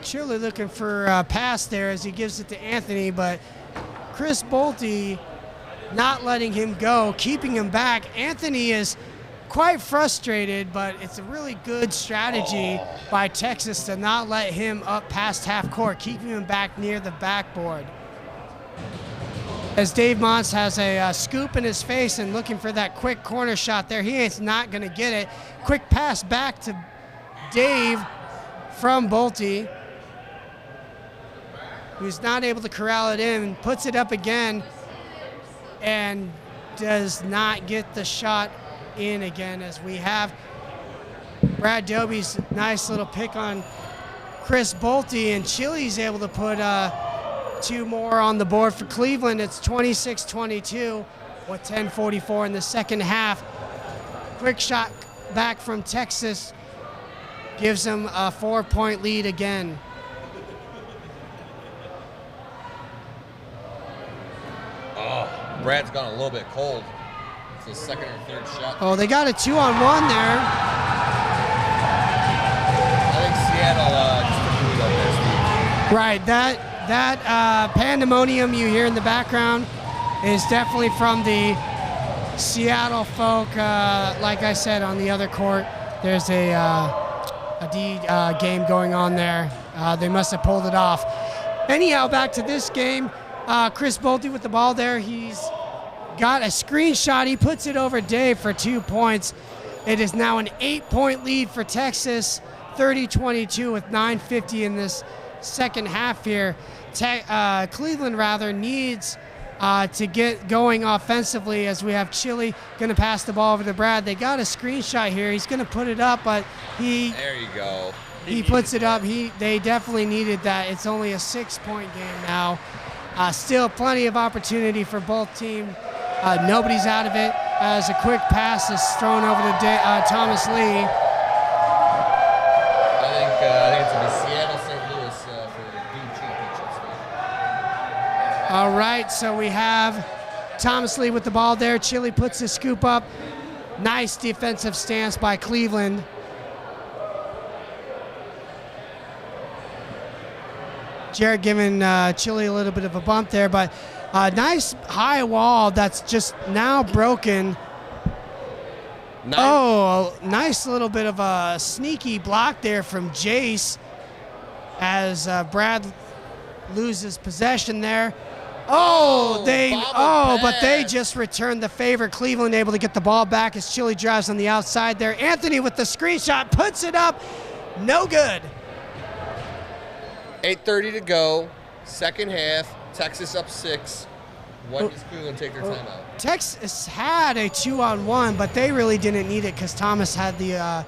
Chile looking for a pass there as he gives it to Anthony, but Chris Bolte not letting him go, keeping him back. Anthony is quite frustrated, but it's a really good strategy by Texas to not let him up past half court, keeping him back near the backboard. As Dave Monts has a scoop in his face and looking for that quick corner shot there, he ain't not going to get it. Quick pass back to Dave from Bolte, who's not able to corral it in, puts it up again, and does not get the shot in again, as we have Brad Dobie's nice little pick on Chris Bolte, and Chile's able to put 2 more on the board for Cleveland. It's 26-22 with 10:44 in the second half. Quick shot back from Texas gives them a 4-point lead again. Brad's gone a little bit cold. It's his second or third shot. Oh, they got a 2-on-1 there. I think Seattle just took the lead on there, Steve. Right, that pandemonium you hear in the background is definitely from the Seattle folk. Like I said, on the other court, there's a D game going on there. They must have pulled it off. Anyhow, back to this game. Chris Bolte with the ball there. He's got a screenshot. He puts it over Dave for 2 points. It is now an 8-point lead for Texas, 30-22 with 9:50 in this second half here. Cleveland rather needs to get going offensively, as we have Chile going to pass the ball over to Brad. They got a screenshot here. He's going to put it up, but there you go. He puts it up. They definitely needed that. It's only a 6-point game now. Still plenty of opportunity for both teams. Nobody's out of it, as a quick pass is thrown over to Thomas Lee. I think it's going to be Seattle, St. Louis for the Dean Championships. All right, so we have Thomas Lee with the ball there. Chile puts the scoop up. Nice defensive stance by Cleveland. Jared giving Chile a little bit of a bump there, but nice high wall that's just now broken. Nice. Oh, nice little bit of a sneaky block there from Jace as Brad loses possession there. But they just returned the favor. Cleveland able to get the ball back as Chile drives on the outside there. Anthony with the screenshot puts it up. No good. 8:30 to go, second half. Texas up 6. When does Cleveland take their timeout? Texas had a 2-on-1, but they really didn't need it because Thomas had the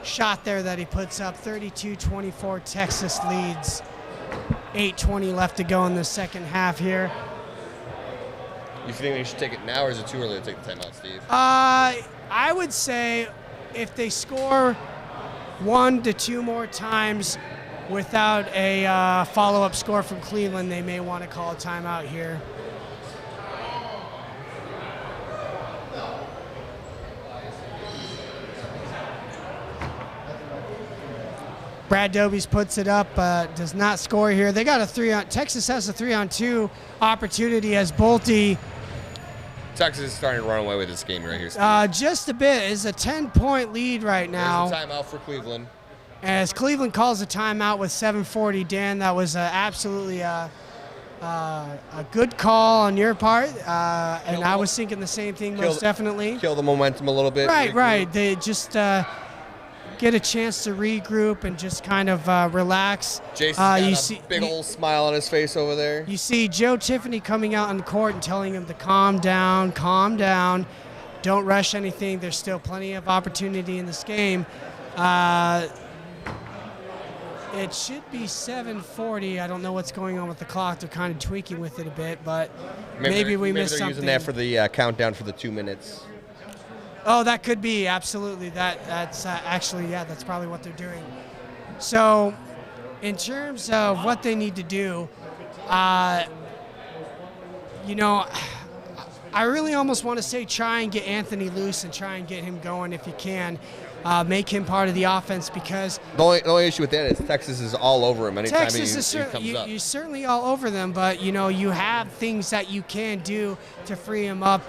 shot there that he puts up. 32-24, Texas leads. 8:20 left to go in the second half here. You think they should take it now, or is it too early to take the timeout, Steve? I would say if they score 1 to 2 more times without a follow-up score from Cleveland, they may want to call a timeout here. Brad Dobies puts it up, does not score here. They got a 3-on. Texas has a 3-on-2 opportunity as Bolte. Texas is starting to run away with this game right here, Steve. Just a bit. It's a 10-point lead right now. There's a timeout for Cleveland. As Cleveland calls a timeout with 7:40, Dan, that was absolutely a good call on your part, and I was thinking the same thing most definitely. Kill the momentum a little bit. Right. They just get a chance to regroup and just kind of relax. Jason's got a big old smile on his face over there. You see Joe Tiffany coming out on the court and telling him to calm down. don't rush anything. There's still plenty of opportunity in this game. It should be 7:40. I don't know what's going on with the clock. They're kind of tweaking with it a bit, but maybe we missed something. Maybe they're using that for the countdown for the 2 minutes. Oh, that could be, absolutely. That's actually, yeah, that's probably what they're doing. So in terms of what they need to do, you know, I really almost want to say try and get Anthony loose and try and get him going if you can. Make him part of the offense, because the only issue with that is Texas is all over him anytime he comes up. You're certainly all over them, but you know you have things that you can do to free him up.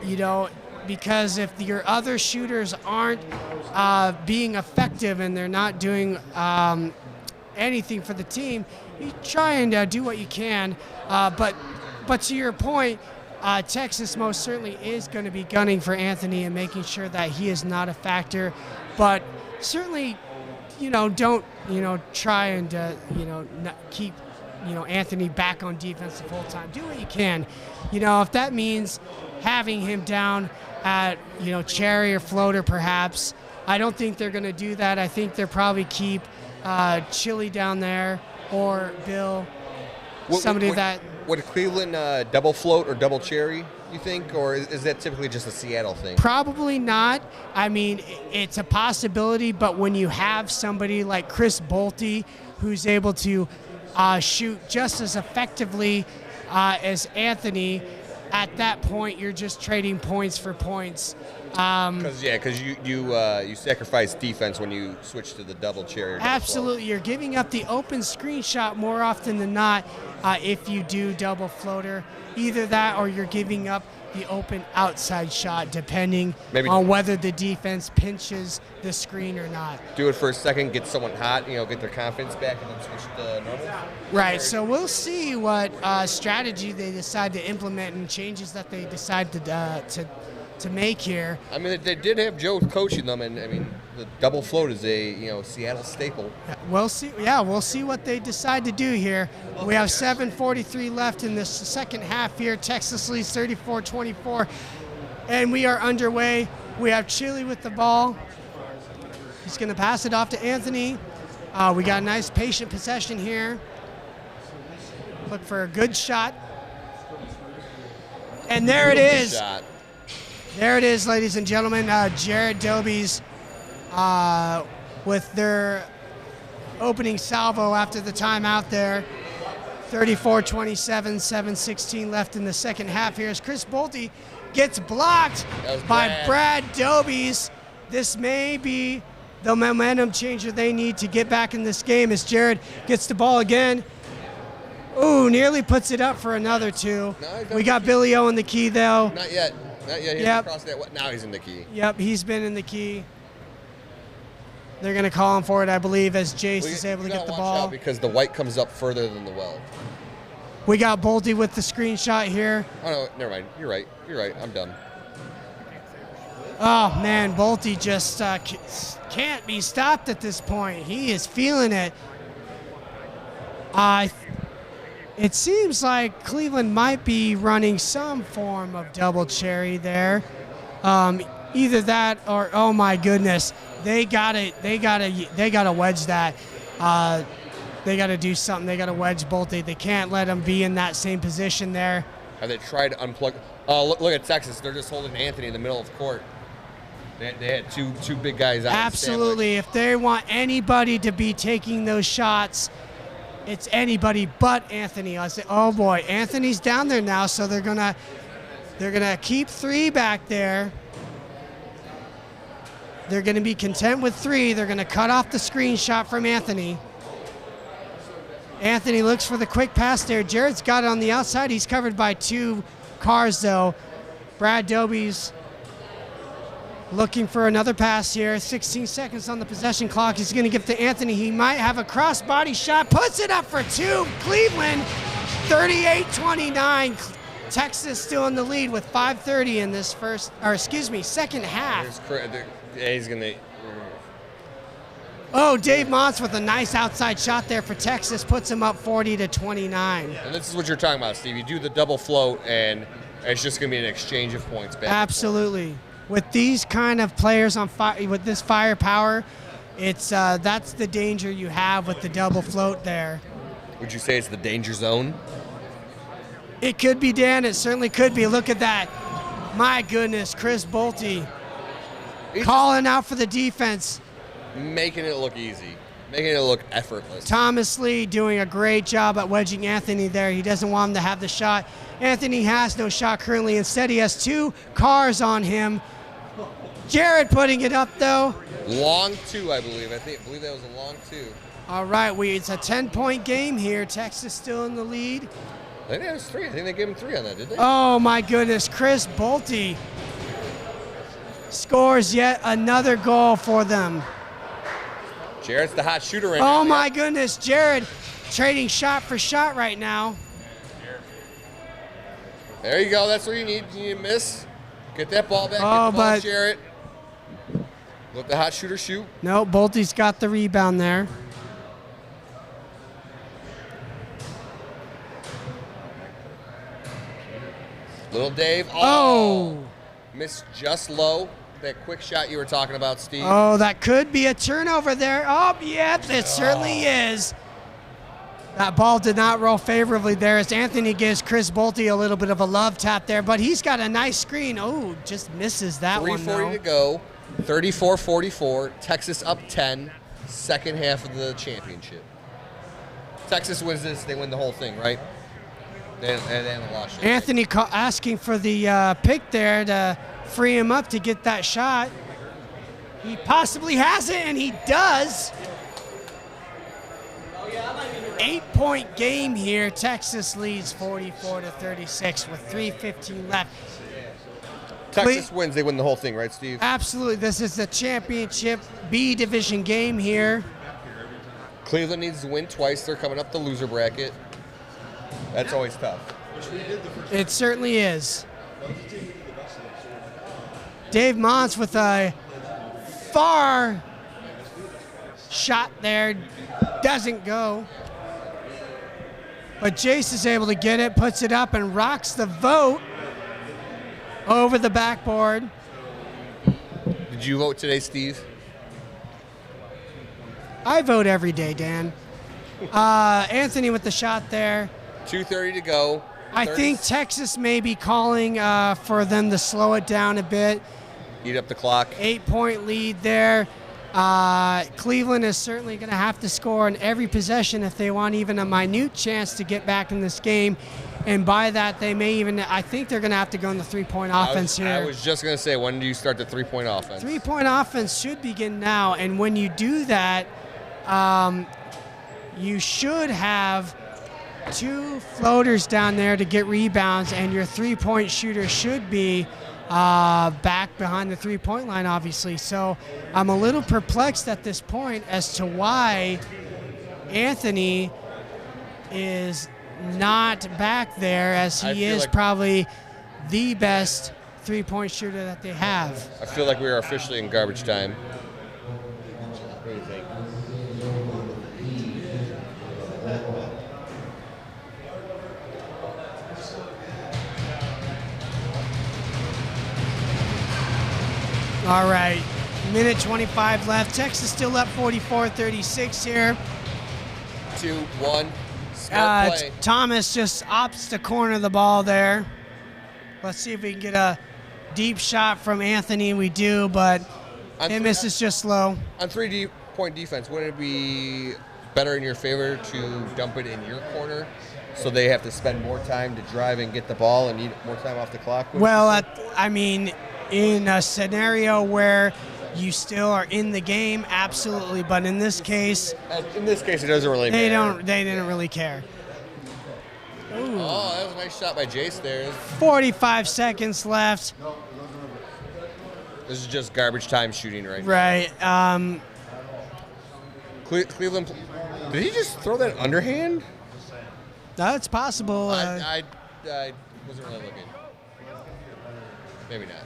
You know, because if your other shooters aren't being effective and they're not doing anything for the team, you try and do what you can. But to your point, Texas most certainly is going to be gunning for Anthony and making sure that he is not a factor. But certainly, you know, don't, you know, try and, you know, keep, you know, Anthony back on defense the whole time. Do what you can. You know, if that means having him down at, you know, cherry or floater perhaps, I don't think they're going to do that. I think they'll probably keep Chili down there or Bill, somebody that... Would Cleveland double float or double cherry, you think? Or is that typically just a Seattle thing? Probably not. I mean, it's a possibility, but when you have somebody like Chris Bolte who's able to shoot just as effectively as Anthony, at that point you're just trading points for points. Because you sacrifice defense when you switch to the double cherry. Or double absolutely, float. You're giving up the open screen shot more often than not if you do double floater. Either that, or you're giving up the open outside shot, depending on whether the defense pinches the screen or not. Do it for a second, get someone hot, you know, get their confidence back, and then switch to normal. Right. So we'll see what strategy they decide to implement and changes that they decide to make here. I mean, they did have Joe coaching them, and I mean, the double float is a Seattle staple. We'll see. Yeah, we'll see what they decide to do here. We have 7:43 left in this second half here. Texas leads 34-24, and we are underway. We have Chili with the ball. He's going to pass it off to Anthony. We got a nice patient possession here. Look for a good shot, and there it is. Shot. There it is, ladies and gentlemen. Jared Doby's with their opening salvo after the timeout there. 34-27, 7:16 left in the second half here as Chris Bolte gets blocked by Brad Doby's. This may be the momentum changer they need to get back in this game as Jared gets the ball again. Ooh, nearly puts it up for another two. We got Billy O in the key, though. Not yet. Not yet. Yep. Across that. Now he's in the key. Yep, he's been in the key. They're going to call him for it, I believe, as Jace is able to get the ball. Because the white comes up further than the well. We got Bolte with the screenshot here. Oh, no, never mind. You're right. You're right. I'm done. Oh, man, Bolte just can't be stopped at this point. He is feeling it. It seems like Cleveland might be running some form of double cherry there. Either that or, oh my goodness, they gotta wedge that. They gotta do something. They gotta wedge Bolte. They can't let him be in that same position there. Have they tried to unplug? Oh, look at Texas. They're just holding Anthony in the middle of the court. They had two big guys out. Absolutely. If they want anybody to be taking those shots, it's anybody but Anthony. I say, oh boy, Anthony's down there now, so they're gonna keep three back there. They're gonna be content with three. They're gonna cut off the screen shot from Anthony. Anthony looks for the quick pass there. Jared's got it on the outside. He's covered by two cars though. Brad Doby's looking for another pass here. 16 seconds on the possession clock. He's going to give to Anthony. He might have a crossbody shot. Puts it up for two. Cleveland, 38-29. Texas still in the lead with 5:30 in this second half. He's going to. Oh, Dave Montz with a nice outside shot there for Texas. Puts him up 40-29. And this is what you're talking about, Steve. You do the double float, and It's just going to be an exchange of points back. Absolutely. With these kind of players on fire, with this firepower, it's that's the danger you have with the double float there. Would you say it's the danger zone? It could be, Dan. It certainly could be. Look at that. My goodness, Chris Bolte calling out for the defense. Making it look easy. Making it look effortless. Thomas Lee doing a great job at wedging Anthony there. He doesn't want him to have the shot. Anthony has no shot currently. Instead, he has 2 cars on him. Jared putting it up, though. Long 2, I believe. I believe that was a long 2. All right, it's a 10-point game here. Texas still in the lead. I think that was 3. I think they gave him 3 on that, did they? Oh, my goodness. Chris Bolte scores yet another goal for them. Jared's the hot shooter right now. Oh, my goodness. Jared trading shot for shot right now. There you go. That's what you need. You need to miss. Get that ball back. Oh, Get the ball, Jared. Let the hot shooter shoot. No, Bolte's got the rebound there. Little Dave. Oh. Missed just low. That quick shot you were talking about, Steve. Oh, that could be a turnover there. Oh, yep, it certainly is. That ball did not roll favorably there as Anthony gives Chris Bolte a little bit of a love tap there, but he's got a nice screen. Oh, just misses that one, though. 3:40 to go. 34-44. Texas up 10. Second half of the championship. Texas wins this. They win the whole thing, right? They haven't lost yet. Anthony asking for the pick there to free him up to get that shot. He possibly has it, and he does. 8-point game here. Texas leads 44-36 with 3:15 left. Texas wins. They win the whole thing, right, Steve? Absolutely. This is the championship B division game here. Cleveland needs to win twice. They're coming up the loser bracket. That's always tough. It certainly is. Dave Mons with a far shot there. Doesn't go. But Jace is able to get it, puts it up, and rocks the vote over the backboard. Did you vote today, Steve? I vote every day, Dan. Anthony with the shot there. 2:30 to go. I think Texas may be calling for them to slow it down a bit. Eat up the clock. 8-point lead there. Cleveland is certainly going to have to score on every possession if they want even a minute chance to get back in this game. And by that, they may even, I think they're going to have to go in the 3-point offense here. I was just going to say, when do you start the 3-point offense? 3-point offense should begin now. And when you do that, you should have 2 floaters down there to get rebounds, and your 3-point shooter should be back behind the 3-point line, obviously. So I'm a little perplexed at this point as to why Anthony is not back there, as he is like probably the best 3-point shooter that they have. I feel like we are officially in garbage time. What do you think? All right, minute 25 left. Texas still up 44-36 here. 2-1. Smart play. Thomas just opts to corner the ball there. Let's see if we can get a deep shot from Anthony. We do, but it misses just low. On 3-point defense, wouldn't it be better in your favor to dump it in your corner so they have to spend more time to drive and get the ball and need more time off the clock? Well, I mean, in a scenario where you still are in the game, absolutely. But in this case, it doesn't really matter. They didn't really care. Ooh. Oh, that was a nice shot by Jace there. 45 seconds left. This is just garbage time shooting right now. Right. Cleveland, did he just throw that underhand? That's possible. I wasn't really looking. Maybe not.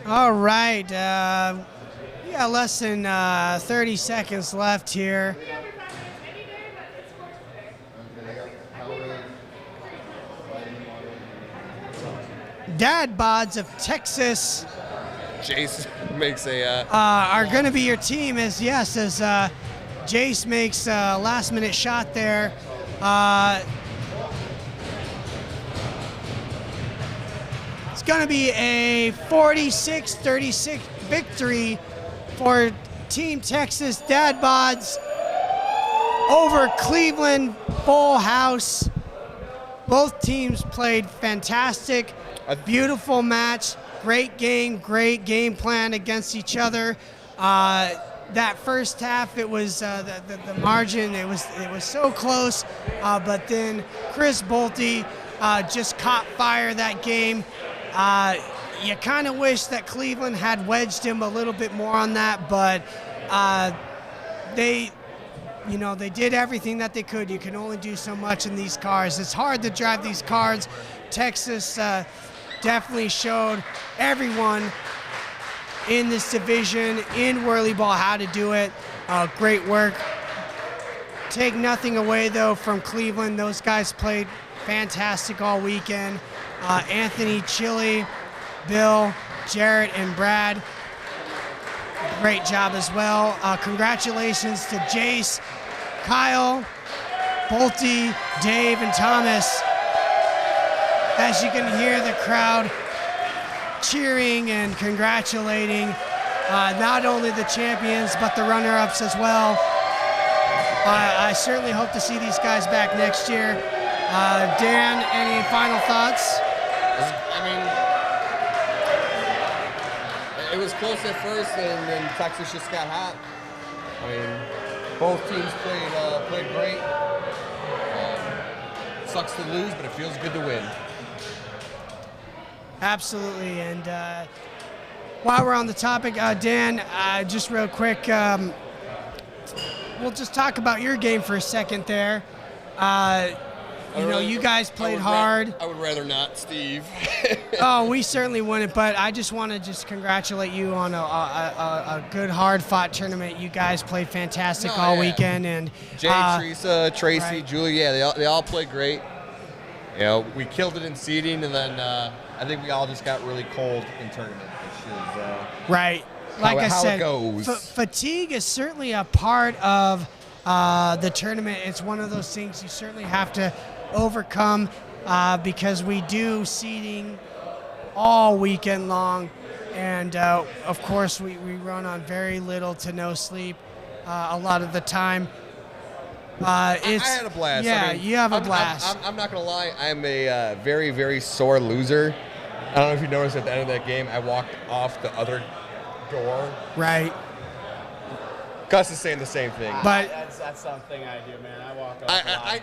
All right. Yeah, less than 30 seconds left here. Dad Bods of Texas Jace makes a. are going to be your team as Jace makes a last-minute shot there. It's going to be a 46-36 victory for Team Texas Dad Bods over Cleveland. Full house. Both teams played fantastic. A beautiful match. Great game plan against each other. That first half, it was the margin. It was so close, but then Chris Bolte just caught fire that game. You kind of wish that Cleveland had wedged him a little bit more on that, but they did everything that they could. You can only do so much in these cars. It's hard to drive these cars. Texas definitely showed everyone in this division, in WhirlyBall, how to do it. Great work. Take nothing away, though, from Cleveland. Those guys played fantastic all weekend. Anthony, Chili, Bill, Jarrett, and Brad, great job as well. Congratulations to Jace, Kyle, Bolte, Dave, and Thomas. As you can hear the crowd cheering and congratulating not only the champions but the runner-ups as well. I certainly hope to see these guys back next year. Dan, any final thoughts? I mean, it was close at first, and then Texas just got hot. I mean, both teams played great. Sucks to lose, but it feels good to win. Absolutely, and while we're on the topic, Dan, just real quick, we'll just talk about your game for a second there. You guys played hard. I would rather not, Steve. Oh, we certainly wouldn't, but I just want to just congratulate you on a good, hard-fought tournament. You guys played fantastic all weekend, and Jay, Teresa, Tracy, right. Julia, they all played great. You know, we killed it in seeding, and then I think we all just got really cold in tournament, which is right. Like I said, it goes. Fatigue is certainly a part of the tournament. It's one of those things you certainly have to overcome because we do seeding all weekend long, and of course we run on very little to no sleep a lot of the time. I had a blast. Yeah, I mean, you have a blast. I'm not going to lie. I'm a very, very sore loser. I don't know if you noticed at the end of that game, I walked off the other door. Right. Gus is saying the same thing. But that's something I do, man. I walk off.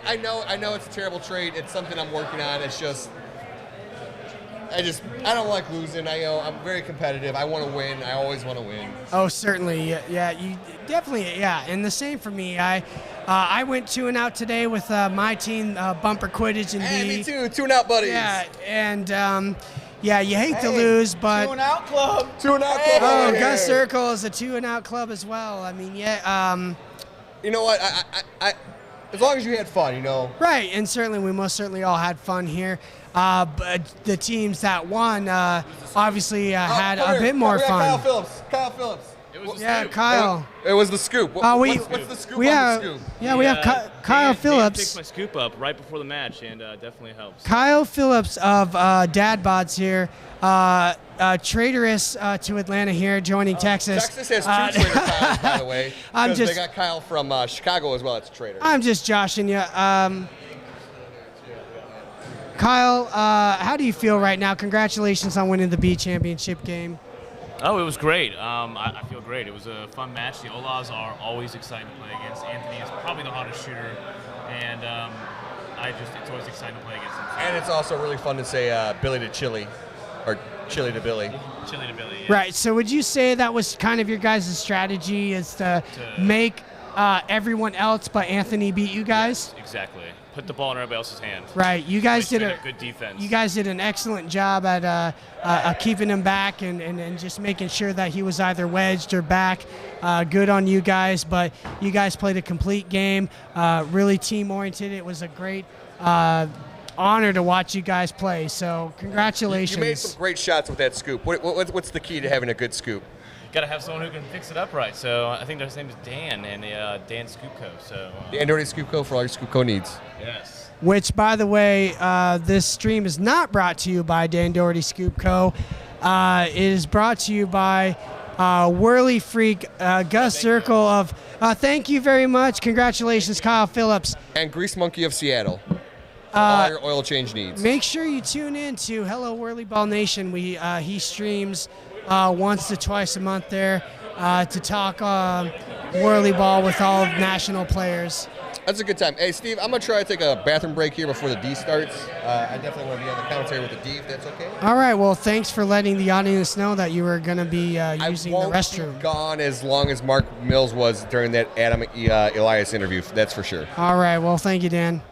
I know it's a terrible trait. It's something I'm working on. It's just I don't like losing. I'm very competitive. I want to win. I always want to win. Oh, certainly. Yeah, you definitely. Yeah, and the same for me. I went 2-0 today with my team, Bumper Quidditch and me too. 2-0 buddies. Yeah, and you hate to lose, but 2-0 club. 2-0 club. Oh, Gus Circle is a 2-0 club as well. I mean, yeah. You know what? I as long as you had fun, you know. Right, and certainly we most certainly all had fun here. But the teams that won obviously had a bit more fun. Kyle Phillips. Kyle. It was the scoop. What's the scoop on the scoop? Yeah, we have Kyle Phillips. Picked my scoop up right before the match, and definitely helps. Kyle Phillips of Dad Bods here, traitorous to Atlanta here, joining Texas. Texas has two traitor Kyles, by the way. They got Kyle from Chicago as well. It's a traitor. I'm just joshing you. Kyle, how do you feel right now? Congratulations on winning the B championship game. Oh, it was great. I feel great. It was a fun match. The Olas are always exciting to play against. Anthony is probably the hottest shooter, and it's always exciting to play against him. And it's also really fun to say Billy to Chili, or Chili to Billy. Chili to Billy, yeah. Right, so would you say that was kind of your guys' strategy, is to make everyone else but Anthony beat you guys? Yes, exactly. Put the ball in everybody else's hand. Right, you guys did a good defense. You guys did an excellent job at keeping him back and just making sure that he was either wedged or back. Good on you guys, but you guys played a complete game, really team oriented. It was a great honor to watch you guys play. So congratulations. You made some great shots with that scoop. What's the key to having a good scoop? Got to have someone who can fix it up right. So I think his name is Dan, and Dan Scoopco. So Dan Doherty Scoopco for all your Scoopco needs. Yes. Which, by the way, this stream is not brought to you by Dan Doherty Scoop Co. It is brought to you by Whirly Freak, Gus Circle of. Thank you very much. Congratulations, Kyle Phillips. And Grease Monkey of Seattle. All your oil change needs. Make sure you tune in to Hello WhirlyBall Nation. He streams once to twice a month there to talk WhirlyBall with all national players. That's a good time. Hey, Steve, I'm going to try to take a bathroom break here before the D starts. I definitely want to be on the commentary with the D, if that's okay. All right. Well, thanks for letting the audience know that you were going to be using the restroom. I won't be gone as long as Mark Mills was during that Adam Elias interview. That's for sure. All right. Well, thank you, Dan.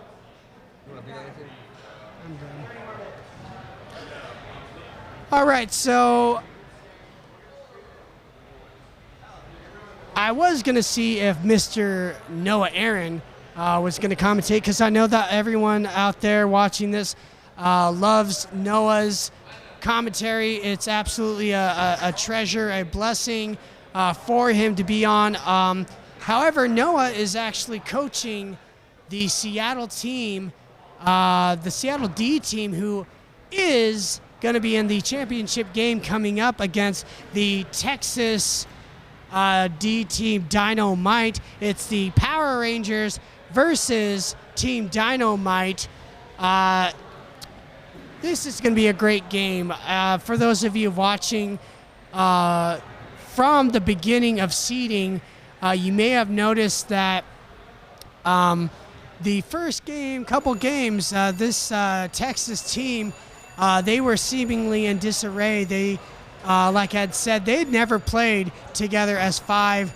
All right. So I was going to see if Mr. Noah Aaron was going to commentate, because I know that everyone out there watching this loves Noah's commentary. It's absolutely a treasure, a blessing for him to be on. However, Noah is actually coaching the Seattle team, the Seattle D team, who is going to be in the championship game coming up against the Texas D team Dy-No-Mite. It's the Power Rangers versus Team Dy-No-Mite. This is going to be a great game. For those of you watching from the beginning of seeding, you may have noticed that the first couple games, this Texas team, they were seemingly in disarray. They, like I had said, they'd never played together as five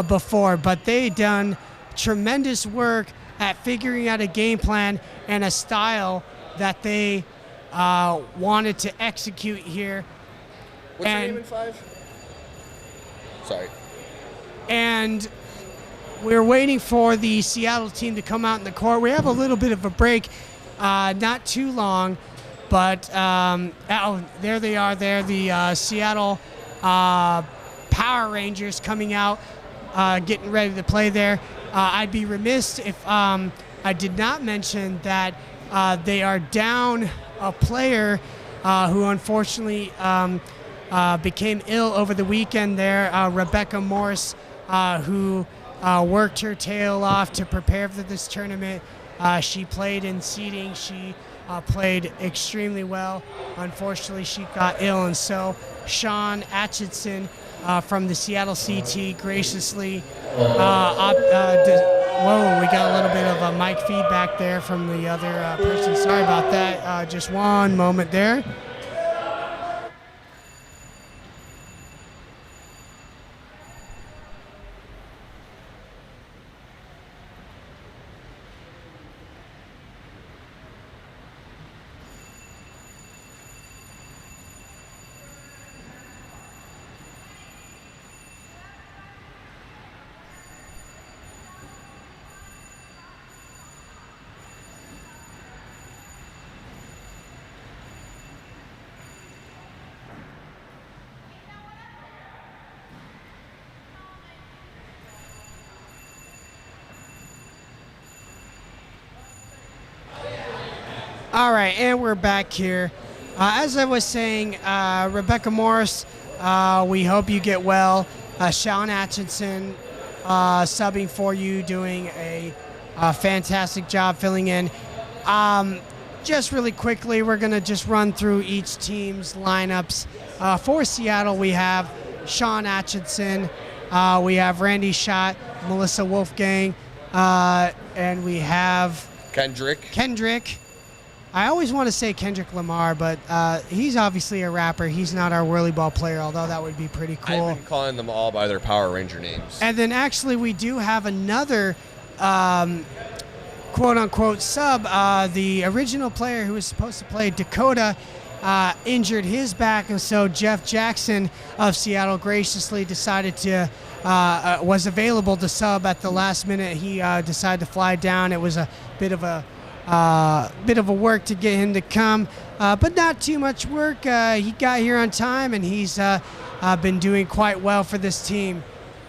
before, but they'd done tremendous work at figuring out a game plan and a style that they wanted to execute here. What's your name in 5? Sorry. And we're waiting for the Seattle team to come out in the court. We have a little bit of a break, not too long, but there they are there, the Seattle Power Rangers coming out, getting ready to play there. I'd be remiss if I did not mention that they are down a player who unfortunately became ill over the weekend there, Rebecca Morse, who worked her tail off to prepare for this tournament. She played in seeding. She played extremely well. Unfortunately, she got ill, and so Sean Atchison from the Seattle CT graciously whoa, we got a little bit of a mic feedback there from the other person. Sorry about that. Just one moment there. All right, and we're back here. As I was saying, Rebecca Morris, we hope you get well. Sean Atchison subbing for you, doing a fantastic job filling in. Just really quickly, we're going to just run through each team's lineups. For Seattle, we have Sean Atchison, we have Randy Schott, Melissa Wolfgang, and we have Kendrick. I always want to say Kendrick Lamar, but he's obviously a rapper. He's not our WhirlyBall player, although that would be pretty cool. I've been calling them all by their Power Ranger names. And then actually we do have another quote-unquote sub. The original player who was supposed to play Dakota injured his back, and so Jeff Jackson of Seattle graciously decided to was available to sub at the last minute. He decided to fly down. It was a bit of a bit of a work to get him to come, but not too much work. He got here on time, and he's been doing quite well for this team.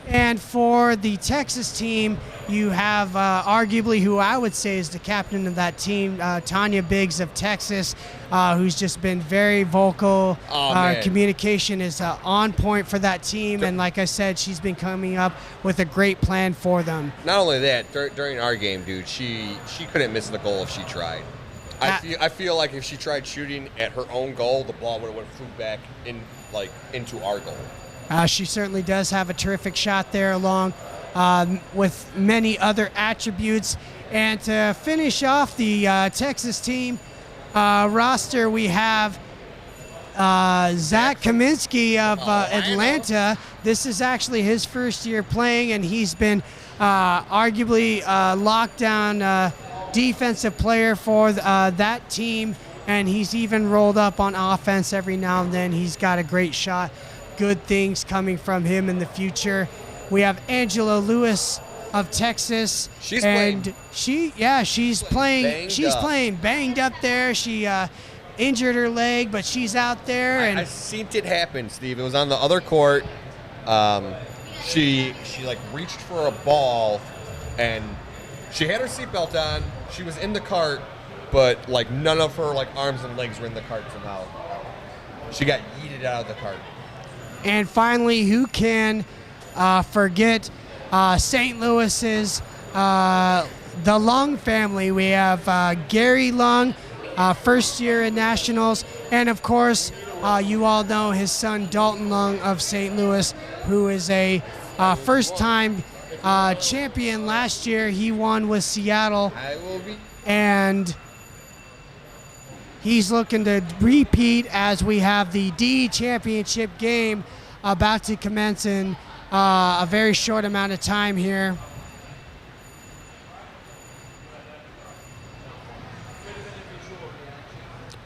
And for the Texas team, you have arguably who I would say is the captain of that team, Tanya Biggs of Texas, who's just been very vocal. Communication is on point for that team, and like I said, she's been coming up with a great plan for them. Not only that, during our game, dude, she couldn't miss the goal if she tried. I feel like if she tried shooting at her own goal, the ball would have flew back into our goal. She certainly does have a terrific shot there, along with many other attributes. And to finish off the Texas team roster, we have Zach Kaminsky of Atlanta. This is actually his first year playing, and he's been arguably lockdown defensive player for that team, and he's even rolled up on offense every now and then. He's got a great shot. Good things coming from him in the future. We have Angela Lewis of Texas. She's playing. She's playing banged up there. She injured her leg, but she's out there. And I seen it happen, Steve. It was on the other court. She reached for a ball, and she had her seatbelt on. She was in the cart, but none of her arms and legs were in the cart somehow. She got yeeted out of the cart. And finally, who can forget St. Louis's the Lung family? We have Gary Lung, first year in Nationals, and of course, you all know his son Dalton Lung of St. Louis, who is a first-time champion last year. He won with Seattle, and he's looking to repeat as we have the D championship game about to commence in a very short amount of time here.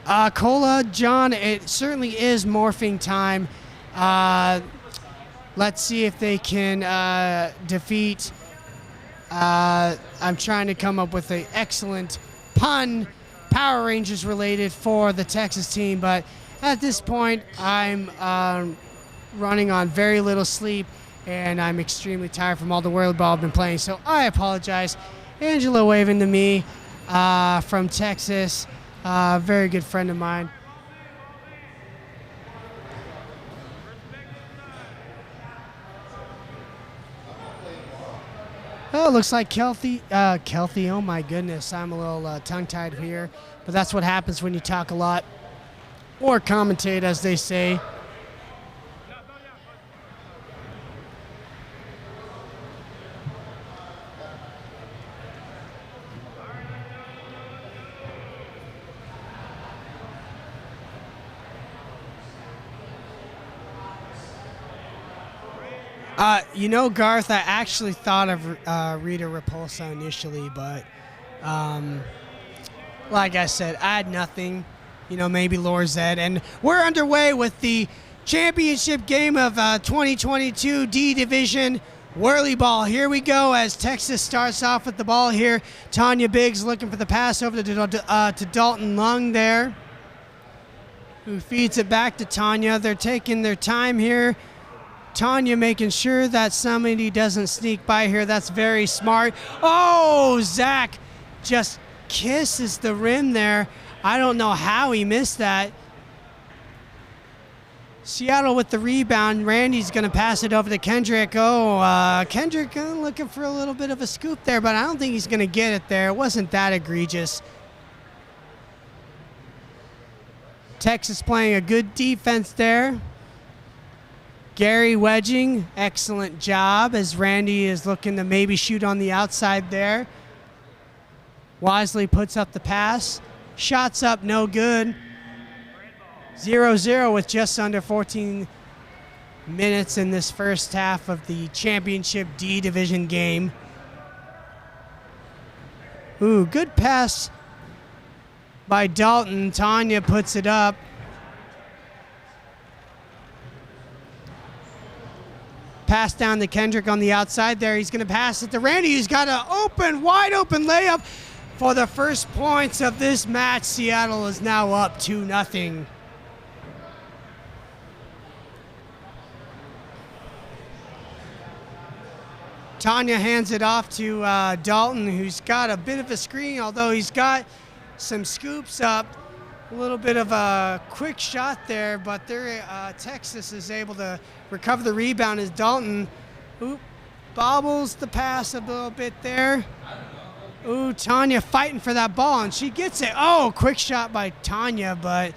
Cola, John, it certainly is morphing time. Let's see if they can defeat. I'm trying to come up with an excellent pun, Power Rangers related, for the Texas team, but at this point I'm running on very little sleep, and I'm extremely tired from all the WhirlyBall I've been playing, so I apologize. Angela waving to me from Texas, very good friend of mine. Oh, looks like Kelty, oh my goodness, I'm a little tongue-tied here, but that's what happens when you talk a lot, or commentate, as they say. Garth, I actually thought of Rita Repulsa initially, but like I said, I had nothing. Maybe Lorzed. And we're underway with the championship game of 2022 D Division WhirlyBall. Here we go as Texas starts off with the ball here. Tanya Biggs looking for the pass over to Dalton Lung there, who feeds it back to Tanya. They're taking their time here. Tanya making sure that somebody doesn't sneak by here. That's very smart. Oh, Zach just kisses the rim there. I don't know how he missed that. Seattle with the rebound. Randy's going to pass it over to Kendrick. Kendrick looking for a little bit of a scoop there, but I don't think he's going to get it there. It wasn't that egregious. Texas playing a good defense there. Gary wedging, excellent job as Randy is looking to maybe shoot on the outside there. Wisely puts up the pass. Shots up, no good. 0-0 with just under 14 minutes in this first half of the championship D division game. Ooh, good pass by Dalton. Tanya puts it up. Pass down to Kendrick on the outside there. He's going to pass it to Randy. He's got an wide open layup. For the first points of this match, Seattle is now up 2-0. Tanya hands it off to Dalton, who's got a bit of a screen, although he's got some scoops up. A little bit of a quick shot there, but Texas is able to recover the rebound as Dalton bobbles the pass a little bit there. Ooh, Tanya fighting for that ball, and she gets it. Oh, quick shot by Tanya, but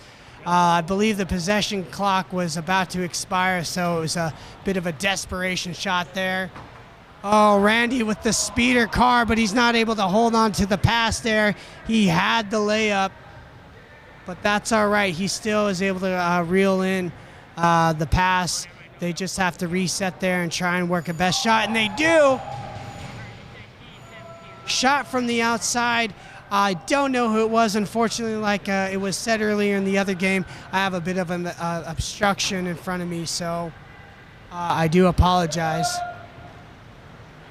I believe the possession clock was about to expire, so it was a bit of a desperation shot there. Oh, Randy with the speeder car, but he's not able to hold on to the pass there. He had the layup, but that's all right. He still is able to reel in the pass. They just have to reset there and try and work a best shot, and they do. Shot from the outside. I don't know who it was, unfortunately. Like it was said earlier in the other game, I have a bit of an obstruction in front of me, so I do apologize.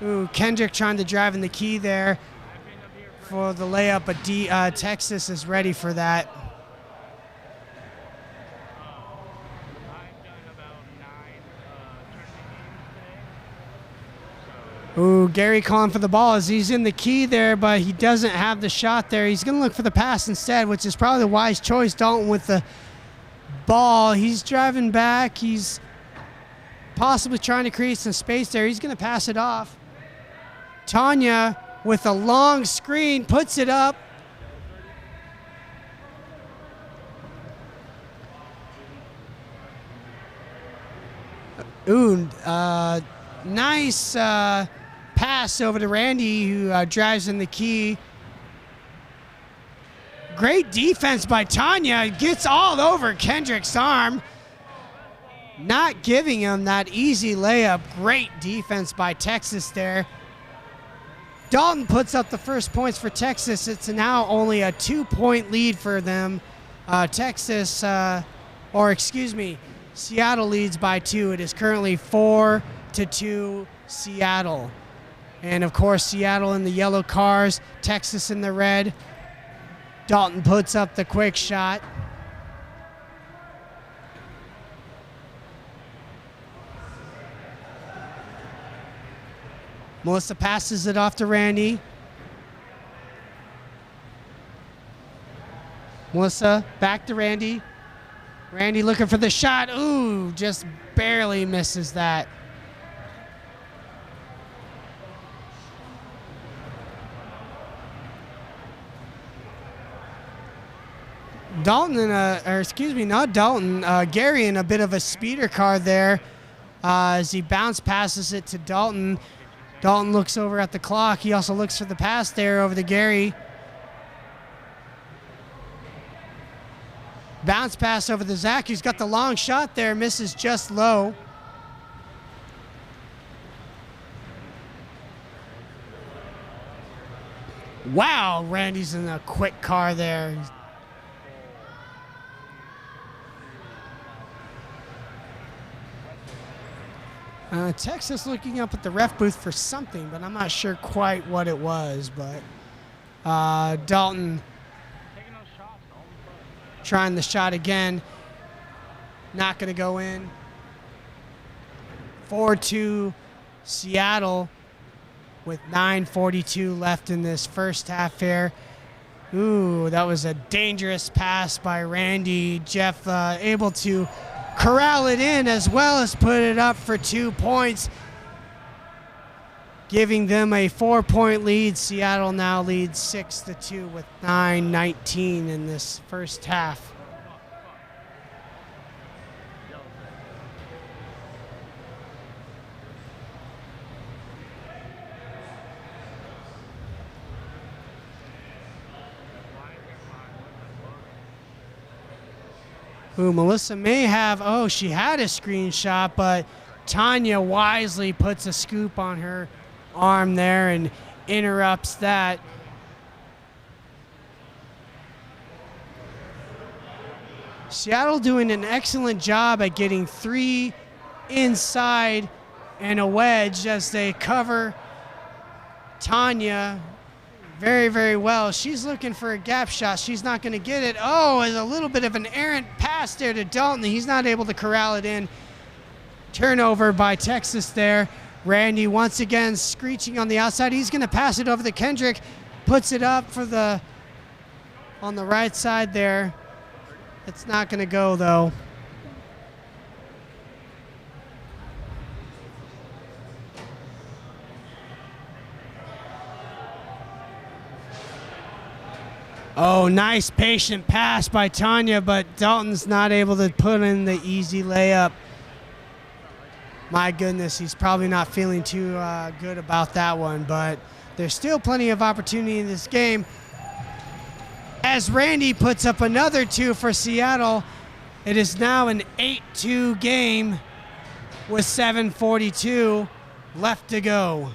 Ooh, Kendrick trying to drive in the key there for the layup, but Texas is ready for that. Ooh, Gary calling for the ball as he's in the key there, but he doesn't have the shot there. He's going to look for the pass instead, which is probably the wise choice. Dalton with the ball. He's driving back. He's possibly trying to create some space there. He's going to pass it off. Tanya with a long screen puts it up. Ooh, nice pass over to Randy, who drives in the key. Great defense by Tanya. Gets all over Kendrick's arm. Not giving him that easy layup. Great defense by Texas there. Dalton puts up the first points for Texas. It's now only a 2-point lead for them. Seattle leads by 2. It is currently 4-2 Seattle. And of course, Seattle in the yellow cars, Texas in the red. Dalton puts up the quick shot. Melissa passes it off to Randy. Melissa back to Randy. Randy looking for the shot. Ooh, just barely misses that. Dalton Gary in a bit of a speeder car there as he bounce passes it to Dalton. Dalton looks over at the clock. He also looks for the pass there over to Gary. Bounce pass over to Zach. He's got the long shot there. Misses just low. Wow, Randy's in a quick car there. Texas looking up at the ref booth for something, but I'm not sure quite what it was. But Dalton trying the shot again. Not going to go in. 4-2 Seattle with 9:42 left in this first half here. Ooh, that was a dangerous pass by Randy. Jeff able to corral it in as well as put it up for 2 points, giving them a 4-point lead. Seattle now leads 6-2 with 9:19 in this first half. Ooh, Melissa may have, she had a screenshot, but Tanya wisely puts a scoop on her arm there and interrupts that. Seattle doing an excellent job at getting 3 inside and a wedge as they cover Tanya very, very well. She's looking for a gap shot. She's not going to get it. Oh, it's a little bit of an errant pass there to Dalton. He's not able to corral it in. Turnover by Texas there. Randy once again screeching on the outside. He's going to pass it over to Kendrick. Puts it up for the on the right side there. It's not going to go though. Oh, nice patient pass by Tanya, but Dalton's not able to put in the easy layup. My goodness, he's probably not feeling too good about that one, but there's still plenty of opportunity in this game. As Randy puts up another 2 for Seattle, it is now an 8-2 game with 7:42 left to go.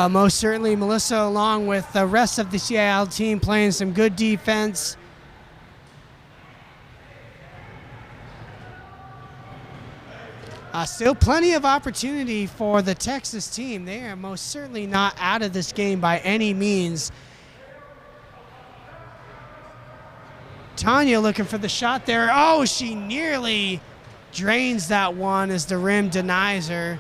Most certainly, Melissa, along with the rest of the Seattle team, playing some good defense. Still plenty of opportunity for the Texas team. They are most certainly not out of this game by any means. Tanya looking for the shot there. Oh, she nearly drains that one as the rim denies her.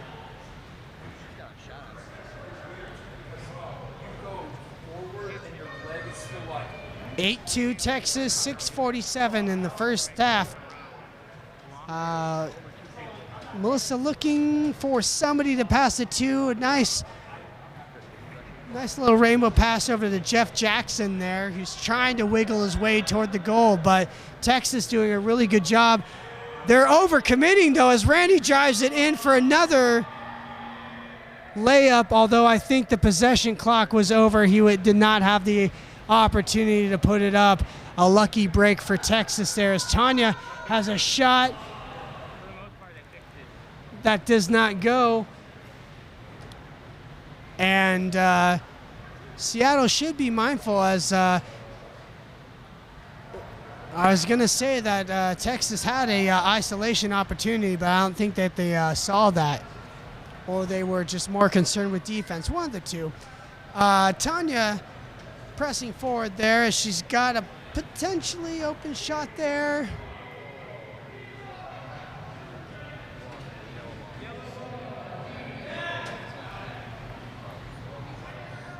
8-2 Texas, 6:47 in the first half. Melissa looking for somebody to pass it to. A nice little rainbow pass over to Jeff Jackson there, who's trying to wiggle his way toward the goal, but Texas doing a really good job. They're overcommitting though as Randy drives it in for another layup, although I think the possession clock was over. He did not have the opportunity to put it up. A lucky break for Texas there as Tanya has a shot that does not go. And Seattle should be mindful as I was going to say that Texas had a isolation opportunity, but I don't think that they saw that, or they were just more concerned with defense. One of the two. Tanya pressing forward there as she's got a potentially open shot there.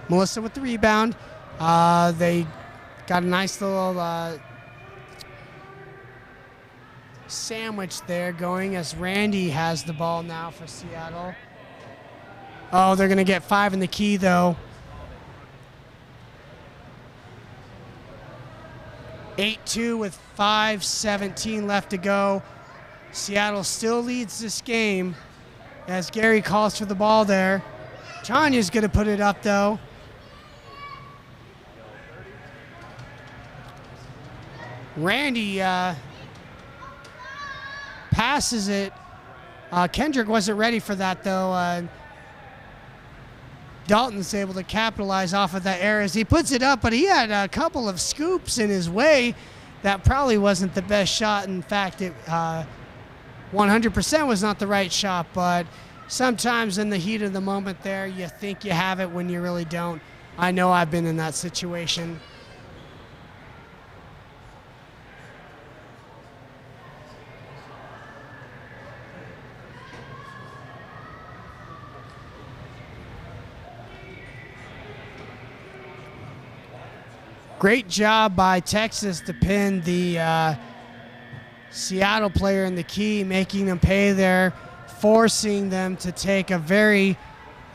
Melissa with the rebound. They got a nice little sandwich there going as Randy has the ball now for Seattle. Oh, they're going to get 5 in the key though. 8-2 with 5:17 left to go. Seattle still leads this game as Gary calls for the ball there. Tanya's going to put it up though. Randy passes it. Kendrick wasn't ready for that though. Dalton's able to capitalize off of that error as he puts it up, but he had a couple of scoops in his way. That probably wasn't the best shot. In fact, it 100% was not the right shot, but sometimes in the heat of the moment there, you think you have it when you really don't. I know I've been in that situation. Great job by Texas to pin the Seattle player in the key, making them pay there, forcing them to take a very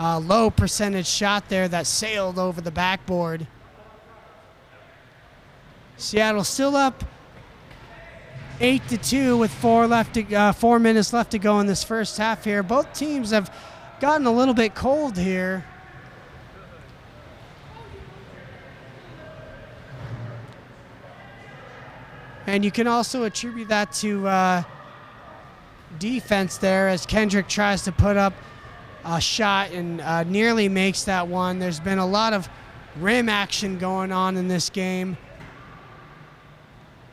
low percentage shot there that sailed over the backboard. Seattle still up 8-2 with 4 minutes left to go in this first half here. Both teams have gotten a little bit cold here. And you can also attribute that to defense there as Kendrick tries to put up a shot and nearly makes that one. There's been a lot of rim action going on in this game.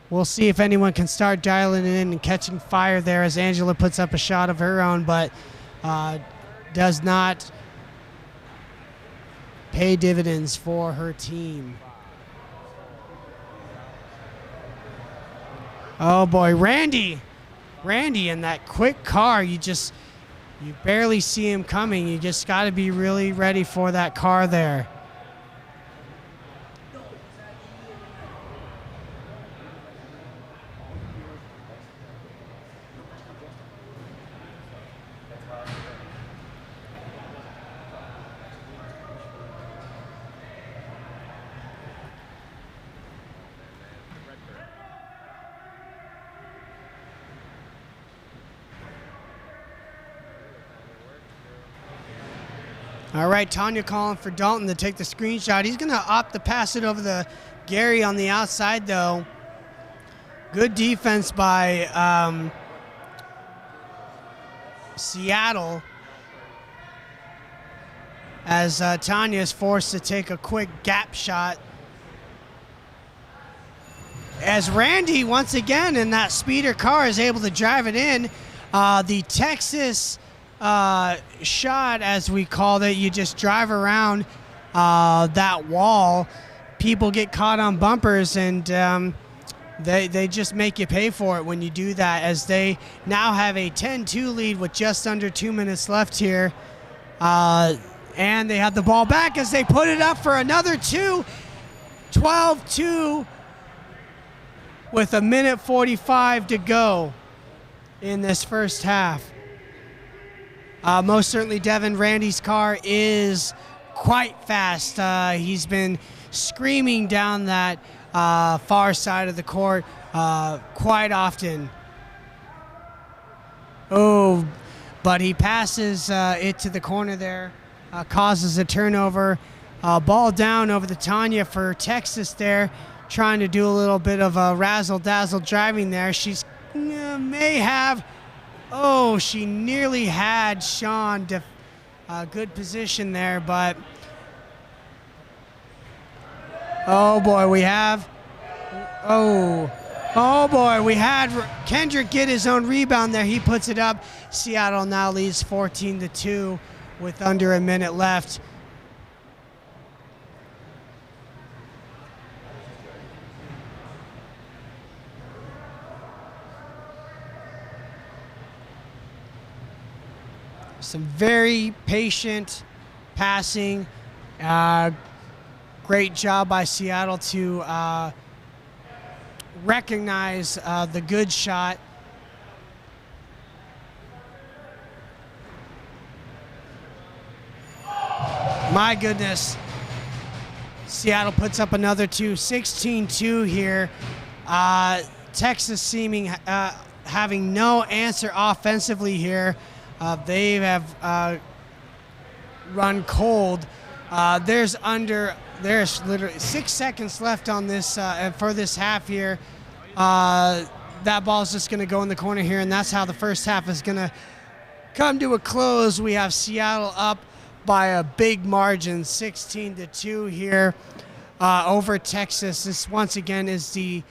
We'll see if anyone can start dialing it in and catching fire there as Angela puts up a shot of her own, but does not pay dividends for her team. Oh boy, Randy in that quick car, you barely see him coming. You just got to be really ready for that car there. All right, Tanya calling for Dalton to take the screenshot. He's going to opt to pass it over to Gary on the outside, though. Good defense by Seattle as Tanya is forced to take a quick gap shot. As Randy, once again, in that speeder car is able to drive it in. The Texas shot, as we called it, you just drive around that wall. People get caught on bumpers, and they just make you pay for it when you do that, as they now have a 10-2 lead with just under 2 minutes left here. And they have the ball back as they put it up for another two. 12-2 with a minute 45 to go in this first half. Most certainly, Devin, Randy's car is quite fast. He's been screaming down that far side of the court quite often. Oh, but he passes it to the corner there, causes a turnover. Ball down over the Tanya for Texas there, trying to do a little bit of a razzle-dazzle driving there. She's may have... Oh, she nearly had Sean. Good position there, but... Oh, boy, we have... Oh, boy, we had Kendrick get his own rebound there. He puts it up. Seattle now leads 14-2 with under a minute left. Some very patient passing. Great job by Seattle to recognize the good shot. My goodness. Seattle puts up another two. 16-2 here. Texas seeming having no answer offensively here. They have run cold. There's literally 6 seconds left on this for this half here. That ball's just going to go in the corner here, and that's how the first half is going to come to a close. We have Seattle up by a big margin, 16-2 here over Texas. This once again is the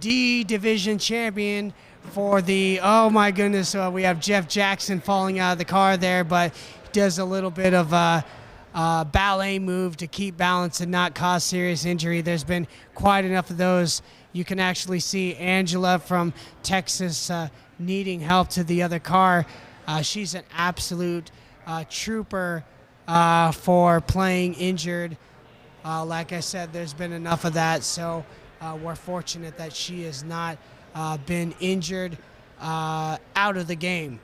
D Division champion for the, oh my goodness, we have Jeff Jackson falling out of the car there, but he does a little bit of a ballet move to keep balance and not cause serious injury. There's been quite enough of those. You can actually see Angela from Texas needing help to the other car. She's an absolute trooper for playing injured. Like I said, there's been enough of that, so we're fortunate that she has not been injured out of the game.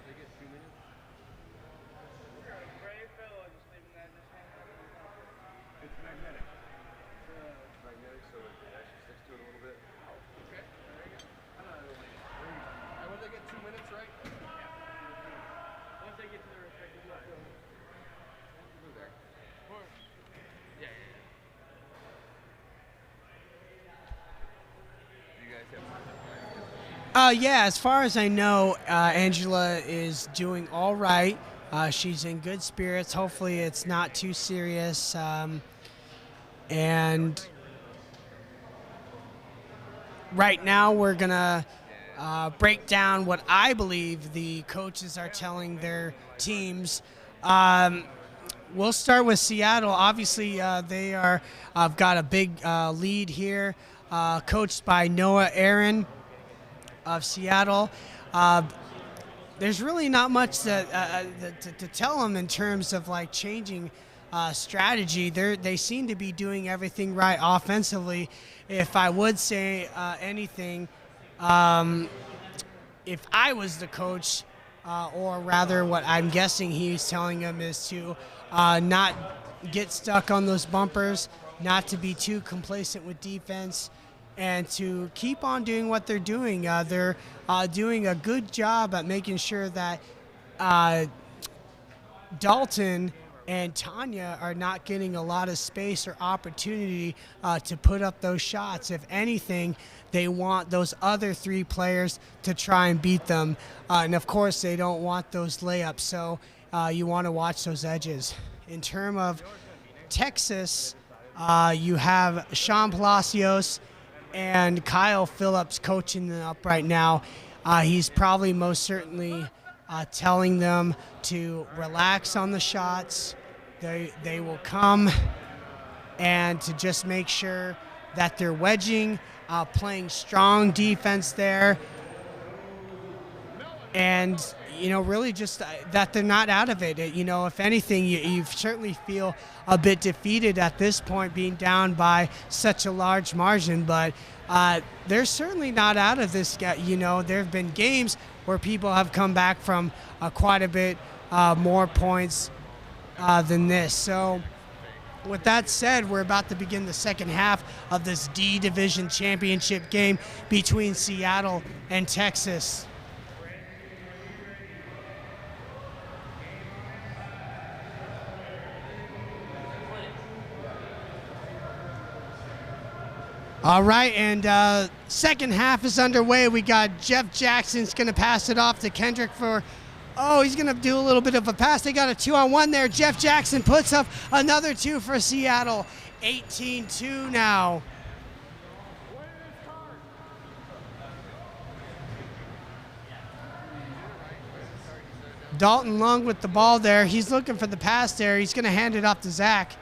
Yeah, as far as I know, Angela is doing all right. She's in good spirits. Hopefully it's not too serious. And right now we're going to break down what I believe the coaches are telling their teams. We'll start with Seattle. Obviously, they are got a big lead here, coached by Noah Aaron of Seattle. There's really not much to tell them in terms of like changing strategy. They seem to be doing everything right offensively. If I would say anything, if I was the coach, or rather what I'm guessing he's telling them is to not get stuck on those bumpers, not to be too complacent with defense, and to keep on doing what they're doing. They're doing a good job at making sure that Dalton and Tanya are not getting a lot of space or opportunity to put up those shots. If anything, they want those other three players to try and beat them. And of course, they don't want those layups. So you want to watch those edges. In terms of Texas, you have Sean Palacios and Kyle Phillips coaching them up right now. He's probably most certainly telling them to relax on the shots. They will come, and to just make sure that they're wedging, playing strong defense there, and really just that they're not out of it. If anything, you certainly feel a bit defeated at this point, being down by such a large margin, but they're certainly not out of this. There have been games where people have come back from quite a bit more points than this. So with that said, we're about to begin the second half of this D Division Championship game between Seattle and Texas. All right, and second half is underway. We got Jeff Jackson's going to pass it off to Kendrick he's going to do a little bit of a pass. They got a 2-on-1 there. Jeff Jackson puts up another two for Seattle. 18-2 now. Dalton Lung with the ball there. He's looking for the pass there. He's going to hand it off to Zach.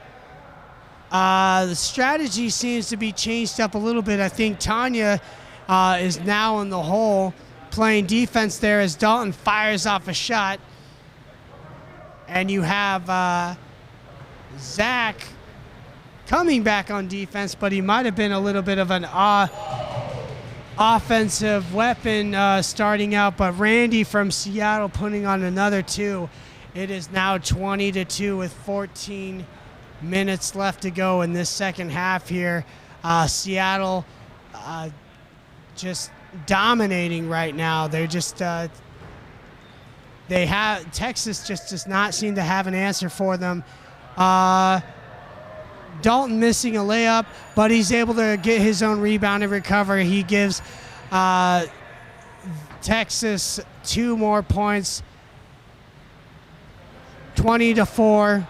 The strategy seems to be changed up a little bit. I think Tanya is now in the hole playing defense there as Dalton fires off a shot. And you have Zach coming back on defense, but he might have been a little bit of an offensive weapon starting out. But Randy from Seattle putting on another two. It is now 20-2 with 14 minutes left to go in this second half here. Seattle just dominating right now. They're just Texas just does not seem to have an answer for them. Dalton missing a layup, but he's able to get his own rebound and recover. He gives Texas 2 more points, 20-4.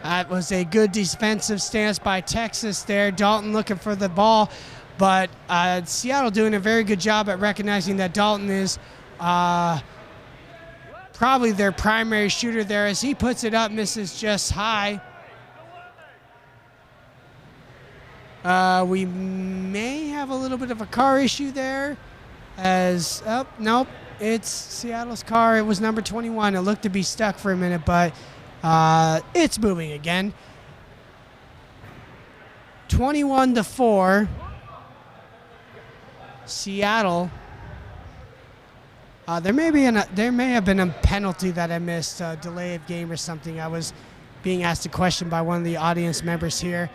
That was a good defensive stance by Texas there. Dalton looking for the ball, but Seattle doing a very good job at recognizing that Dalton is probably their primary shooter there. As he puts it up, misses just high. We may have a little bit of a car issue there. Nope, it's Seattle's car. It was number 21. It looked to be stuck for a minute, but it's moving again. 21-4. Seattle. There may have been a penalty that I missed, a delay of game or something. I was being asked a question by one of the audience members here.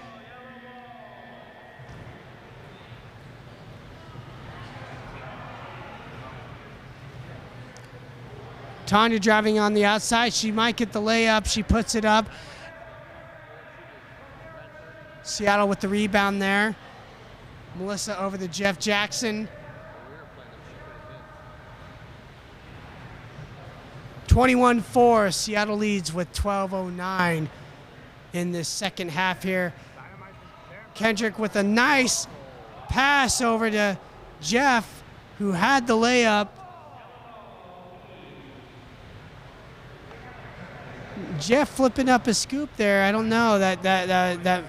Tanya driving on the outside. She might get the layup. She puts it up. Seattle with the rebound there. Melissa over to Jeff Jackson. 21-4, Seattle leads with 12:09 in this second half here. Kendrick with a nice pass over to Jeff, who had the layup. Jeff flipping up a scoop there. I don't know that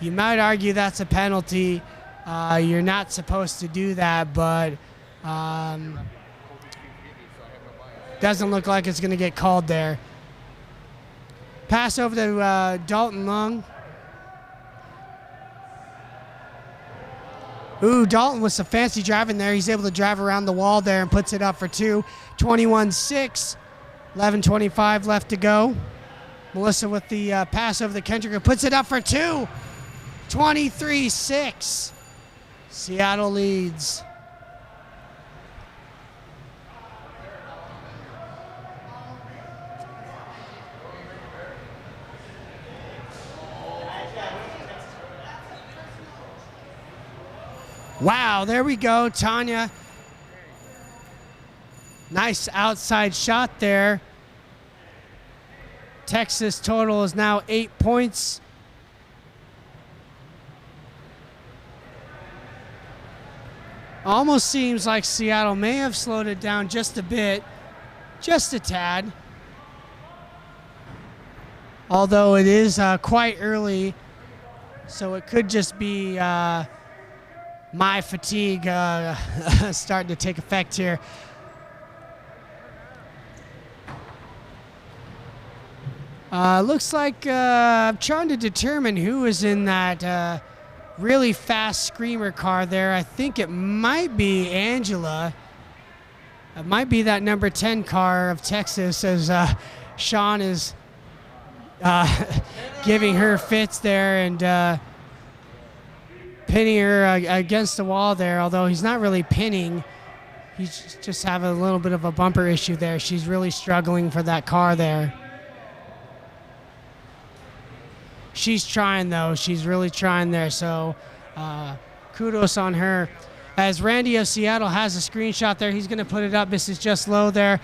you might argue that's a penalty. You're not supposed to do that, but doesn't look like it's going to get called there. Pass over to Dalton Lung. Ooh, Dalton with some fancy driving there. He's able to drive around the wall there and puts it up for two. 21-6, 11:25 left to go. Melissa with the pass over to Kendrick, who puts it up for two. 23-6. Seattle leads. Wow, there we go, Tanya. Nice outside shot there. Texas total is now 8 points. Almost seems like Seattle may have slowed it down just a bit, just a tad. Although it is quite early, so it could just be my fatigue starting to take effect here. Looks like I'm trying to determine who is in that really fast screamer car there. I think it might be Angela. It might be that number 10 car of Texas, as Sean is giving her fits there and pinning her against the wall there, although he's not really pinning. He's just having a little bit of a bumper issue there. She's really struggling for that car there. She's trying, though. She's really trying there, so kudos on her. As Randy of Seattle has a screenshot there, he's going to put it up. This is just low there.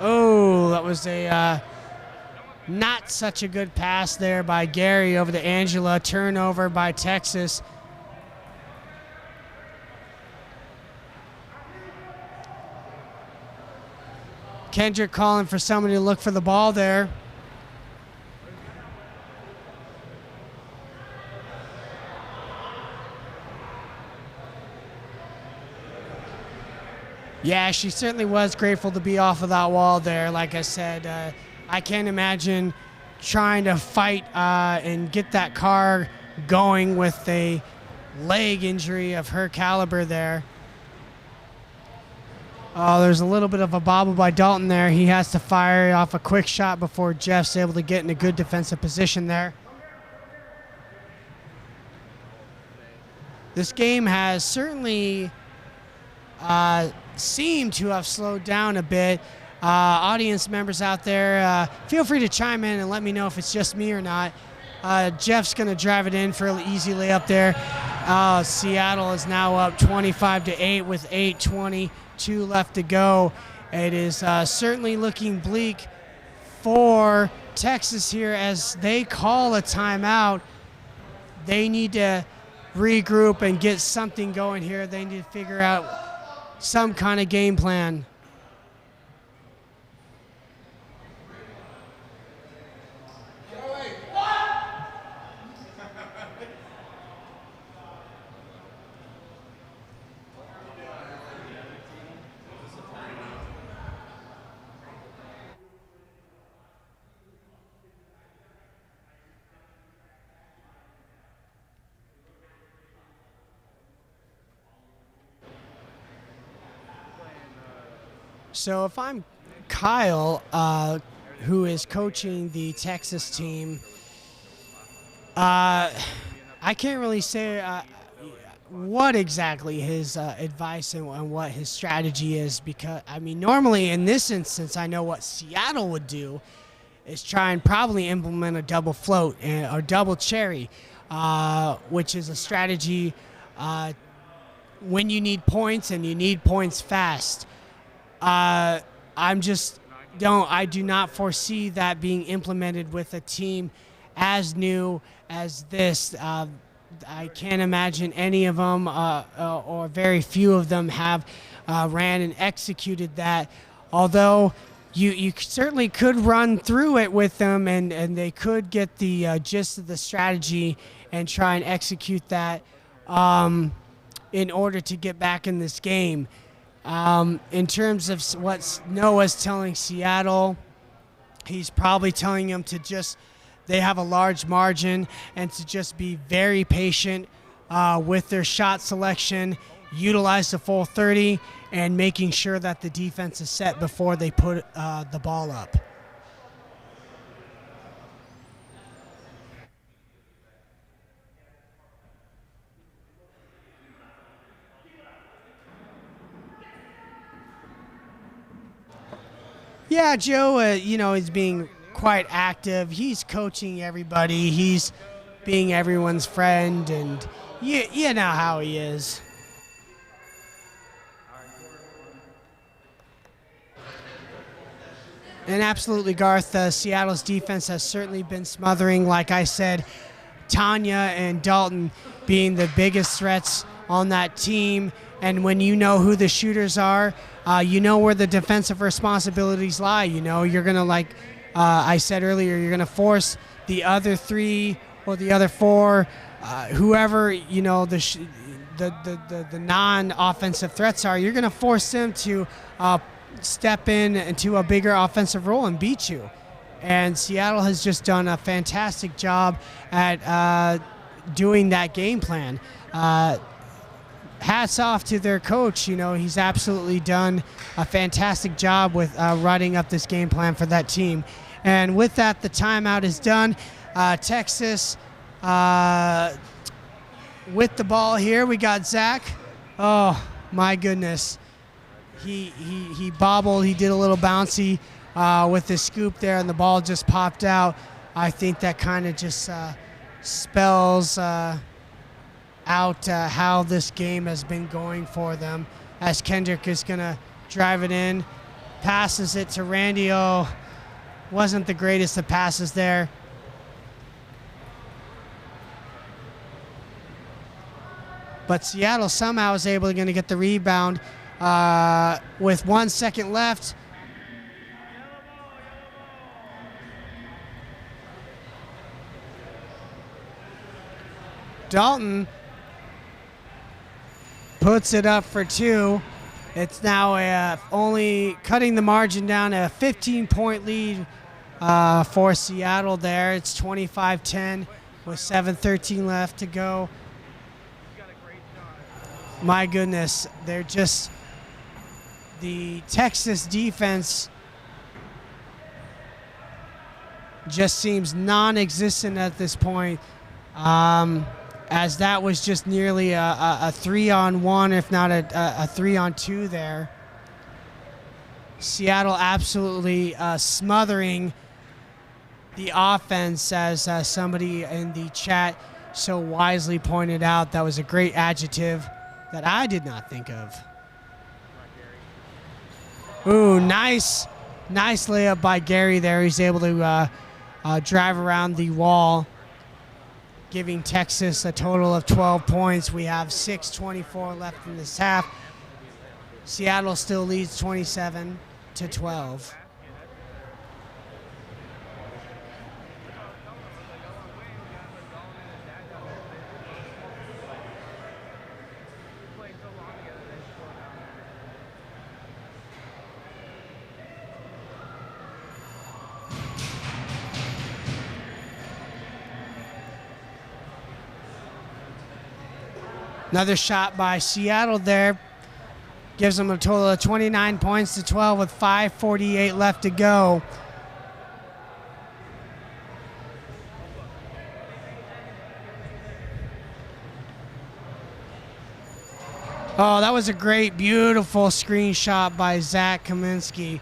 Oh, that was a not such a good pass there by Gary over to Angela. Turnover by Texas. Kendrick calling for somebody to look for the ball there. Yeah, she certainly was grateful to be off of that wall there. Like I said, I can't imagine trying to fight and get that car going with a leg injury of her caliber there. Oh, there's a little bit of a bobble by Dalton there. He has to fire off a quick shot before Jeff's able to get in a good defensive position there. This game has certainly seemed to have slowed down a bit. Audience members out there, feel free to chime in and let me know if it's just me or not. Jeff's going to drive it in for an easy layup there. Seattle is now up 25-8 with 8:22 left to go. It is certainly looking bleak for Texas here as they call a timeout. They need to regroup and get something going here. They need to figure out some kind of game plan. So if I'm Kyle, who is coaching the Texas team, I can't really say what exactly his advice and what his strategy is, because, I mean, normally in this instance, I know what Seattle would do is try and probably implement a double float or double cherry. which is a strategy when you need points and you need points fast. I do not foresee that being implemented with a team as new as this. I can't imagine any of them or very few of them have ran and executed that. Although you certainly could run through it with them and they could get the gist of the strategy and try and execute that in order to get back in this game. In terms of what Noah's telling Seattle, he's probably telling them to they have a large margin and to just be very patient with their shot selection, utilize the full 30, and making sure that the defense is set before they put the ball up. Yeah, Joe, is being quite active. He's coaching everybody. He's being everyone's friend, and you know how he is. And absolutely, Garth, Seattle's defense has certainly been smothering. Like I said, Tanya and Dalton being the biggest threats on that team. And when you know who the shooters are, you know where the defensive responsibilities lie. You're going to, I said earlier, you're going to force the other 3 or the other 4, whoever, the non-offensive threats are, you're going to force them to step into a bigger offensive role and beat you. And Seattle has just done a fantastic job at doing that game plan. Hats off to their coach. He's absolutely done a fantastic job with writing up this game plan for that team. And with that, the timeout is done. Texas with the ball here. We got Zach. Oh, my goodness. He bobbled. He did a little bouncy with the scoop there, and the ball just popped out. I think that kind of just spells out how this game has been going for them, as Kendrick is going to drive it in, passes it to Randy. Oh, wasn't the greatest of passes there. But Seattle somehow is able to get the rebound with 1 second left. Dalton puts it up for 2. It's now only cutting the margin down to a 15-point lead for Seattle there. It's 25-10 with 7:13 left to go. My goodness, the Texas defense just seems non-existent at this point. As that was just nearly a 3-on-1, if not a 3-on-2 there. Seattle absolutely smothering the offense, as somebody in the chat so wisely pointed out. That was a great adjective that I did not think of. Ooh, nice layup by Gary there. He's able to drive around the wall, giving Texas a total of 12 points. We have 6:24 left in this half. Seattle still leads 27-12. Another shot by Seattle there. Gives them a total of 29 points to 12 with 5:48 left to go. Oh, that was a great, beautiful screenshot by Zach Kaminsky.